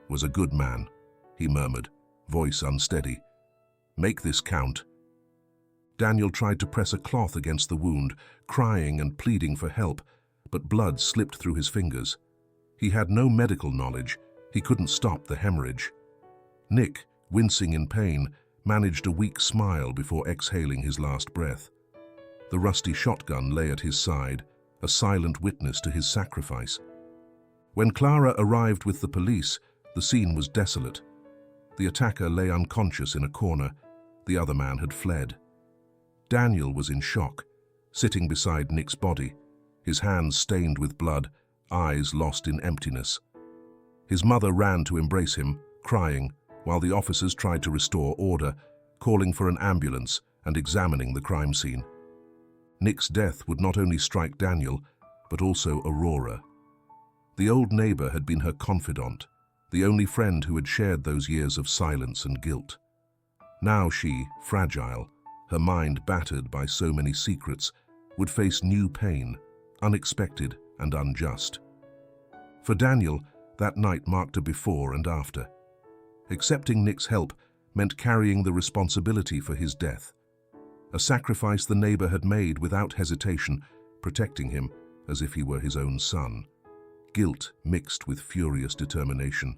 Speaker 1: was a good man," he murmured, voice unsteady. "Make this count." Daniel tried to press a cloth against the wound, crying and pleading for help, but blood slipped through his fingers. He had no medical knowledge. He couldn't stop the hemorrhage. Nick, wincing in pain, managed a weak smile before exhaling his last breath. The rusty shotgun lay at his side, a silent witness to his sacrifice. When Clara arrived with the police, the scene was desolate. The attacker lay unconscious in a corner. The other man had fled. Daniel was in shock, sitting beside Nick's body, his hands stained with blood, eyes lost in emptiness. His mother ran to embrace him, crying, while the officers tried to restore order, calling for an ambulance and examining the crime scene. Nick's death would not only strike Daniel, but also Aurora. The old neighbor had been her confidant, the only friend who had shared those years of silence and guilt. Now she, fragile, her mind battered by so many secrets, would face new pain, unexpected and unjust. For Daniel, that night marked a before and after. Accepting Nick's help meant carrying the responsibility for his death. A sacrifice the neighbor had made without hesitation, protecting him as if he were his own son. Guilt mixed with furious determination.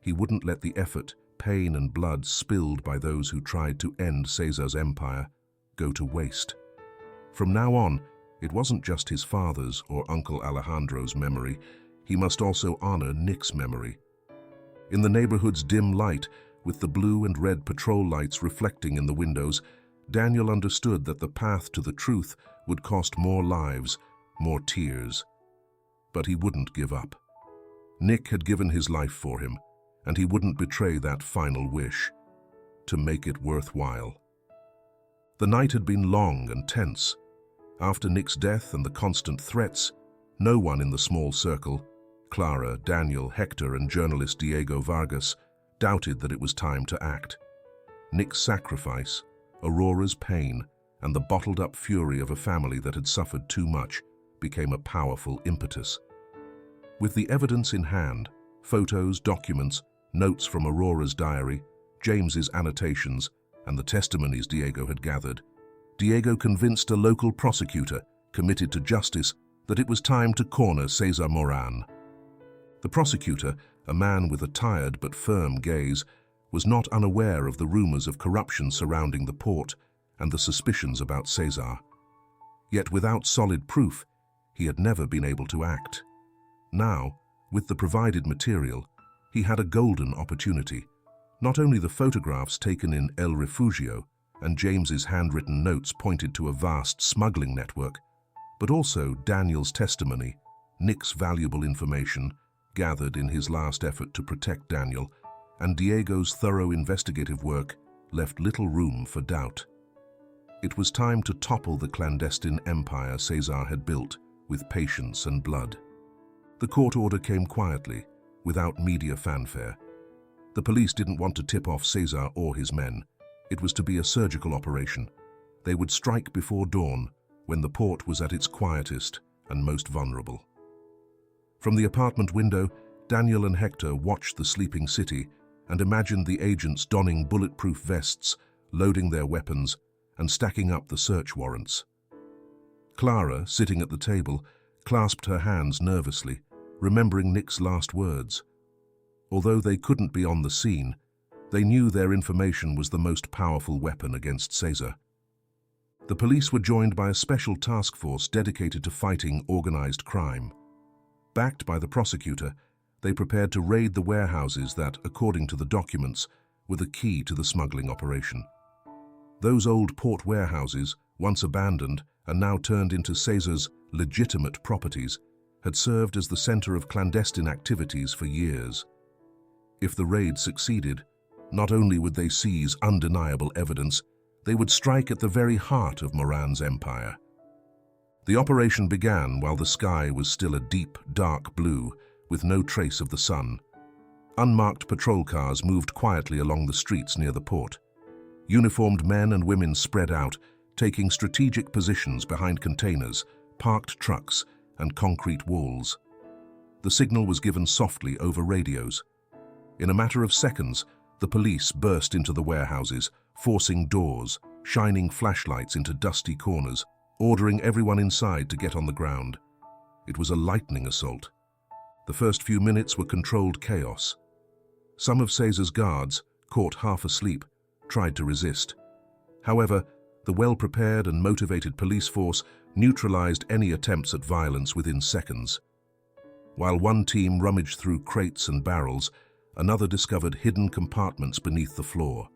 Speaker 1: He wouldn't let the effort, pain and blood spilled by those who tried to end Cesar's empire go to waste. From now on, it wasn't just his father's or Uncle Alejandro's memory. He must also honor Nick's memory. In the neighborhood's dim light, with the blue and red patrol lights reflecting in the windows, Daniel understood that the path to the truth would cost more lives, more tears. But he wouldn't give up. Nick had given his life for him, and he wouldn't betray that final wish, to make it worthwhile. The night had been long and tense. After Nick's death and the constant threats, no one in the small circle, Clara, Daniel, Hector, and journalist Diego Vargas, doubted that it was time to act. Nick's sacrifice, Aurora's pain, and the bottled-up fury of a family that had suffered too much became a powerful impetus. With the evidence in hand, photos, documents, notes from Aurora's diary, James's annotations, and the testimonies Diego had gathered, Diego convinced a local prosecutor, committed to justice, that it was time to corner Cesar Moran. The prosecutor, a man with a tired but firm gaze, was not unaware of the rumors of corruption surrounding the port and the suspicions about Cesar. Yet without solid proof, he had never been able to act. Now, with the provided material, he had a golden opportunity. Not only the photographs taken in El Refugio and James's handwritten notes pointed to a vast smuggling network, but also Daniel's testimony, Nick's valuable information, gathered in his last effort to protect Daniel, and Diego's thorough investigative work left little room for doubt. It was time to topple the clandestine empire Cesar had built with patience and blood. The court order came quietly, without media fanfare. The police didn't want to tip off Cesar or his men. It was to be a surgical operation. They would strike before dawn, when the port was at its quietest, and most vulnerable. From the apartment window, Daniel and Hector watched the sleeping city and imagined the agents donning bulletproof vests, loading their weapons, and stacking up the search warrants. Clara, sitting at the table, clasped her hands nervously, remembering Nick's last words. Although they couldn't be on the scene, they knew their information was the most powerful weapon against Cesar. The police were joined by a special task force dedicated to fighting organized crime. Backed by the prosecutor, they prepared to raid the warehouses that, according to the documents, were the key to the smuggling operation. Those old port warehouses, once abandoned and now turned into Cesar's legitimate properties, had served as the center of clandestine activities for years. If the raid succeeded, not only would they seize undeniable evidence, they would strike at the very heart of Moran's empire. The operation began while the sky was still a deep, dark blue, with no trace of the sun. Unmarked patrol cars moved quietly along the streets near the port. Uniformed men and women spread out, taking strategic positions behind containers, parked trucks, and concrete walls. The signal was given softly over radios. In a matter of seconds, the police burst into the warehouses, forcing doors, shining flashlights into dusty corners, ordering everyone inside to get on the ground. It was a lightning assault. The first few minutes were controlled chaos. Some of Cesar's guards, caught half asleep, tried to resist. However, the well-prepared and motivated police force neutralized any attempts at violence within seconds. While one team rummaged through crates and barrels, another discovered hidden compartments beneath the floor.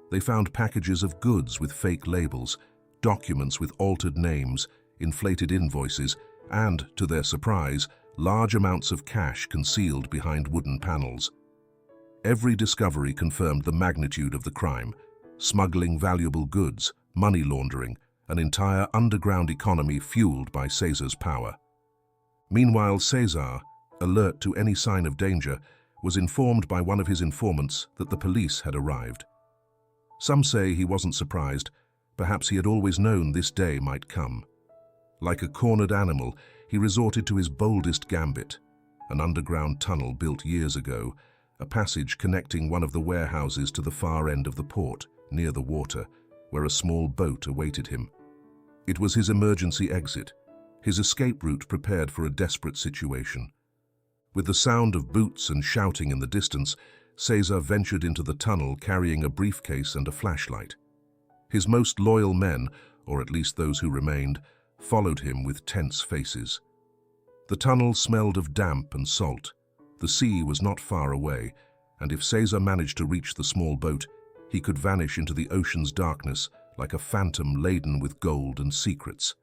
Speaker 1: They found packages of goods with fake labels, documents with altered names, inflated invoices, and, to their surprise, large amounts of cash concealed behind wooden panels. Every discovery confirmed the magnitude of the crime: smuggling valuable goods, money laundering, an entire underground economy fueled by Cesar's power. Meanwhile, Cesar, alert to any sign of danger, was informed by one of his informants that the police had arrived. Some say he wasn't surprised. Perhaps he had always known this day might come. Like a cornered animal, he resorted to his boldest gambit: an underground tunnel built years ago, a passage connecting one of the warehouses to the far end of the port, near the water, where a small boat awaited him. It was his emergency exit, his escape route prepared for a desperate situation. With the sound of boots and shouting in the distance, Cesar ventured into the tunnel carrying a briefcase and a flashlight. His most loyal men, or at least those who remained, followed him with tense faces. The tunnel smelled of damp and salt. The sea was not far away, and if Cesar managed to reach the small boat, he could vanish into the ocean's darkness like a phantom laden with gold and secrets.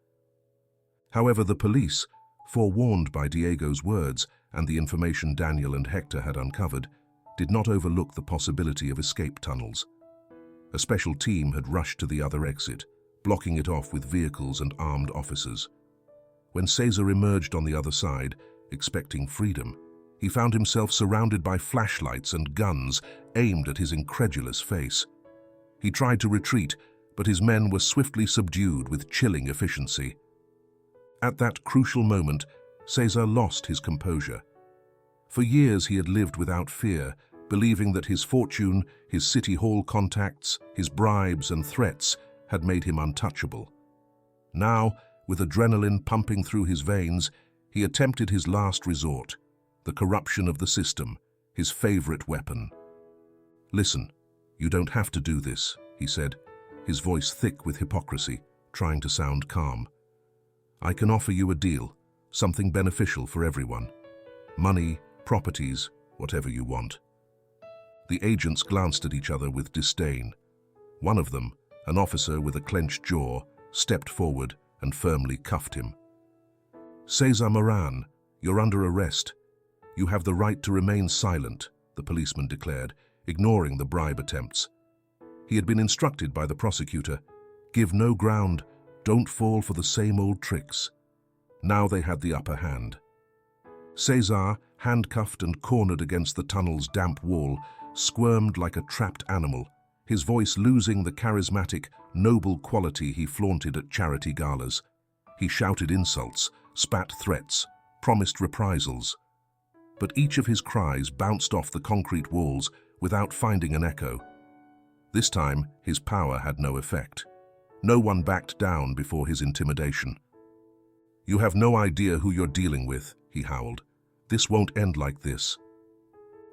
Speaker 1: However, the police, forewarned by Diego's words and the information Daniel and Hector had uncovered, did not overlook the possibility of escape tunnels. A special team had rushed to the other exit, blocking it off with vehicles and armed officers. When Cesar emerged on the other side, expecting freedom, he found himself surrounded by flashlights and guns aimed at his incredulous face. He tried to retreat, but his men were swiftly subdued with chilling efficiency. At that crucial moment, Cesar lost his composure. For years he had lived without fear, believing that his fortune, his city hall contacts, his bribes and threats had made him untouchable. Now, with adrenaline pumping through his veins, he attempted his last resort: the corruption of the system, his favorite weapon. "Listen, you don't have to do this," he said, his voice thick with hypocrisy, trying to sound calm. "I can offer you a deal, something beneficial for everyone. Money, properties, whatever you want." The agents glanced at each other with disdain. One of them, an officer with a clenched jaw, stepped forward and firmly cuffed him. "Cesar Moran, you're under arrest. You have the right to remain silent," the policeman declared, ignoring the bribe attempts. He had been instructed by the prosecutor: give no ground, don't fall for the same old tricks. Now they had the upper hand. Cesar, handcuffed and cornered against the tunnel's damp wall, squirmed like a trapped animal, his voice losing the charismatic, noble quality he flaunted at charity galas. He shouted insults, spat threats, promised reprisals. But each of his cries bounced off the concrete walls without finding an echo. This time, his power had no effect. No one backed down before his intimidation. "You have no idea who you're dealing with," he howled. "This won't end like this."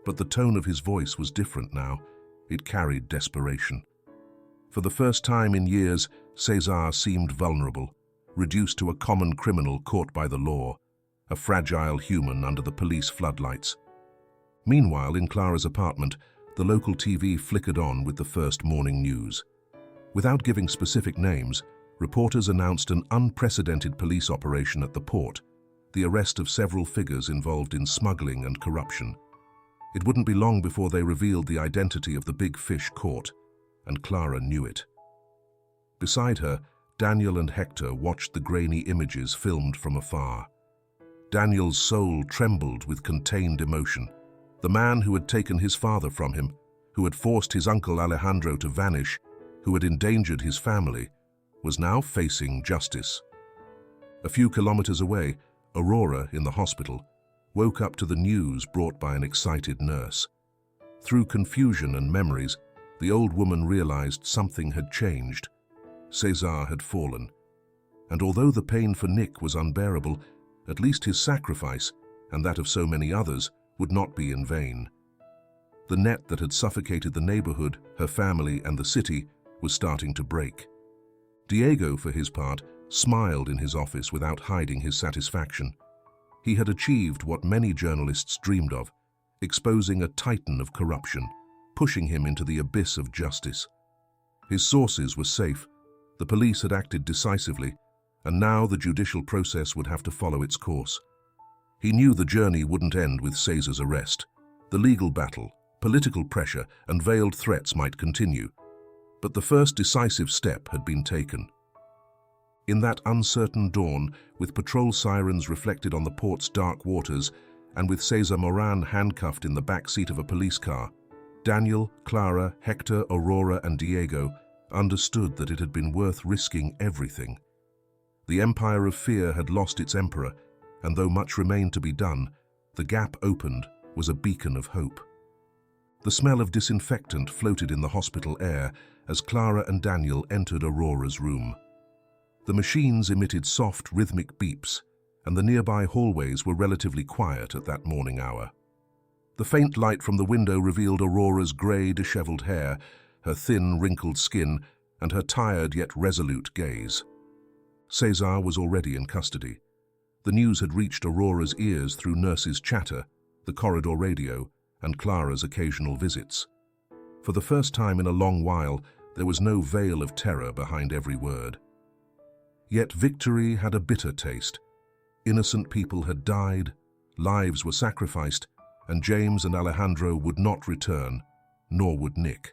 Speaker 1: But the tone of his voice was different now. It carried desperation. For the first time in years, Cesar seemed vulnerable, reduced to a common criminal caught by the law, a fragile human under the police floodlights. Meanwhile, in Clara's apartment, the local TV flickered on with the first morning news. Without giving specific names, reporters announced an unprecedented police operation at the port, the arrest of several figures involved in smuggling and corruption. It wouldn't be long before they revealed the identity of the big fish caught, and Clara knew it. Beside her, Daniel and Hector watched the grainy images filmed from afar. Daniel's soul trembled with contained emotion. The man who had taken his father from him, who had forced his uncle Alejandro to vanish, who had endangered his family, was now facing justice. A few kilometers away, Aurora, in the hospital, woke up to the news brought by an excited nurse. Through confusion and memories, the old woman realized something had changed. Cesar had fallen. And although the pain for Nick was unbearable, at least his sacrifice, and that of so many others, would not be in vain. The net that had suffocated the neighborhood, her family, and the city was starting to break. Diego, for his part, smiled in his office without hiding his satisfaction. He had achieved what many journalists dreamed of, exposing a titan of corruption, pushing him into the abyss of justice. His sources were safe, the police had acted decisively, and now the judicial process would have to follow its course. He knew the journey wouldn't end with Cesar's arrest. The legal battle, political pressure, and veiled threats might continue. But the first decisive step had been taken. In that uncertain dawn, with patrol sirens reflected on the port's dark waters, and with Cesar Moran handcuffed in the back seat of a police car, Daniel, Clara, Hector, Aurora, and Diego understood that it had been worth risking everything. The Empire of Fear had lost its emperor, and though much remained to be done, the gap opened was a beacon of hope. The smell of disinfectant floated in the hospital air as Clara and Daniel entered Aurora's room. The machines emitted soft, rhythmic beeps, and the nearby hallways were relatively quiet at that morning hour. The faint light from the window revealed Aurora's grey, disheveled hair, her thin, wrinkled skin, and her tired yet resolute gaze. Cesar was already in custody. The news had reached Aurora's ears through nurses' chatter, the corridor radio, and Clara's occasional visits. For the first time in a long while, there was no veil of terror behind every word. Yet victory had a bitter taste. Innocent people had died, lives were sacrificed, and James and Alejandro would not return, nor would Nick.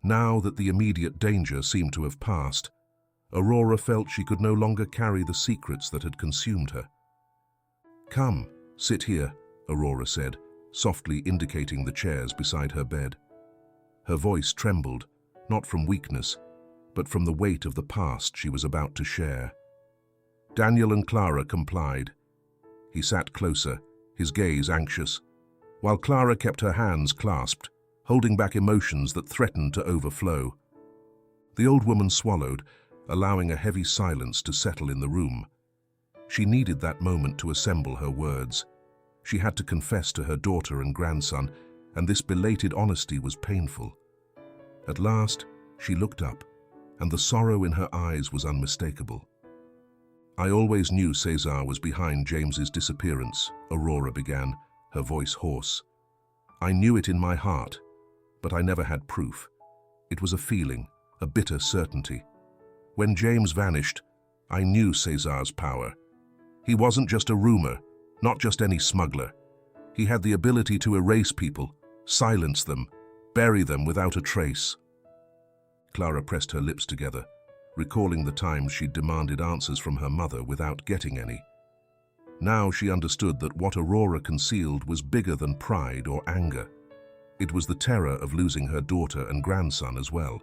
Speaker 1: Now that the immediate danger seemed to have passed, Aurora felt she could no longer carry the secrets that had consumed her. "Come, sit here," Aurora said, softly indicating the chairs beside her bed. Her voice trembled, not from weakness, but from the weight of the past she was about to share. Daniel and Clara complied. He sat closer, his gaze anxious, while Clara kept her hands clasped, holding back emotions that threatened to overflow. The old woman swallowed, allowing a heavy silence to settle in the room. She needed that moment to assemble her words. She had to confess to her daughter and grandson, and this belated honesty was painful. At last, she looked up, and the sorrow in her eyes was unmistakable. "I always knew Cesar was behind James's disappearance," Aurora began, her voice hoarse. "I knew it in my heart, but I never had proof. It was a feeling, a bitter certainty. When James vanished, I knew Cesar's power. He wasn't just a rumor, not just any smuggler. He had the ability to erase people, silence them, bury them without a trace." Clara pressed her lips together, recalling the times she'd demanded answers from her mother without getting any. Now she understood that what Aurora concealed was bigger than pride or anger. It was the terror of losing her daughter and grandson as well.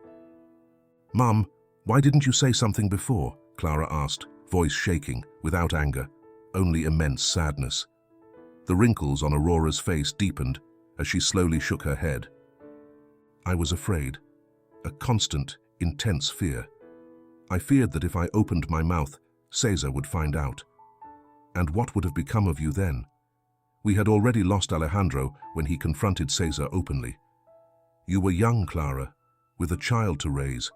Speaker 1: "Mum, why didn't you say something before?" Clara asked, voice shaking, without anger, only immense sadness. The wrinkles on Aurora's face deepened as she slowly shook her head. I was afraid, a constant, intense fear. I feared that if I opened my mouth, Cesar would find out. And what would have become of you then? We had already lost Alejandro when he confronted Cesar openly. You were young, Clara, with a child to raise.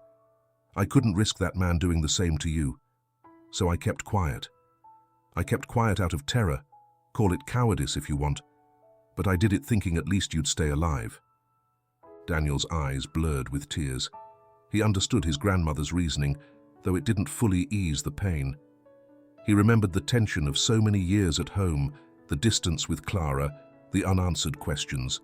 Speaker 1: I couldn't risk that man doing the same to you. So I kept quiet. I kept quiet out of terror. Call it cowardice if you want. But I did it thinking at least you'd stay alive. Daniel's eyes blurred with tears. He understood his grandmother's reasoning, though it didn't fully ease the pain. He remembered the tension of so many years at home, the distance with Clara, the unanswered questions.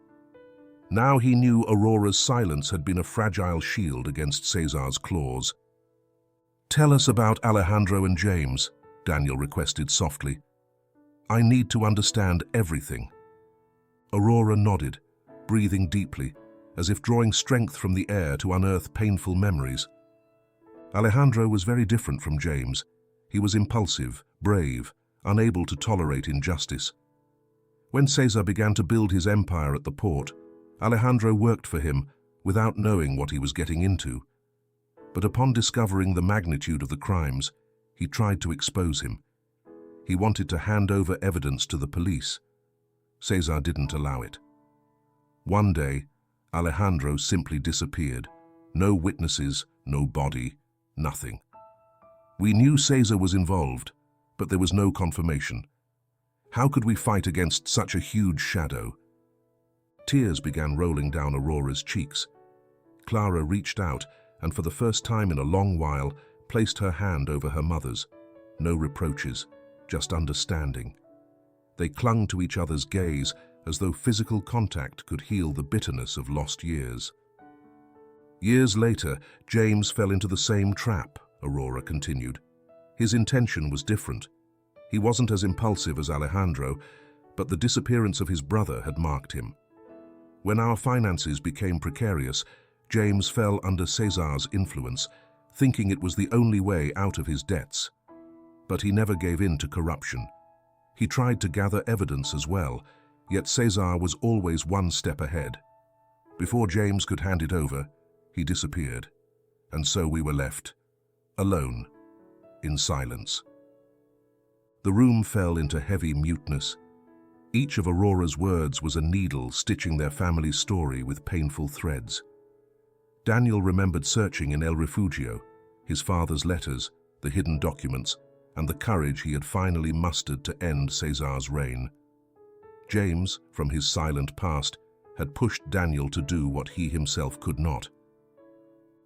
Speaker 1: Now he knew Aurora's silence had been a fragile shield against Cesar's claws. Tell us about Alejandro and James, Daniel requested softly. I need to understand everything. Aurora nodded, breathing deeply, as if drawing strength from the air to unearth painful memories. Alejandro was very different from James. He was impulsive, brave, unable to tolerate injustice. When Cesar began to build his empire at the port, Alejandro worked for him without knowing what he was getting into. But upon discovering the magnitude of the crimes, he tried to expose him. He wanted to hand over evidence to the police. Cesar didn't allow it. One day, Alejandro simply disappeared. No witnesses, no body, nothing. We knew Cesar was involved, but there was no confirmation. How could we fight against such a huge shadow? Tears began rolling down Aurora's cheeks. Clara reached out and for the first time in a long while placed her hand over her mother's. No reproaches, just understanding. They clung to each other's gaze as though physical contact could heal the bitterness of lost years. Years later, James fell into the same trap, Aurora continued. His intention was different. He wasn't as impulsive as Alejandro, but the disappearance of his brother had marked him. When our finances became precarious, James fell under Cesar's influence, thinking it was the only way out of his debts. But he never gave in to corruption. He tried to gather evidence as well, yet Cesar was always one step ahead. Before James could hand it over, he disappeared, and so we were left, alone, in silence. The room fell into heavy muteness. Each of Aurora's words was a needle stitching their family's story with painful threads. Daniel remembered searching in El Refugio, his father's letters, the hidden documents, and the courage he had finally mustered to end Cesar's reign. James, from his silent past, had pushed Daniel to do what he himself could not.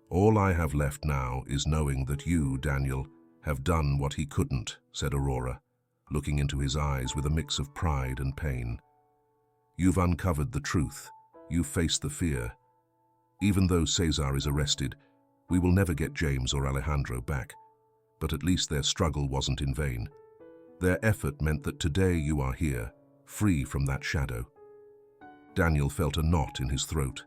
Speaker 1: All I have left now is knowing that you, Daniel, have done what he couldn't, said Aurora, looking into his eyes with a mix of pride and pain. You've uncovered the truth. You've faced the fear. Even though Cesar is arrested, we will never get James or Alejandro back, but at least their struggle wasn't in vain. Their effort meant that today you are here, free from that shadow. Daniel felt a knot in his throat.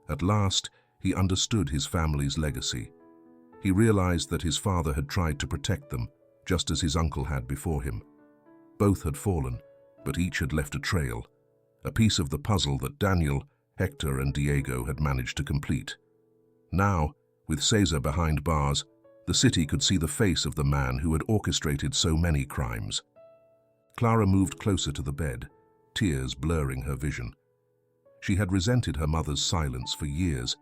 Speaker 1: At last, he understood his family's legacy. He realized that his father had tried to protect them, just as his uncle had before him. Both had fallen, but each had left a trail, a piece of the puzzle that Daniel, Hector, and Diego had managed to complete. Now, with Cesar behind bars, the city could see the face of the man who had orchestrated so many crimes. Clara moved closer to the bed, tears blurring her vision. She had resented her mother's silence for years,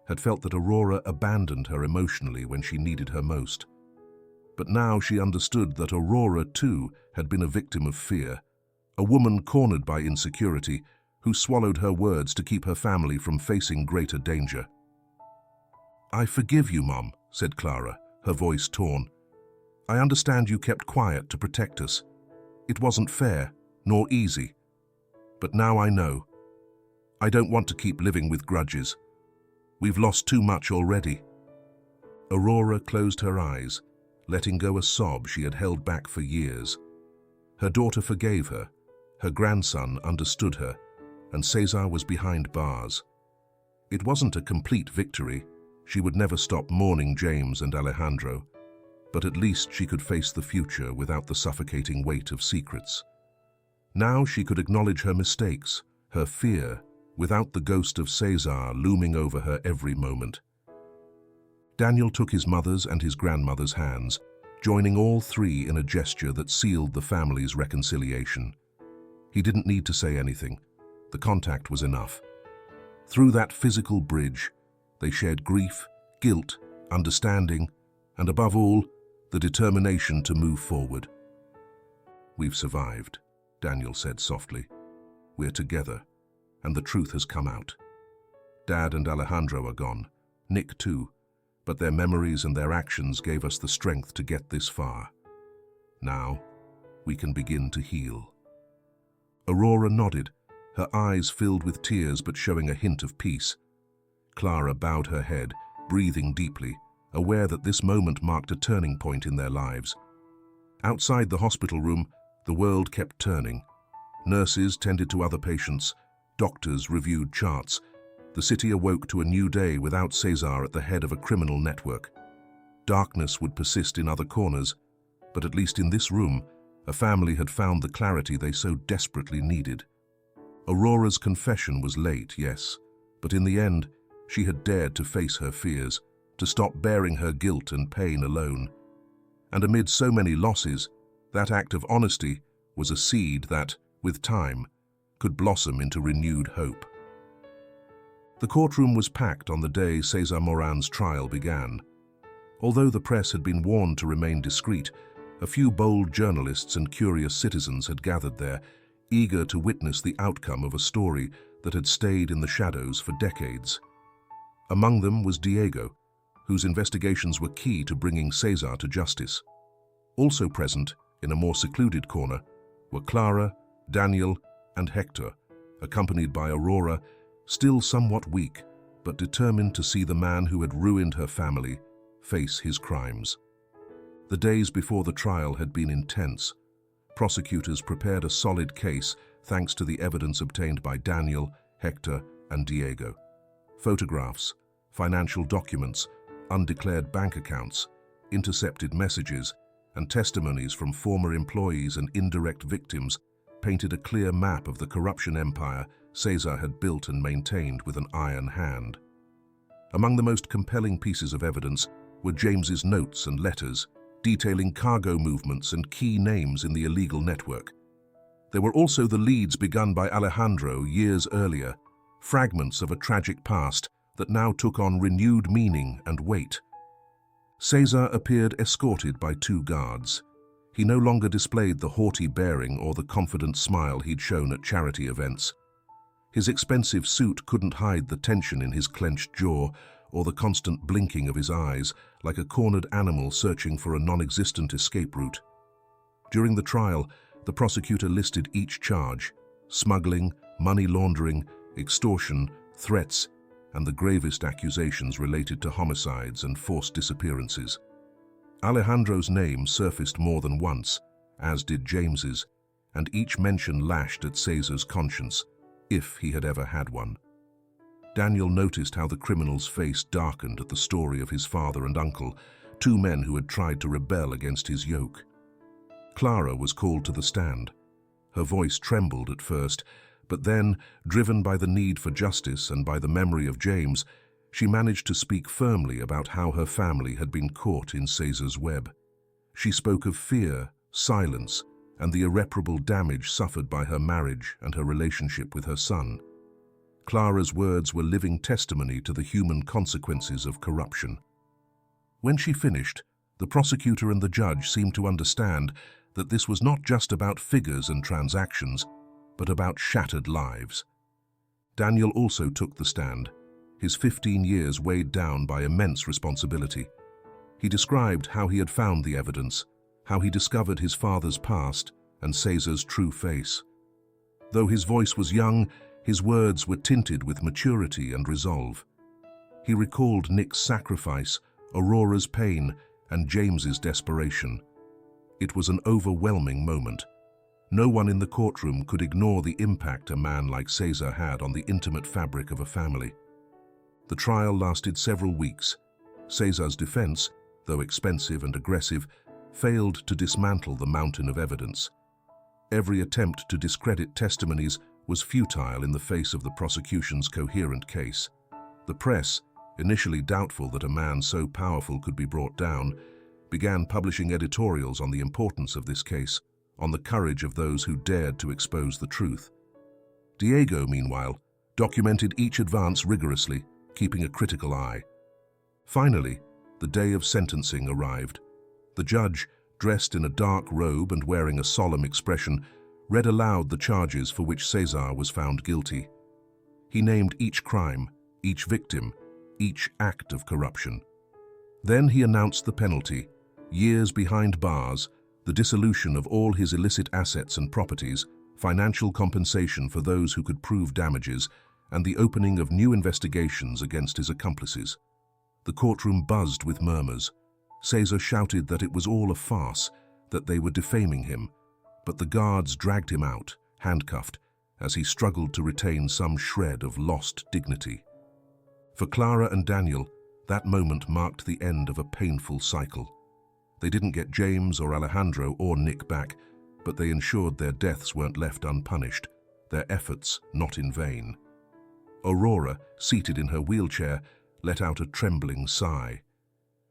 Speaker 1: had felt that Aurora abandoned her emotionally when she needed her most. But now she understood that Aurora, too, had been a victim of fear, a woman cornered by insecurity who swallowed her words to keep her family from facing greater danger. I forgive you, Mom, said Clara, her voice torn. I understand you kept quiet to protect us. It wasn't fair, nor easy. But now I know. I don't want to keep living with grudges. We've lost too much already. Aurora closed her eyes, letting go a sob she had held back for years. Her daughter forgave her, her grandson understood her, and Cesar was behind bars. It wasn't a complete victory. She would never stop mourning James and Alejandro. but at least she could face the future without the suffocating weight of secrets. Now she could acknowledge her mistakes, her fear, without the ghost of Cesar looming over her every moment. Daniel took his mother's and his grandmother's hands, joining all three in a gesture that sealed the family's reconciliation. He didn't need to say anything. The contact was enough. Through that physical bridge, they shared grief, guilt, understanding, and above all, the determination to move forward. "We've survived," Daniel said softly. "We're together, and the truth has come out. Dad and Alejandro are gone, Nick too, but their memories and their actions gave us the strength to get this far. Now, we can begin to heal." Aurora nodded, her eyes filled with tears but showing a hint of peace. Clara bowed her head, breathing deeply, aware that this moment marked a turning point in their lives. Outside the hospital room, the world kept turning. Nurses tended to other patients, doctors reviewed charts. The city awoke to a new day without Cesar at the head of a criminal network. Darkness would persist in other corners, but at least in this room, a family had found the clarity they so desperately needed. Aurora's confession was late, yes, but in the end, she had dared to face her fears, to stop bearing her guilt and pain alone. And amid so many losses, that act of honesty was a seed that, with time, could blossom into renewed hope. The courtroom was packed on the day Cesar Moran's trial began. Although the press had been warned to remain discreet, a few bold journalists and curious citizens had gathered there, eager to witness the outcome of a story that had stayed in the shadows for decades. Among them was Diego, whose investigations were key to bringing Cesar to justice. Also present, in a more secluded corner, were Clara, Daniel, and Hector, accompanied by Aurora, still somewhat weak, but determined to see the man who had ruined her family face his crimes. The days before the trial had been intense. Prosecutors prepared a solid case thanks to the evidence obtained by Daniel, Hector, and Diego. Photographs, financial documents, undeclared bank accounts, intercepted messages, and testimonies from former employees and indirect victims painted a clear map of the corruption empire Cesar had built and maintained with an iron hand. Among the most compelling pieces of evidence were James's notes and letters, detailing cargo movements and key names in the illegal network. There were also the leads begun by Alejandro years earlier, fragments of a tragic past that now took on renewed meaning and weight. Cesar appeared escorted by 2 guards. He no longer displayed the haughty bearing or the confident smile he'd shown at charity events. His expensive suit couldn't hide the tension in his clenched jaw or the constant blinking of his eyes, like a cornered animal searching for a non-existent escape route. During the trial, the prosecutor listed each charge: smuggling, money laundering, extortion, threats, and the gravest accusations related to homicides and forced disappearances. Alejandro's name surfaced more than once, as did James's, and each mention lashed at Cesar's conscience, if he had ever had one. Daniel noticed how the criminal's face darkened at the story of his father and uncle, 2 men who had tried to rebel against his yoke. Clara was called to the stand. Her voice trembled at first, but then, driven by the need for justice and by the memory of James, she managed to speak firmly about how her family had been caught in Cesar's web. She spoke of fear, silence, and the irreparable damage suffered by her marriage and her relationship with her son. Clara's words were living testimony to the human consequences of corruption. When she finished, the prosecutor and the judge seemed to understand that this was not just about figures and transactions, but about shattered lives. Daniel also took the stand, his 15 years weighed down by immense responsibility. He described how he had found the evidence, how he discovered his father's past and Cesar's true face. Though his voice was young, his words were tinted with maturity and resolve. He recalled Nick's sacrifice, Aurora's pain, and James's desperation. It was an overwhelming moment. No one in the courtroom could ignore the impact a man like Cesar had on the intimate fabric of a family. The trial lasted several weeks. Cesar's defense, though expensive and aggressive, failed to dismantle the mountain of evidence. Every attempt to discredit testimonies was futile in the face of the prosecution's coherent case. The press, initially doubtful that a man so powerful could be brought down, began publishing editorials on the importance of this case, on the courage of those who dared to expose the truth. Diego, meanwhile, documented each advance rigorously, keeping a critical eye. Finally, the day of sentencing arrived. The judge, dressed in a dark robe and wearing a solemn expression, read aloud the charges for which Cesar was found guilty. He named each crime, each victim, each act of corruption. Then he announced the penalty: years behind bars, the dissolution of all his illicit assets and properties, financial compensation for those who could prove damages, and the opening of new investigations against his accomplices. The courtroom buzzed with murmurs. Cesar shouted that it was all a farce, that they were defaming him, but the guards dragged him out, handcuffed, as he struggled to retain some shred of lost dignity. For Clara and Daniel, that moment marked the end of a painful cycle. They didn't get James or Alejandro or Nick back, but they ensured their deaths weren't left unpunished, their efforts not in vain. Aurora, seated in her wheelchair, let out a trembling sigh.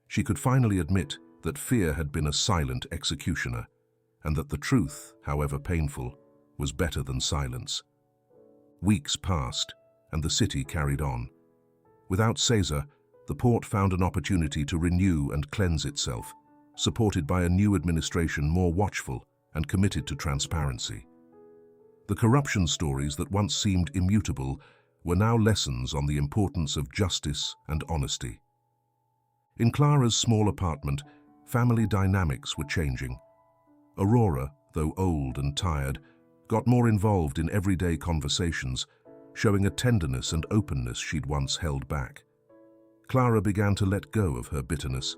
Speaker 1: She could finally admit that fear had been a silent executioner, and that the truth, however painful, was better than silence. Weeks passed, and the city carried on. Without Cesar, the port found an opportunity to renew and cleanse itself, supported by a new administration more watchful and committed to transparency. The corruption stories that once seemed immutable were now lessons on the importance of justice and honesty. In Clara's small apartment, family dynamics were changing. Aurora, though old and tired, got more involved in everyday conversations, showing a tenderness and openness she'd once held back. Clara began to let go of her bitterness.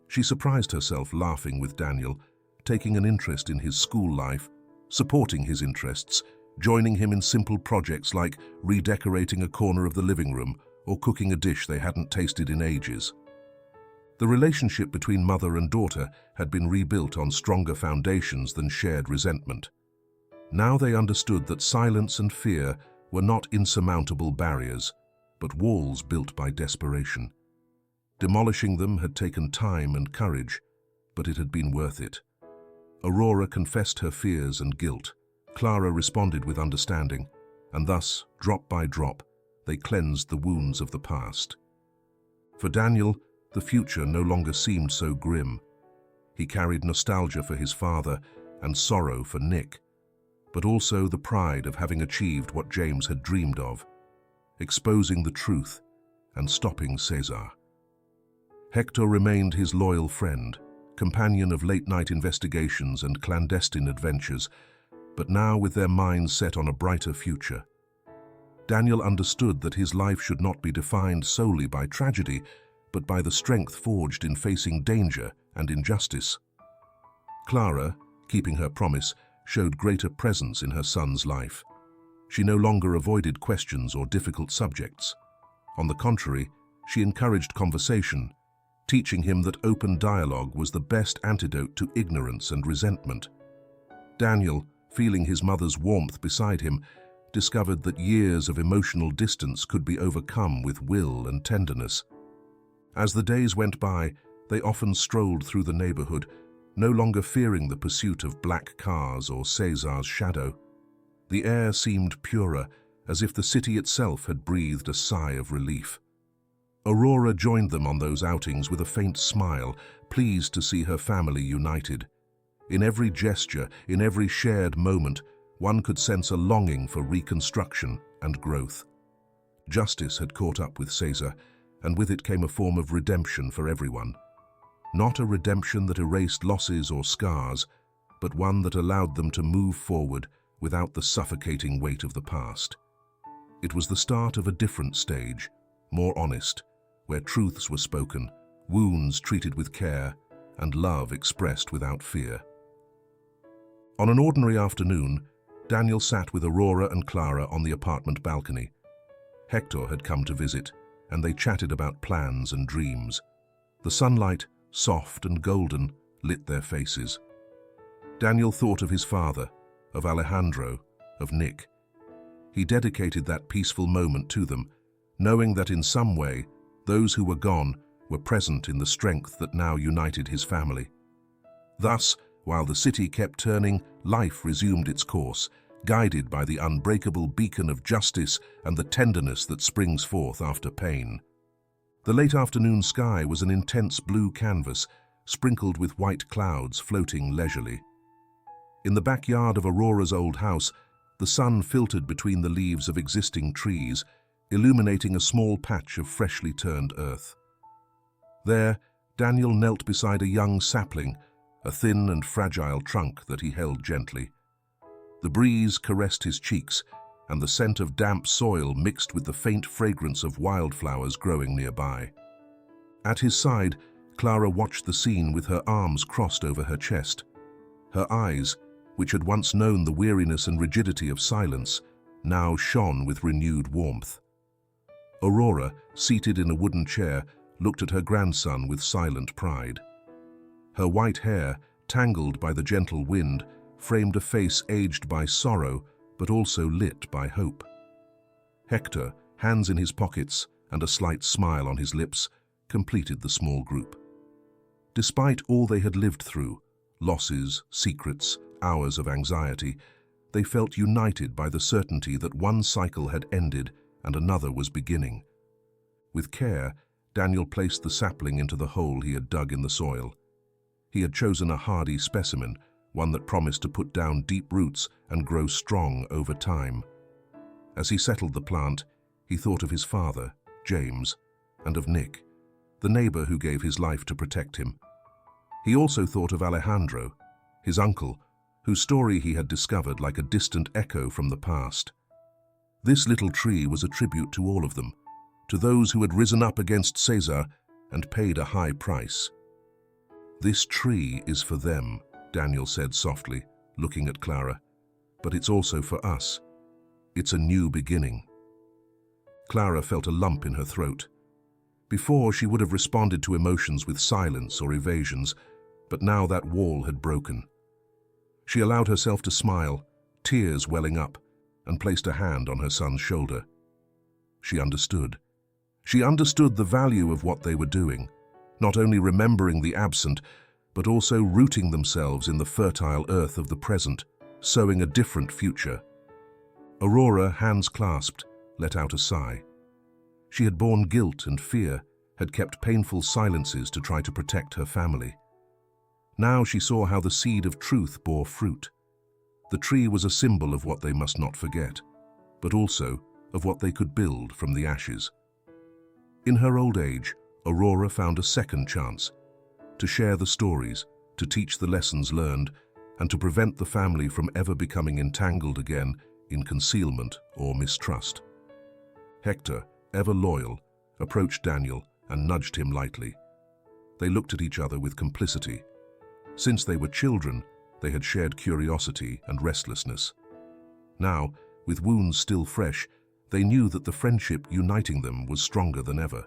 Speaker 1: She surprised herself laughing with Daniel, taking an interest in his school life, supporting his interests, joining him in simple projects like redecorating a corner of the living room or cooking a dish they hadn't tasted in ages. The relationship between mother and daughter had been rebuilt on stronger foundations than shared resentment. Now they understood that silence and fear were not insurmountable barriers, but walls built by desperation. Demolishing them had taken time and courage, but it had been worth it. Aurora confessed her fears and guilt. Clara responded with understanding, and thus, drop by drop, they cleansed the wounds of the past. For Daniel, the future no longer seemed so grim. He carried nostalgia for his father and sorrow for Nick, but also the pride of having achieved what James had dreamed of, exposing the truth and stopping Cesar. Hector remained his loyal friend, companion of late-night investigations and clandestine adventures, but now with their minds set on a brighter future. Daniel understood that his life should not be defined solely by tragedy, but by the strength forged in facing danger and injustice. Clara, keeping her promise, showed greater presence in her son's life. She no longer avoided questions or difficult subjects. On the contrary, she encouraged conversation, teaching him that open dialogue was the best antidote to ignorance and resentment. Daniel, feeling his mother's warmth beside him, discovered that years of emotional distance could be overcome with will and tenderness. As the days went by, they often strolled through the neighborhood, no longer fearing the pursuit of black cars or Cesar's shadow. The air seemed purer, as if the city itself had breathed a sigh of relief. Aurora joined them on those outings with a faint smile, pleased to see her family united. In every gesture, in every shared moment, one could sense a longing for reconstruction and growth. Justice had caught up with Cesar, and with it came a form of redemption for everyone. Not a redemption that erased losses or scars, but one that allowed them to move forward without the suffocating weight of the past. It was the start of a different stage, more honest, where truths were spoken, wounds treated with care, and love expressed without fear. On an ordinary afternoon, Daniel sat with Aurora and Clara on the apartment balcony. Hector had come to visit, and they chatted about plans and dreams. The sunlight, soft and golden, lit their faces. Daniel thought of his father, of Alejandro, of Nick. He dedicated that peaceful moment to them, knowing that in some way, those who were gone were present in the strength that now united his family. Thus, while the city kept turning, life resumed its course, guided by the unbreakable beacon of justice and the tenderness that springs forth after pain. The late afternoon sky was an intense blue canvas, sprinkled with white clouds floating leisurely. In the backyard of Aurora's old house, the sun filtered between the leaves of existing trees, illuminating a small patch of freshly turned earth. There, Daniel knelt beside a young sapling, a thin and fragile trunk that he held gently. The breeze caressed his cheeks, and the scent of damp soil mixed with the faint fragrance of wildflowers growing nearby. At his side, Clara watched the scene with her arms crossed over her chest. Her eyes, which had once known the weariness and rigidity of silence, now shone with renewed warmth. Aurora, seated in a wooden chair, looked at her grandson with silent pride. Her white hair, tangled by the gentle wind, framed a face aged by sorrow, but also lit by hope. Hector, hands in his pockets and a slight smile on his lips, completed the small group. Despite all they had lived through, losses, secrets, hours of anxiety, they felt united by the certainty that one cycle had ended and another was beginning. With care, Daniel placed the sapling into the hole he had dug in the soil. He had chosen a hardy specimen, one that promised to put down deep roots and grow strong over time. As he settled the plant, he thought of his father, James, and of Nick, the neighbor who gave his life to protect him. He also thought of Alejandro, his uncle, whose story he had discovered like a distant echo from the past. This little tree was a tribute to all of them, to those who had risen up against Caesar and paid a high price. "This tree is for them," Daniel said softly, looking at Clara, "but it's also for us. It's a new beginning." Clara felt a lump in her throat. Before, she would have responded to emotions with silence or evasions, but now that wall had broken. She allowed herself to smile, tears welling up, and placed a hand on her son's shoulder. She understood. She understood the value of what they were doing, not only remembering the absent, but also rooting themselves in the fertile earth of the present, sowing a different future. Aurora, hands clasped, let out a sigh. She had borne guilt and fear, had kept painful silences to try to protect her family. Now she saw how the seed of truth bore fruit. The tree was a symbol of what they must not forget, but also of what they could build from the ashes. In her old age, Aurora found a second chance to share the stories, to teach the lessons learned, and to prevent the family from ever becoming entangled again in concealment or mistrust. Hector, ever loyal, approached Daniel and nudged him lightly. They looked at each other with complicity. Since they were children, they had shared curiosity and restlessness. Now, with wounds still fresh, they knew that the friendship uniting them was stronger than ever.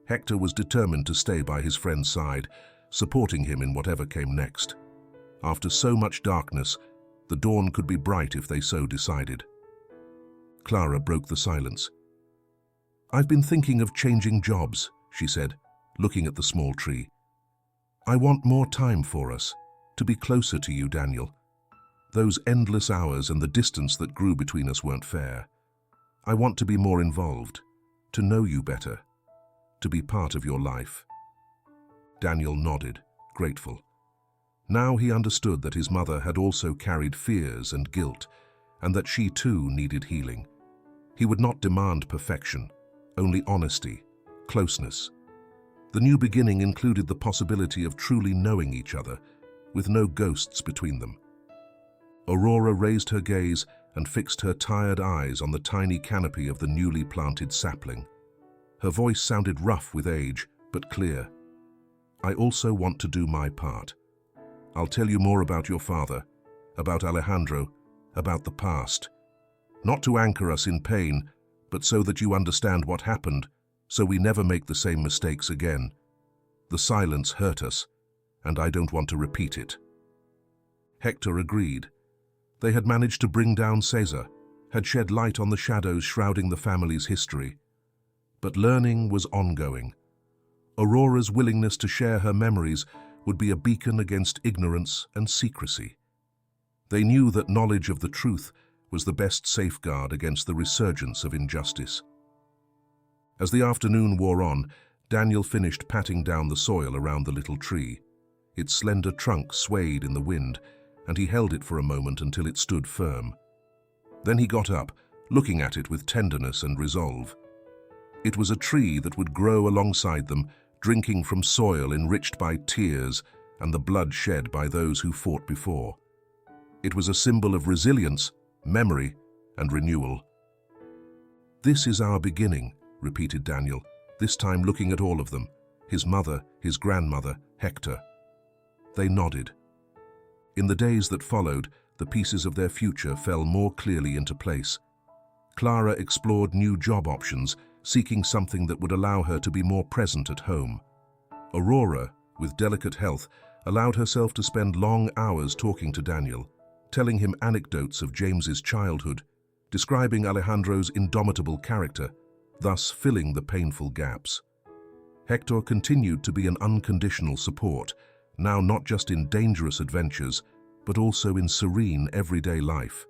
Speaker 1: Hector was determined to stay by his friend's side, supporting him in whatever came next. After so much darkness, the dawn could be bright if they so decided. Clara broke the silence. "I've been thinking of changing jobs," she said, looking at the small tree. "I want more time for us, to be closer to you, Daniel. Those endless hours and the distance that grew between us weren't fair. I want to be more involved, to know you better, to be part of your life." Daniel nodded, grateful. Now he understood that his mother had also carried fears and guilt, and that she too needed healing. He would not demand perfection, only honesty, closeness. The new beginning included the possibility of truly knowing each other, with no ghosts between them. Aurora raised her gaze and fixed her tired eyes on the tiny canopy of the newly planted sapling. Her voice sounded rough with age, but clear. "I also want to do my part. I'll tell you more about your father, about Alejandro, about the past. Not to anchor us in pain, but so that you understand what happened, so we never make the same mistakes again. The silence hurt us, and I don't want to repeat it." Hector agreed. They had managed to bring down Caesar, had shed light on the shadows shrouding the family's history. But learning was ongoing. Aurora's willingness to share her memories would be a beacon against ignorance and secrecy. They knew that knowledge of the truth was the best safeguard against the resurgence of injustice. As the afternoon wore on, Daniel finished patting down the soil around the little tree. Its slender trunk swayed in the wind, and he held it for a moment until it stood firm. Then he got up, looking at it with tenderness and resolve. It was a tree that would grow alongside them, drinking from soil enriched by tears and the blood shed by those who fought before. It was a symbol of resilience, memory, and renewal. "This is our beginning," repeated Daniel, this time looking at all of them, his mother, his grandmother, Hector. They nodded. In the days that followed, the pieces of their future fell more clearly into place. Clara explored new job options, seeking something that would allow her to be more present at home. Aurora, with delicate health, allowed herself to spend long hours talking to Daniel, telling him anecdotes of James's childhood, describing Alejandro's indomitable character, thus filling the painful gaps. Hector continued to be an unconditional support, now not just in dangerous adventures, but also in serene everyday life.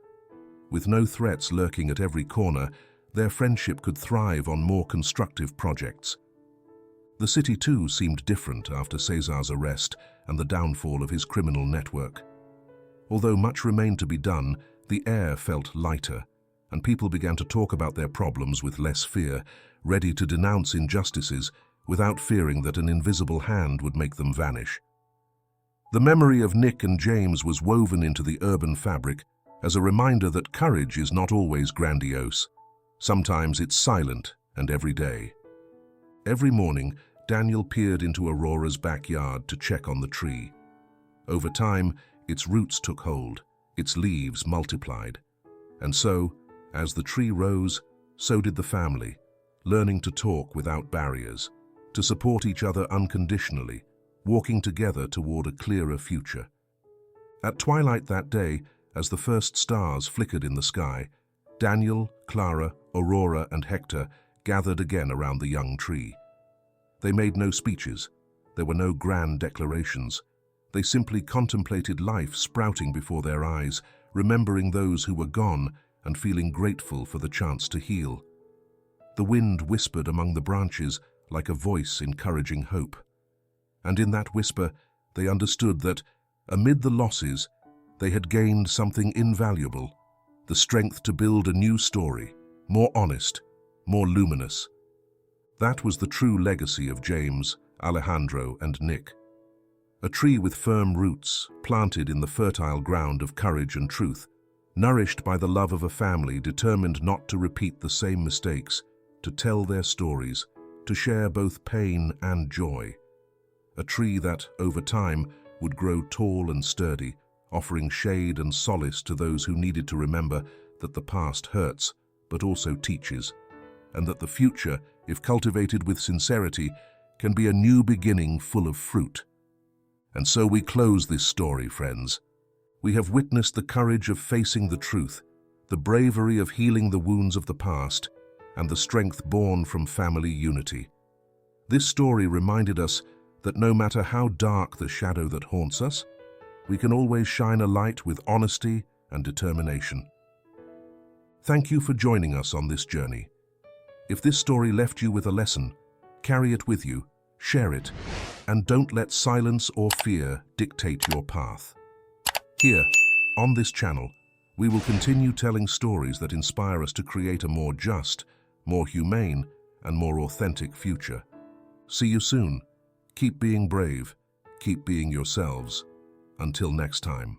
Speaker 1: With no threats lurking at every corner, their friendship could thrive on more constructive projects. The city too seemed different after Cesar's arrest and the downfall of his criminal network. Although much remained to be done, the air felt lighter, and people began to talk about their problems with less fear, ready to denounce injustices without fearing that an invisible hand would make them vanish. The memory of Nick and James was woven into the urban fabric as a reminder that courage is not always grandiose. Sometimes it's silent and everyday. Every morning, Daniel peered into Aurora's backyard to check on the tree. Over time, its roots took hold, its leaves multiplied. And so, as the tree rose, so did the family, learning to talk without barriers, to support each other unconditionally, walking together toward a clearer future. At twilight that day, as the first stars flickered in the sky, Daniel, Clara, Aurora, and Hector gathered again around the young tree. They made no speeches. There were no grand declarations. They simply contemplated life sprouting before their eyes, remembering those who were gone and feeling grateful for the chance to heal. The wind whispered among the branches like a voice encouraging hope. And in that whisper, they understood that, amid the losses, they had gained something invaluable, the strength to build a new story, more honest, more luminous. That was the true legacy of James, Alejandro, and Nick. A tree with firm roots, planted in the fertile ground of courage and truth, nourished by the love of a family determined not to repeat the same mistakes, to tell their stories, to share both pain and joy. A tree that, over time, would grow tall and sturdy, offering shade and solace to those who needed to remember that the past hurts, but also teaches, and that the future, if cultivated with sincerity, can be a new beginning full of fruit. And so we close this story, friends. We have witnessed the courage of facing the truth, the bravery of healing the wounds of the past, and the strength born from family unity. This story reminded us that no matter how dark the shadow that haunts us, we can always shine a light with honesty and determination. Thank you for joining us on this journey. If this story left you with a lesson, carry it with you, share it, and don't let silence or fear dictate your path. Here, on this channel, we will continue telling stories that inspire us to create a more just, more humane, and more authentic future. See you soon. Keep being brave. Keep being yourselves. Until next time.